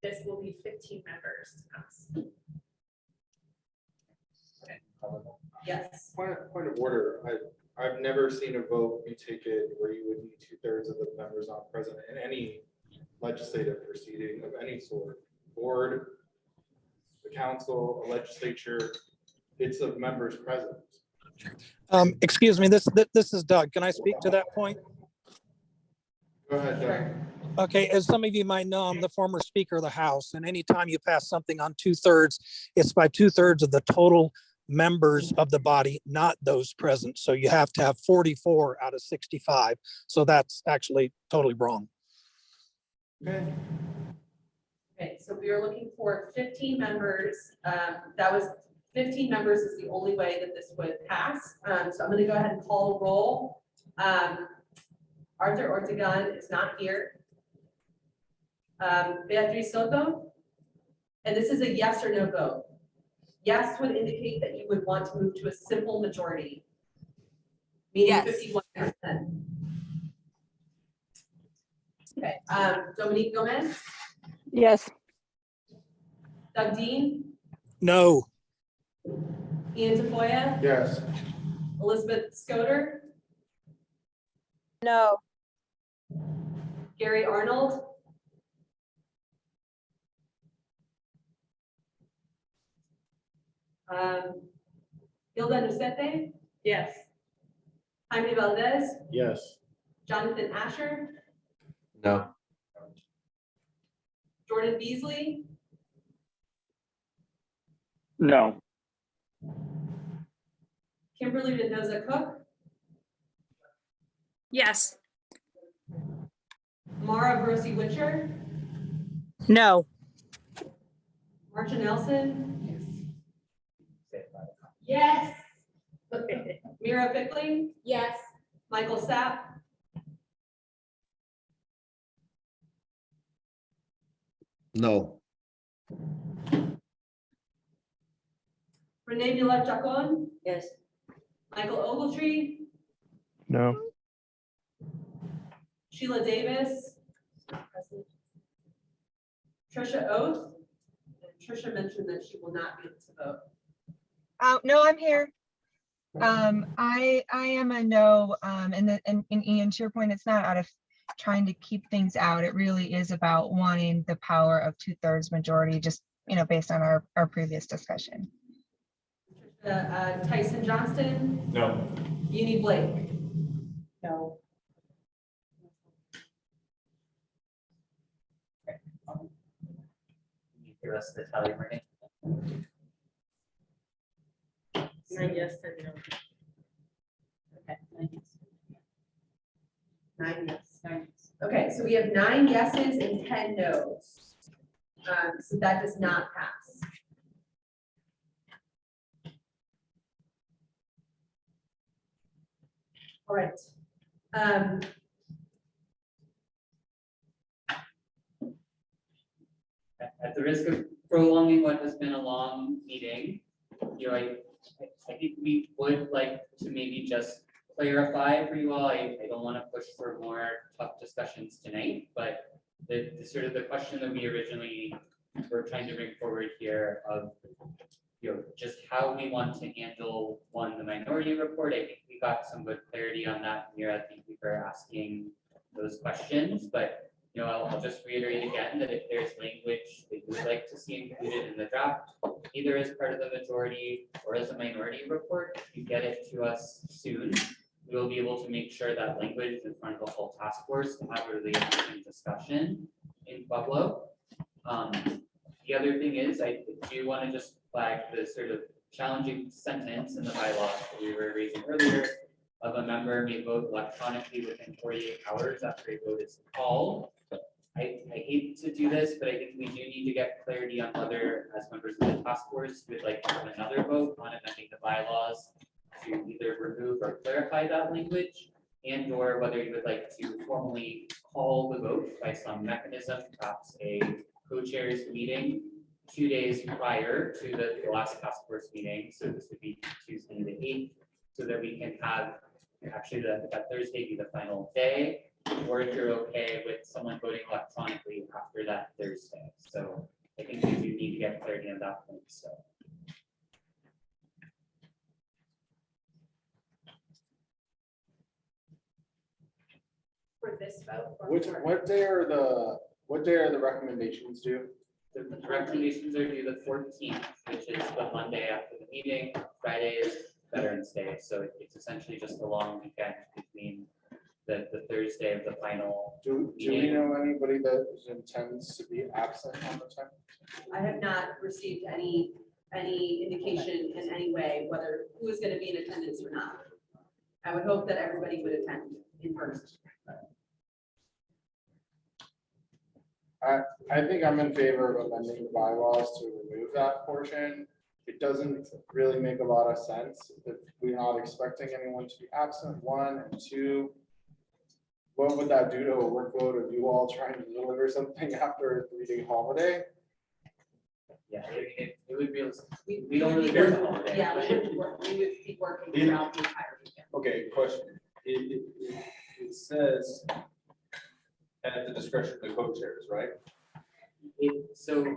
This will be 15 members to pass. Yes. Point of order. I've never seen a vote be taken where you would need 2/3 of the members not present in any legislative proceeding of any sort. Board, the council, a legislature, it's of members present. Excuse me, this is Doug. Can I speak to that point? Go ahead, Doug. Okay, as some of you might know, I'm the former Speaker of the House, and anytime you pass something on 2/3, it's by 2/3 of the total members of the body, not those present. So you have to have 44 out of 65. So that's actually totally wrong. Okay, so we are looking for 15 members. That was 15 members is the only way that this would pass. So I'm going to go ahead and call the roll. Arthur Ortegon is not here. Beatriz Soto. And this is a yes or no vote. Yes would indicate that you would want to move to a simple majority. Meaning Yes. 51%. Okay, Dominique Gomez, Yes. Doug Dean, No. Ian Tafoya, Yes. Elizabeth Scoder, No. Gary Arnold, Hilda Nocete, Yes. Jaime Valdez, Yes. Jonathan Asher, No. Jordan Beasley, No. Kimberly Mendoza Cook, Yes. Mara Versi Witcher, No. Marcia Nelson, Yes. Mira Pickling, Yes. Michael Sapp, No. Renee Villard Chacon, Yes. Michael Ogletree, No. Sheila Davis, Trisha Oath, and Trisha mentioned that she will not be able to vote. No, I'm here. I am a no, and Ian, to your point, it's not out of trying to keep things out. It really is about wanting the power of 2/3 majority, just, based on our previous discussion. Tyson Johnston, No. Uni Blake. No. The rest of the tally, Renee. 9 yes and no. Okay, 9 yes. 9 yes. 9 yes. Okay, so we have 9 yeses and 10 nos. So that does not pass. All right. At the risk of prolonging what has been a long meeting, I think we would like to maybe just clarify for you all. I don't want to push for more tough discussions tonight, but the sort of the question that we originally were trying to bring forward here of, just how we want to handle the minority report. I think we got some good clarity on that here. I think we were asking those questions, but I'll just reiterate again that if there's language that you would like to see included in the draft, either as part of the majority or as a minority report, if you get it to us soon, we will be able to make sure that language is in front of the whole task force to have a really interesting discussion in Pueblo. The other thing is, I do want to just flag the sort of challenging sentence in the bylaws that we were raising earlier of a member may vote electronically within 48 hours after a vote is called. I hate to do this, but I think we do need to get clarity on whether, as members of the task force, we'd like to have another vote on amending the bylaws to either remove or clarify that language, and or whether you would like to formally call the vote by some mechanism, perhaps a co-chairs meeting 2 days prior to the last task force meeting. So this would be Tuesday the 8th, so that we can have actually that Thursday be the final day, or if you're okay with someone voting electronically after that Thursday. So I think we do need to get clarity on that point, so. For this vote. or What for- day are the recommendations due? The recommendations are due the 14th, which is the Monday after the meeting. Friday is Veterans Day, so it's essentially just a long weekend between the Thursday of the final. Do we know anybody that intends to be absent on the 10th? I have not received any indication in any way whether who is going to be in attendance or not. I would hope that everybody would attend in person. I think I'm in favor of amending the bylaws to remove that portion. It doesn't really make a lot of sense if we're not expecting anyone to be absent, 1, and 2. what would that do to a workload of you all trying to deliver something after a 3-day holiday? Yeah, it would be, we don't really care about holiday. Yeah, we would be working throughout the entire weekend. Okay, question. It says at the discretion of the co-chairs, right? So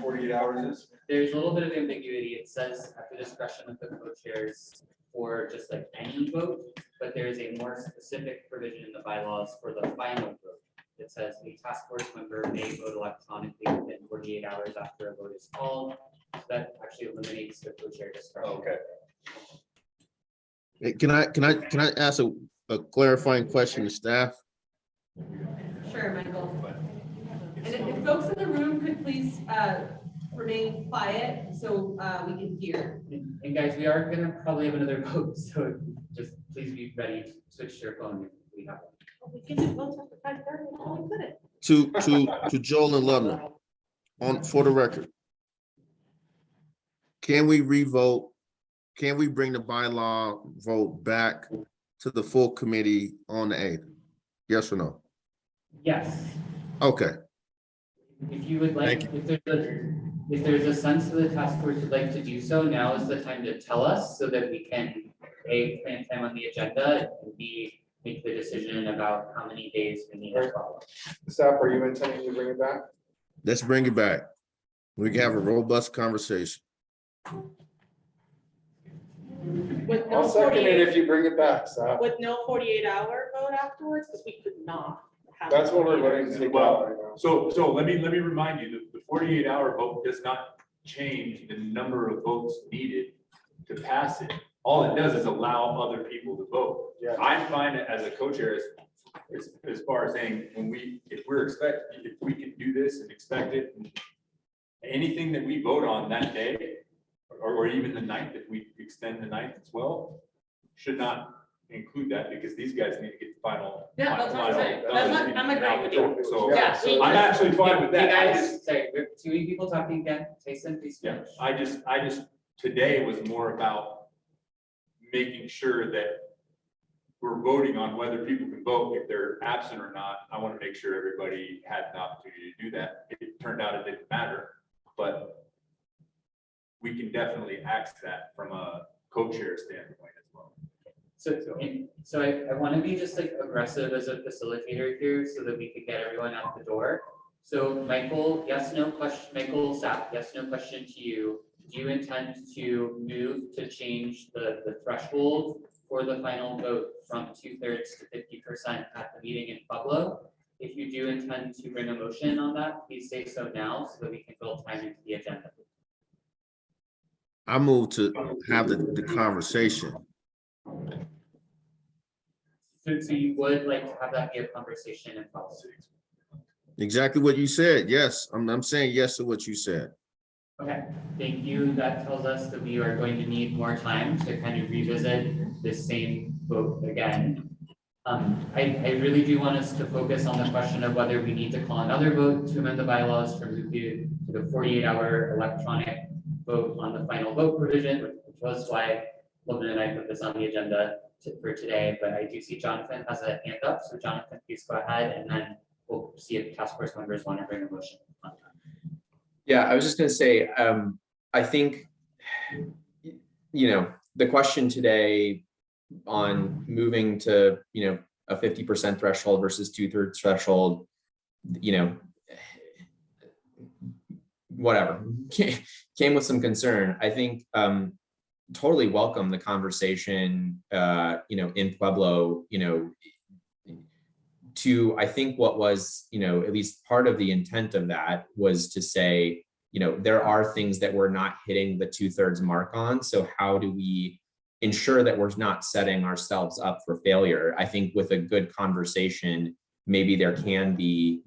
48 hours is? there's a little bit of ambiguity. It says at the discretion of the co-chairs for just like any vote, but there is a more specific provision in the bylaws for the final vote. It says a task force member may vote electronically within 48 hours after a vote is called. So that actually eliminates the co-chair discretion. Okay. Hey, can I ask a clarifying question to staff? Sure, Michael. And if folks in the room could please remain quiet so we can hear. And guys, we are gonna probably have another vote, so just please be ready to switch to your phone if we have one. We can do votes after 5:30, oh, we couldn't. To Joel and Lubna, for the record. Can we revote? Can we bring the bylaw vote back to the full committee on the 8th? Yes or no? Yes. Okay. If you would like, if there's a sense that the task force would like to do so, now is the time to tell us so that we can A, plan time on the agenda, and B, make the decision about how many days we need to follow. Staff, are you intending to bring it back? Let's bring it back. We can have a robust conversation. With no I'll second it 48 if you bring it back, staff. With no 48-hour vote afterwards, because we could not. have That's what we're 48 going to take out right now. So let me remind you, the 48-hour vote does not change the number of votes needed to pass it. All it does is allow other people to vote. Yeah. I'm fine as a co-chair as far as saying, if we can do this and expect it, and anything that we vote on that day, or even the 9th, if we extend the 9th as well, should not include that because these guys need to get the final. Yeah, that's what I'm saying. I'm agreeing with you. So Yeah, I'm actually fine with Hey, that. I guys, just- sorry, we have too many people talking again. Tyson, please. Yeah, I just, today was more about making sure that we're voting on whether people can vote, if they're absent or not. I want to make sure everybody had an opportunity to do that. It turned out it didn't matter, but we can definitely axe that from a co-chair standpoint as well. So I want to be just like aggressive as a facilitator here so that we could get everyone out the door. So Michael, yes, no question, Michael, Sapp, yes, no question to you. Do you intend to move to change the threshold for the final vote from 2/3 to 50% at the meeting in Pueblo? If you do intend to bring a motion on that, please say so now so that we can build time into the agenda. I move to have the conversation. So you would like to have that be a conversation in Pueblo? Exactly what you said. Yes, I'm saying yes to what you said. Okay, thank you. That tells us that we are going to need more time to kind of revisit this same vote again. I really do want us to focus on the question of whether we need to call another vote to amend the bylaws from the 48-hour electronic vote on the final vote provision, which was why Logan and I put this on the agenda for today. But I do see Jonathan has a hand up, so Jonathan, please go ahead, and then we'll see if task force members want to bring a motion on that. Yeah, I was just gonna say, I think, the question today on moving to, a 50% threshold versus 2/3 threshold, whatever, came with some concern. I think totally welcome the conversation, in Pueblo, to, I think what was, at least part of the intent of that was to say, there are things that we're not hitting the 2/3 mark on. So how do we ensure that we're not setting ourselves up for failure? I think with a good conversation, maybe there can be,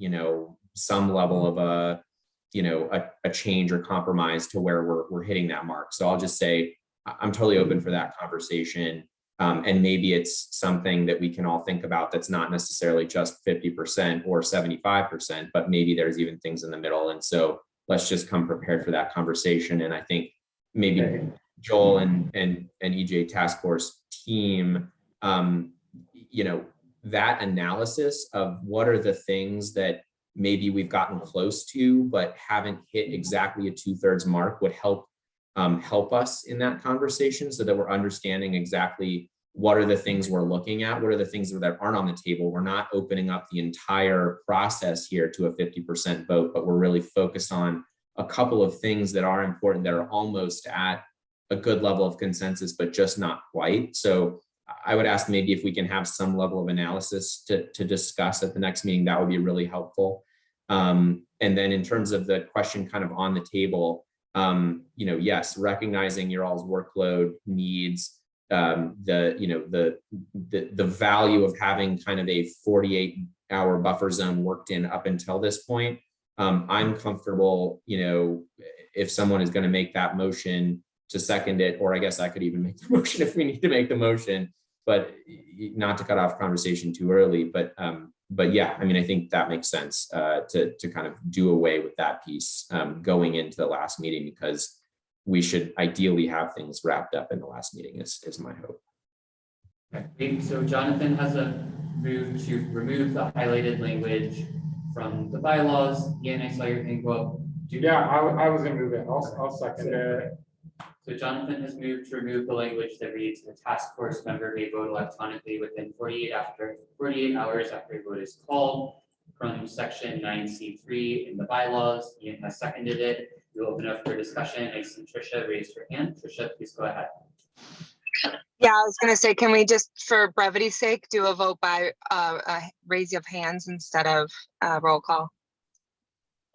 some level of a change or compromise to where we're hitting that mark. So I'll just say, I'm totally open for that conversation. And maybe it's something that we can all think about that's not necessarily just 50% or 75%, but maybe there's even things in the middle. And so let's just come prepared for that conversation. And I think maybe Joel and EJ task force team, that analysis of what are the things that maybe we've gotten close to, but haven't hit exactly a 2/3 mark would help us in that conversation so that we're understanding exactly what are the things we're looking at, what are the things that aren't on the table. We're not opening up the entire process here to a 50% vote, but we're really focused on a couple of things that are important, that are almost at a good level of consensus, but just not quite. So I would ask maybe if we can have some level of analysis to discuss at the next meeting, that would be really helpful. And then in terms of the question kind of on the table, yes, recognizing your all's workload needs, the value of having kind of a 48-hour buffer zone worked in up until this point. I'm comfortable, if someone is going to make that motion to second it, or I guess I could even make the motion if we need to make the motion, but not to cut off conversation too early. But yeah, I mean, I think that makes sense to kind of do away with that piece going into the last meeting, because we should ideally have things wrapped up in the last meeting is my hope. Okay, so Jonathan has a move to remove the highlighted language from the bylaws. Ian, I saw your hand go up. Yeah, I was gonna move it. I'll second it. So Jonathan has moved to remove the language that reads the task force member may vote electronically within 48 hours after a vote is called from section 9C3 in the bylaws. Ian has seconded it. We'll open up for discussion. I see Trisha raised her hand. Trisha, please go ahead. Yeah, I was gonna say, can we just, for brevity's sake, do a vote by raise of hands instead of roll call?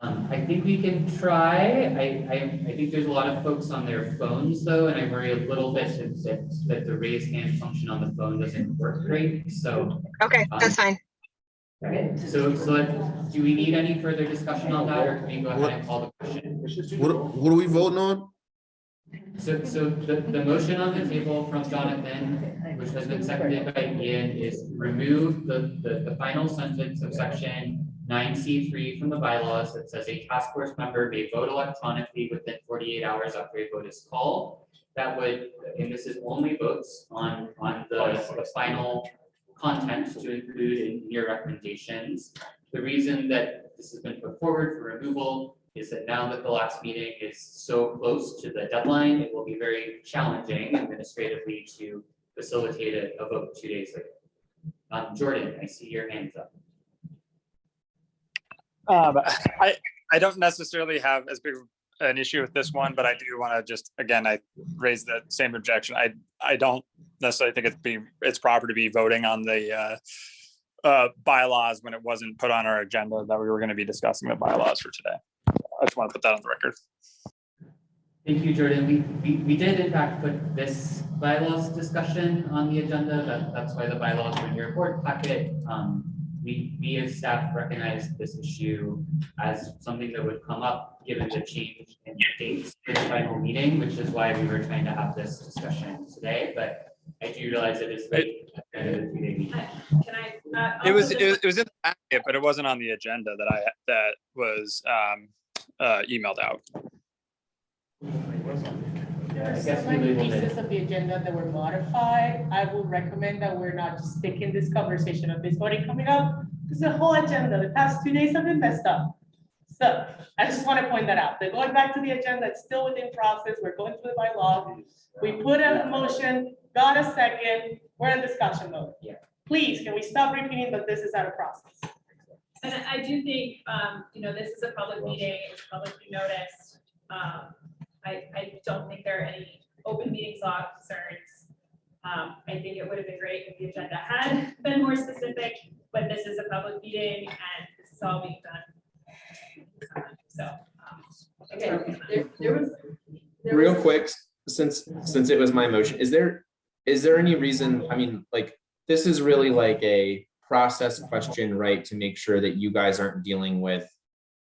I think we can try. I think there's a lot of folks on their phones though, and I worry a little bit that the raise hand function on the phone doesn't work great. So okay, that's fine. Okay, so do we need any further discussion on that, or can we go ahead and call the question? What are we voting on? So the motion on the table from Jonathan, which has been seconded by Ian, is remove the final sentence of section 9C3 from the bylaws that says a task force member may vote electronically within 48 hours after a vote is called. That would, and this is only votes on the final content to include in your recommendations. The reason that this has been put forward for removal is that now that the last meeting is so close to the deadline, it will be very challenging administratively to facilitate a vote 2 days later. Jordan, I see your hands up. I don't necessarily have as big of an issue with this one, but I do want to just, again, I raised the same objection. I don't necessarily think it's proper to be voting on the bylaws when it wasn't put on our agenda that we were going to be discussing the bylaws for today. I just want to put that on the record. Thank you, Jordan. We did in fact put this bylaws discussion on the agenda. That's why the bylaws are in your board packet. We as staff recognize this issue as something that would come up given the change in dates for the final meeting, which is why we were trying to have this discussion today. But I do realize it is late at the end of the 3-day meeting. Can I? It was in the packet, but it wasn't on the agenda that was emailed out. There's so many pieces of the agenda that were modified. I would recommend that we're not just sticking this conversation of this voting coming up, because the whole agenda, the past 2 days have been messed up. So I just want to point that out. They're going back to the agenda, it's still within process. We're going through the bylaw. We put a motion, got a second, we're in discussion mode. Yeah. Please, can we stop repeating that this is out of process? And I do think, this is a public meeting, it's publicly noticed. I don't think there are any open meetings law concerns. I think it would have been great if the agenda had been more specific, but this is a public meeting and this is all being done. So, again, there was Real quick, since it was my motion, is there any reason, I mean, like, this is really like a process question, right? To make sure that you guys aren't dealing with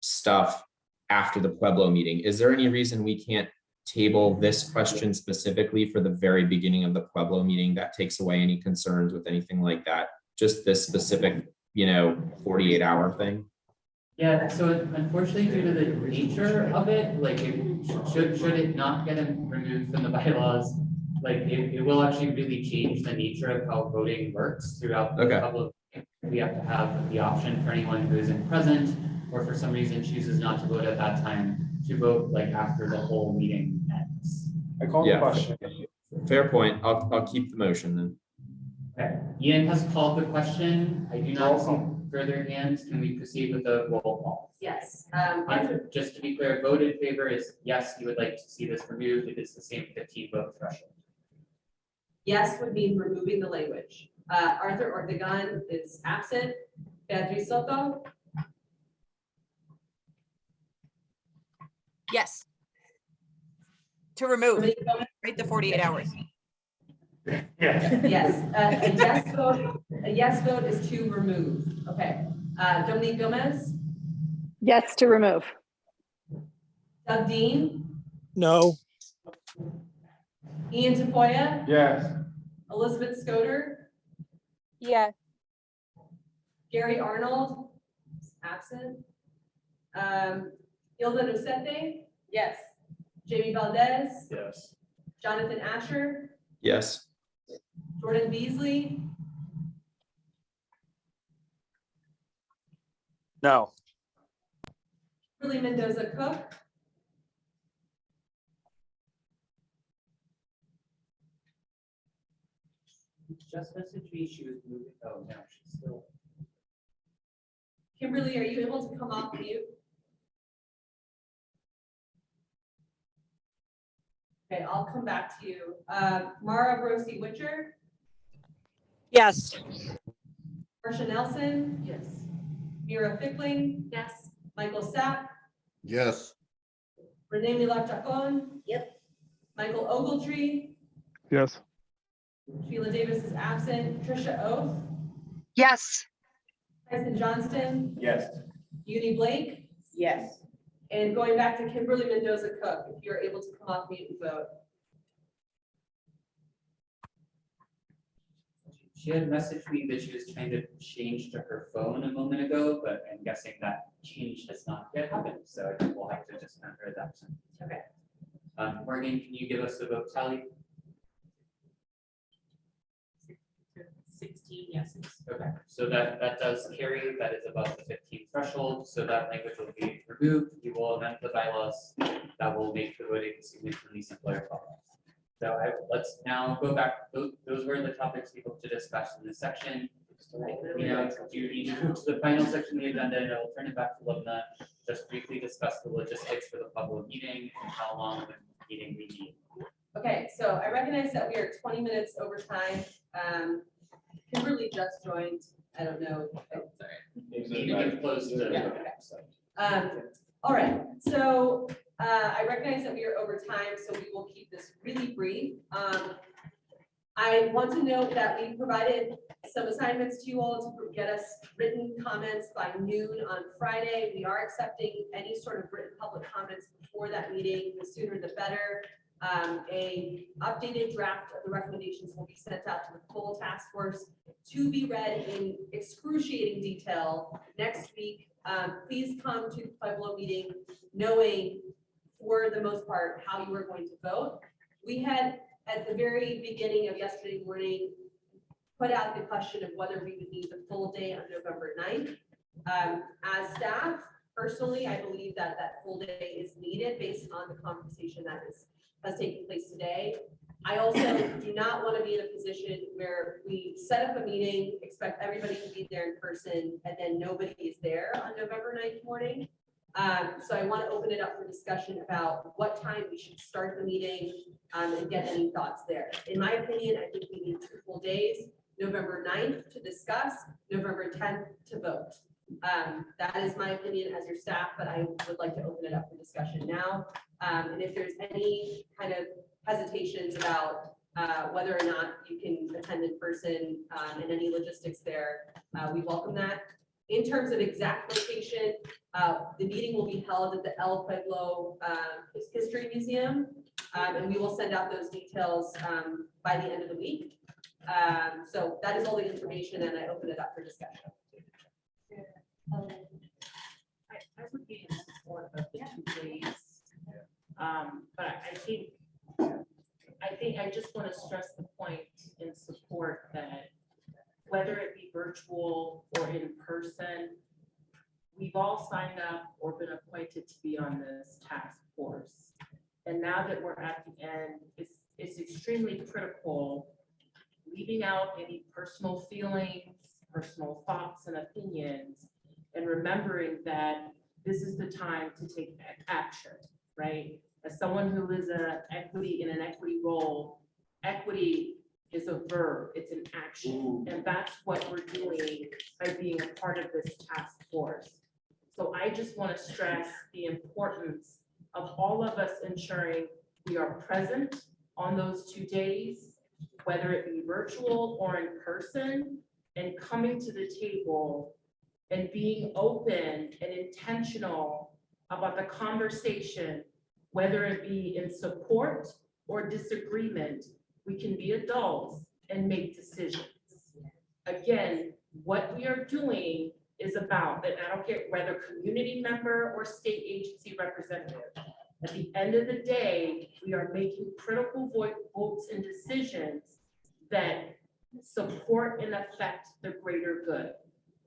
stuff after the Pueblo meeting. Is there any reason we can't table this question specifically for the very beginning of the Pueblo meeting? That takes away any concerns with anything like that. Just this specific, 48-hour thing. Yeah, so unfortunately, due to the nature of it, like should it not get removed from the bylaws, like it will actually really change the nature of how voting works throughout the Pueblo. We have to have the option for anyone who isn't present or for some reason chooses not to vote at that time to vote like after the whole meeting ends. I call the Yeah. question. Fair point. I'll keep the motion then. Okay, Ian has called the question. I do not see further hands. Can we proceed with the roll call? Yes, And just to be clear, vote in favor is yes, you would like to see this removed. It is the same 15 vote threshold. yes would mean removing the language. Arthur Ortegon is absent. Beatriz Soto, Yes. To remove, right, the 48 hours. yes, a yes vote is to remove. Okay, Dominique Gomez, Yes, to remove. Doug Dean, No. Ian Tafoya, Yes. Elizabeth Scoder, Yes. Gary Arnold, absent. Hilda Nocete, Yes. Jamie Valdez, Yes. Jonathan Asher, Yes. Jordan Beasley, No. Kimberly Mendoza Cook, Just message me she was moving. Oh, no, she's still. Kimberly, are you able to come off mute? Okay, I'll come back to you. Mara Brosi Witcher, Yes. Marsha Nelson, Yes. Mira Fickling, Yes. Michael Sapp, Yes. Renee Milak Chacon. Yep. Michael Ogletree, Yes. Sheila Davis is absent. Trisha Oath, Yes. Tyson Johnston, Yes. Uni Blake, Yes. and going back to Kimberly Mendoza Cook, if you're able to come off mute and vote. She had messaged me that she was trying to change to her phone a moment ago, but I'm guessing that change has not yet happened, so I think we'll have to just enter that. Okay. Morgan, can you give us the vote tally? 16 yeses. Okay, so that does carry, that is above the 15 threshold, so that language will be removed. We will amend the bylaws that will make the voting significantly simpler. So let's now go back, those were the topics we hope to discuss in this section. We now do need to move to the final section of the agenda, and I will turn it back to Lubna, just briefly discuss the logistics for the public meeting and how long of a meeting we need. Okay, so I recognize that we are 20 minutes over time. Kimberly just joined. I don't know. Oh, sorry. Need to get close to. Yeah, okay. All right, so I recognize that we are over time, so we will keep this really brief. I want to note that we provided some assignments to you all to get us written comments by noon on Friday. We are accepting any sort of written public comments before that meeting. The sooner the better. A updated draft of the recommendations will be sent out to the full task force to be read in excruciating detail next week. Please come to the Pueblo meeting knowing, for the most part, how you are going to vote. We had, at the very beginning of yesterday morning, put out the question of whether we would need the full day on November 9th. As staff, personally, I believe that that full day is needed based on the conversation that has taken place today. I also do not want to be in a position where we set up a meeting, expect everybody to be there in person, and then nobody is there on November 9th morning. So I want to open it up for discussion about what time we should start the meeting and get any thoughts there. In my opinion, I think we need 2 full days, November 9th to discuss, November 10th to vote. That is my opinion as your staff, but I would like to open it up for discussion now. And if there's any kind of hesitations about whether or not you can attend in person and any logistics there, we welcome that. In terms of exact location, the meeting will be held at the El Pueblo History Museum, and we will send out those details by the end of the week. So that is all the information, and I open it up for discussion. I would be in support of the 2 days. But I just want to stress the point in support that whether it be virtual or we've all signed up or been appointed to be on this task force. And now that we're at the end, it's extremely critical, leaving out any personal feelings, personal thoughts and opinions, and remembering that this is the time to take action, right? As someone who is in an equity role, equity is a verb, it's an action. And that's what we're doing by being a part of this task force. So I just want to stress the importance of all of us ensuring we are present on those 2 days, whether it be virtual or in person, and coming to the table and being open and intentional about the conversation, whether it be in support or disagreement. We can be adults and make decisions. Again, what we are doing is about, and I don't care whether community member or state agency representative. At the end of the day, we are making critical votes and decisions that support and affect the greater good.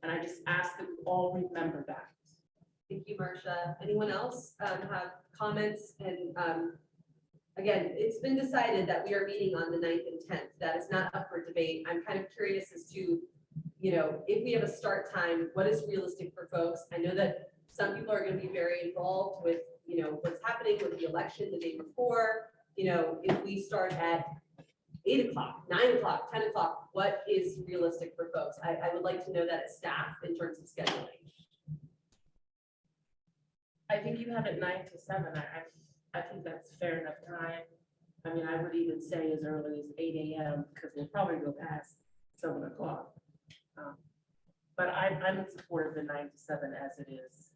And I just ask that we all remember that. Thank you, Marcia. Anyone else have comments? And again, it's been decided that we are meeting on the 9th and 10th. That is not up for debate. I'm kind of curious as to, you know, if we have a start time, what is realistic for folks? I know that some people are going to be very involved with, you know, what's happening with the election the day before. You know, if we start at 8 o'clock, 9 o'clock, 10 o'clock, what is realistic for folks? I would like to know that as staff in terms of scheduling. I think you have it 9 to 7. I think that's fair enough time. I mean, I would even say as early as 8 a.m. because we'll probably go past 7 o'clock. But I'm in support of the 9 to 7 as it is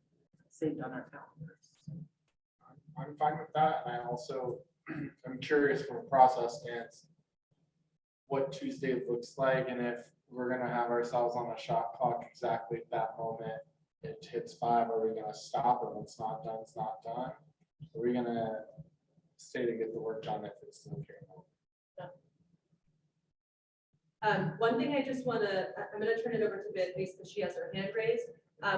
saved on our calendars. I'm fine with that, and I also am curious from a process stance what Tuesday looks like, and if we're gonna have ourselves on a shot clock exactly at that moment it hits 5, are we gonna stop and it's not done, it's not done? Are we gonna stay to get the work done if it's still carrying on? One thing I just want to, I'm going to turn it over to Beatrice because she has her hand raised.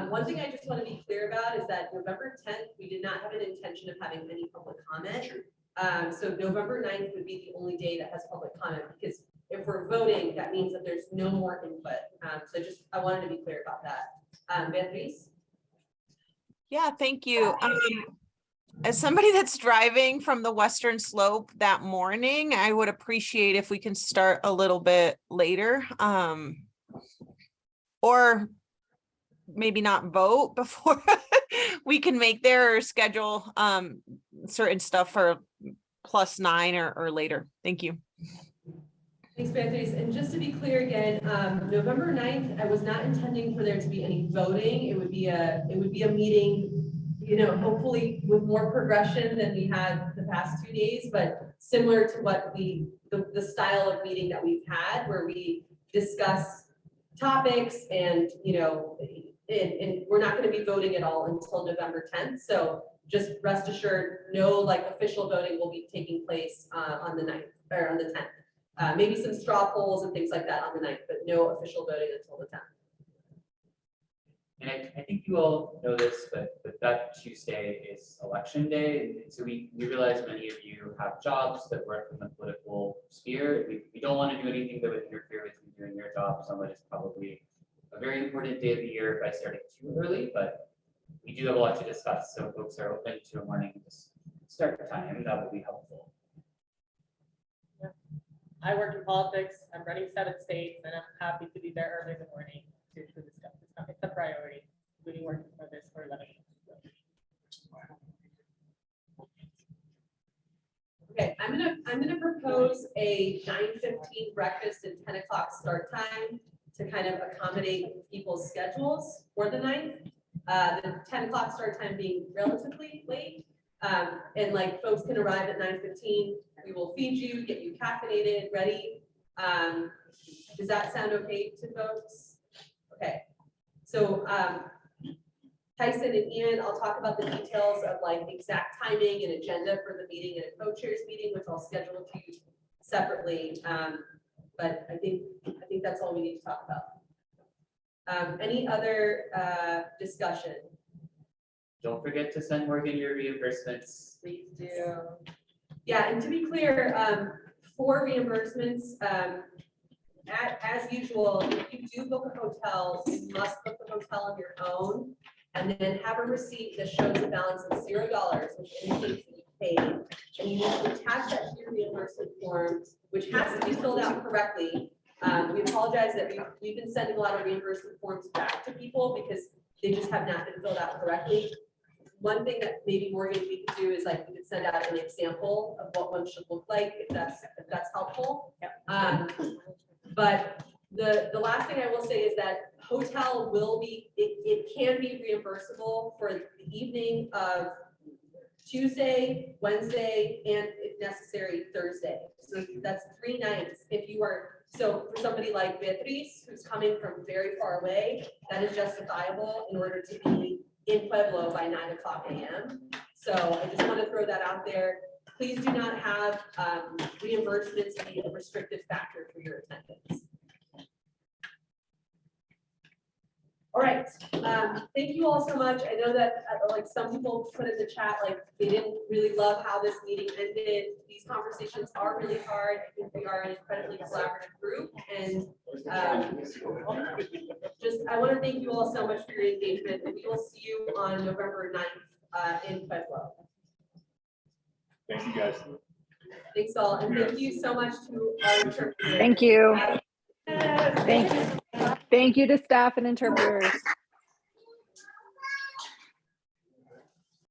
One thing I just want to be clear about is that November 10th, we did not have an intention of having any public comment. So November 9th would be the only day that has public comment, because if we're voting, that means that there's no more input. So just, I wanted to be clear about that. Beatrice? Yeah, thank you. As somebody that's driving from the Western Slope that morning, I would appreciate if we can start a little bit later. Or maybe not vote before we can make there, or schedule certain stuff for +9 or later. Thank you. Thanks, Beatrice. And just to be clear again, November 9th, I was not intending for there to be any voting. It would be a meeting, you know, hopefully with more progression than we had the past 2 days, but similar to what the style of meeting that we've had, where we discuss topics and, you know, and we're not going to be voting at all until November 10th. So just rest assured, no like official voting will be taking place on the 9th or on the 10th. Maybe some straw polls and things like that on the 9th, but no official voting until the 10th. And I think you all know this, but that Tuesday is election day. And so we realize many of you have jobs that work in the political sphere. We don't want to do anything that would interfere with you doing your job. So it's probably a very important day of the year if I started too early, but we do have a lot to discuss. So if folks are open to a morning start time, that would be helpful. Yeah. I work in politics. I'm running 7 states, and I'm happy to be there early in the morning to discuss this stuff. It's a priority. We've been working for this for 11 years. Okay, I'm gonna propose a 9:15 breakfast and 10 o'clock start time to kind of accommodate people's schedules for the 9th. The 10 o'clock start time being relatively late. And like folks can arrive at 9:15. We will feed you, get you caffeinated, ready. Does that sound okay to folks? Okay. So Tyson and Ian, I'll talk about the details of like exact timing and agenda for the meeting and a co-chairs meeting, which I'll schedule to you separately. But I think that's all we need to talk about. Any other discussion? Don't forget to send Morgan your reimbursements. Please do. Yeah, and to be clear, for reimbursements, as usual, if you do book a hotel, you must book the hotel on your own. And then have a receipt that shows a balance of $0, which indicates that you paid. And you need to attach that to your reimbursement form, which has to be filled out correctly. We apologize that we've been sending a lot of reimbursement forms back to people because they just have not been filled out correctly. One thing that maybe Morgan, we could do is like, we could send out an example of what one should look like, if that's helpful. But the last thing I will say is that hotel will be, it can be reimbursable for the evening of Tuesday, Wednesday, and if necessary, Thursday. So that's 3 nights. If you are, so for somebody like Beatriz, who's coming from very far away, that is justifiable in order to be in Pueblo by 9:00 a.m. So I just want to throw that out there. Please do not have reimbursements be a restrictive factor for your attendance. All right, thank you all so much. I know that like some people put in the chat, like they didn't really love how this meeting ended. These conversations are really hard. I think we are an incredibly collaborative group, and just I want to thank you all so much for your engagement, and we will see you on November 9th in Pueblo. Thank you, guys. Thanks all, and thank you so much to our interpreters. Thank you. Thank you to staff and interpreters.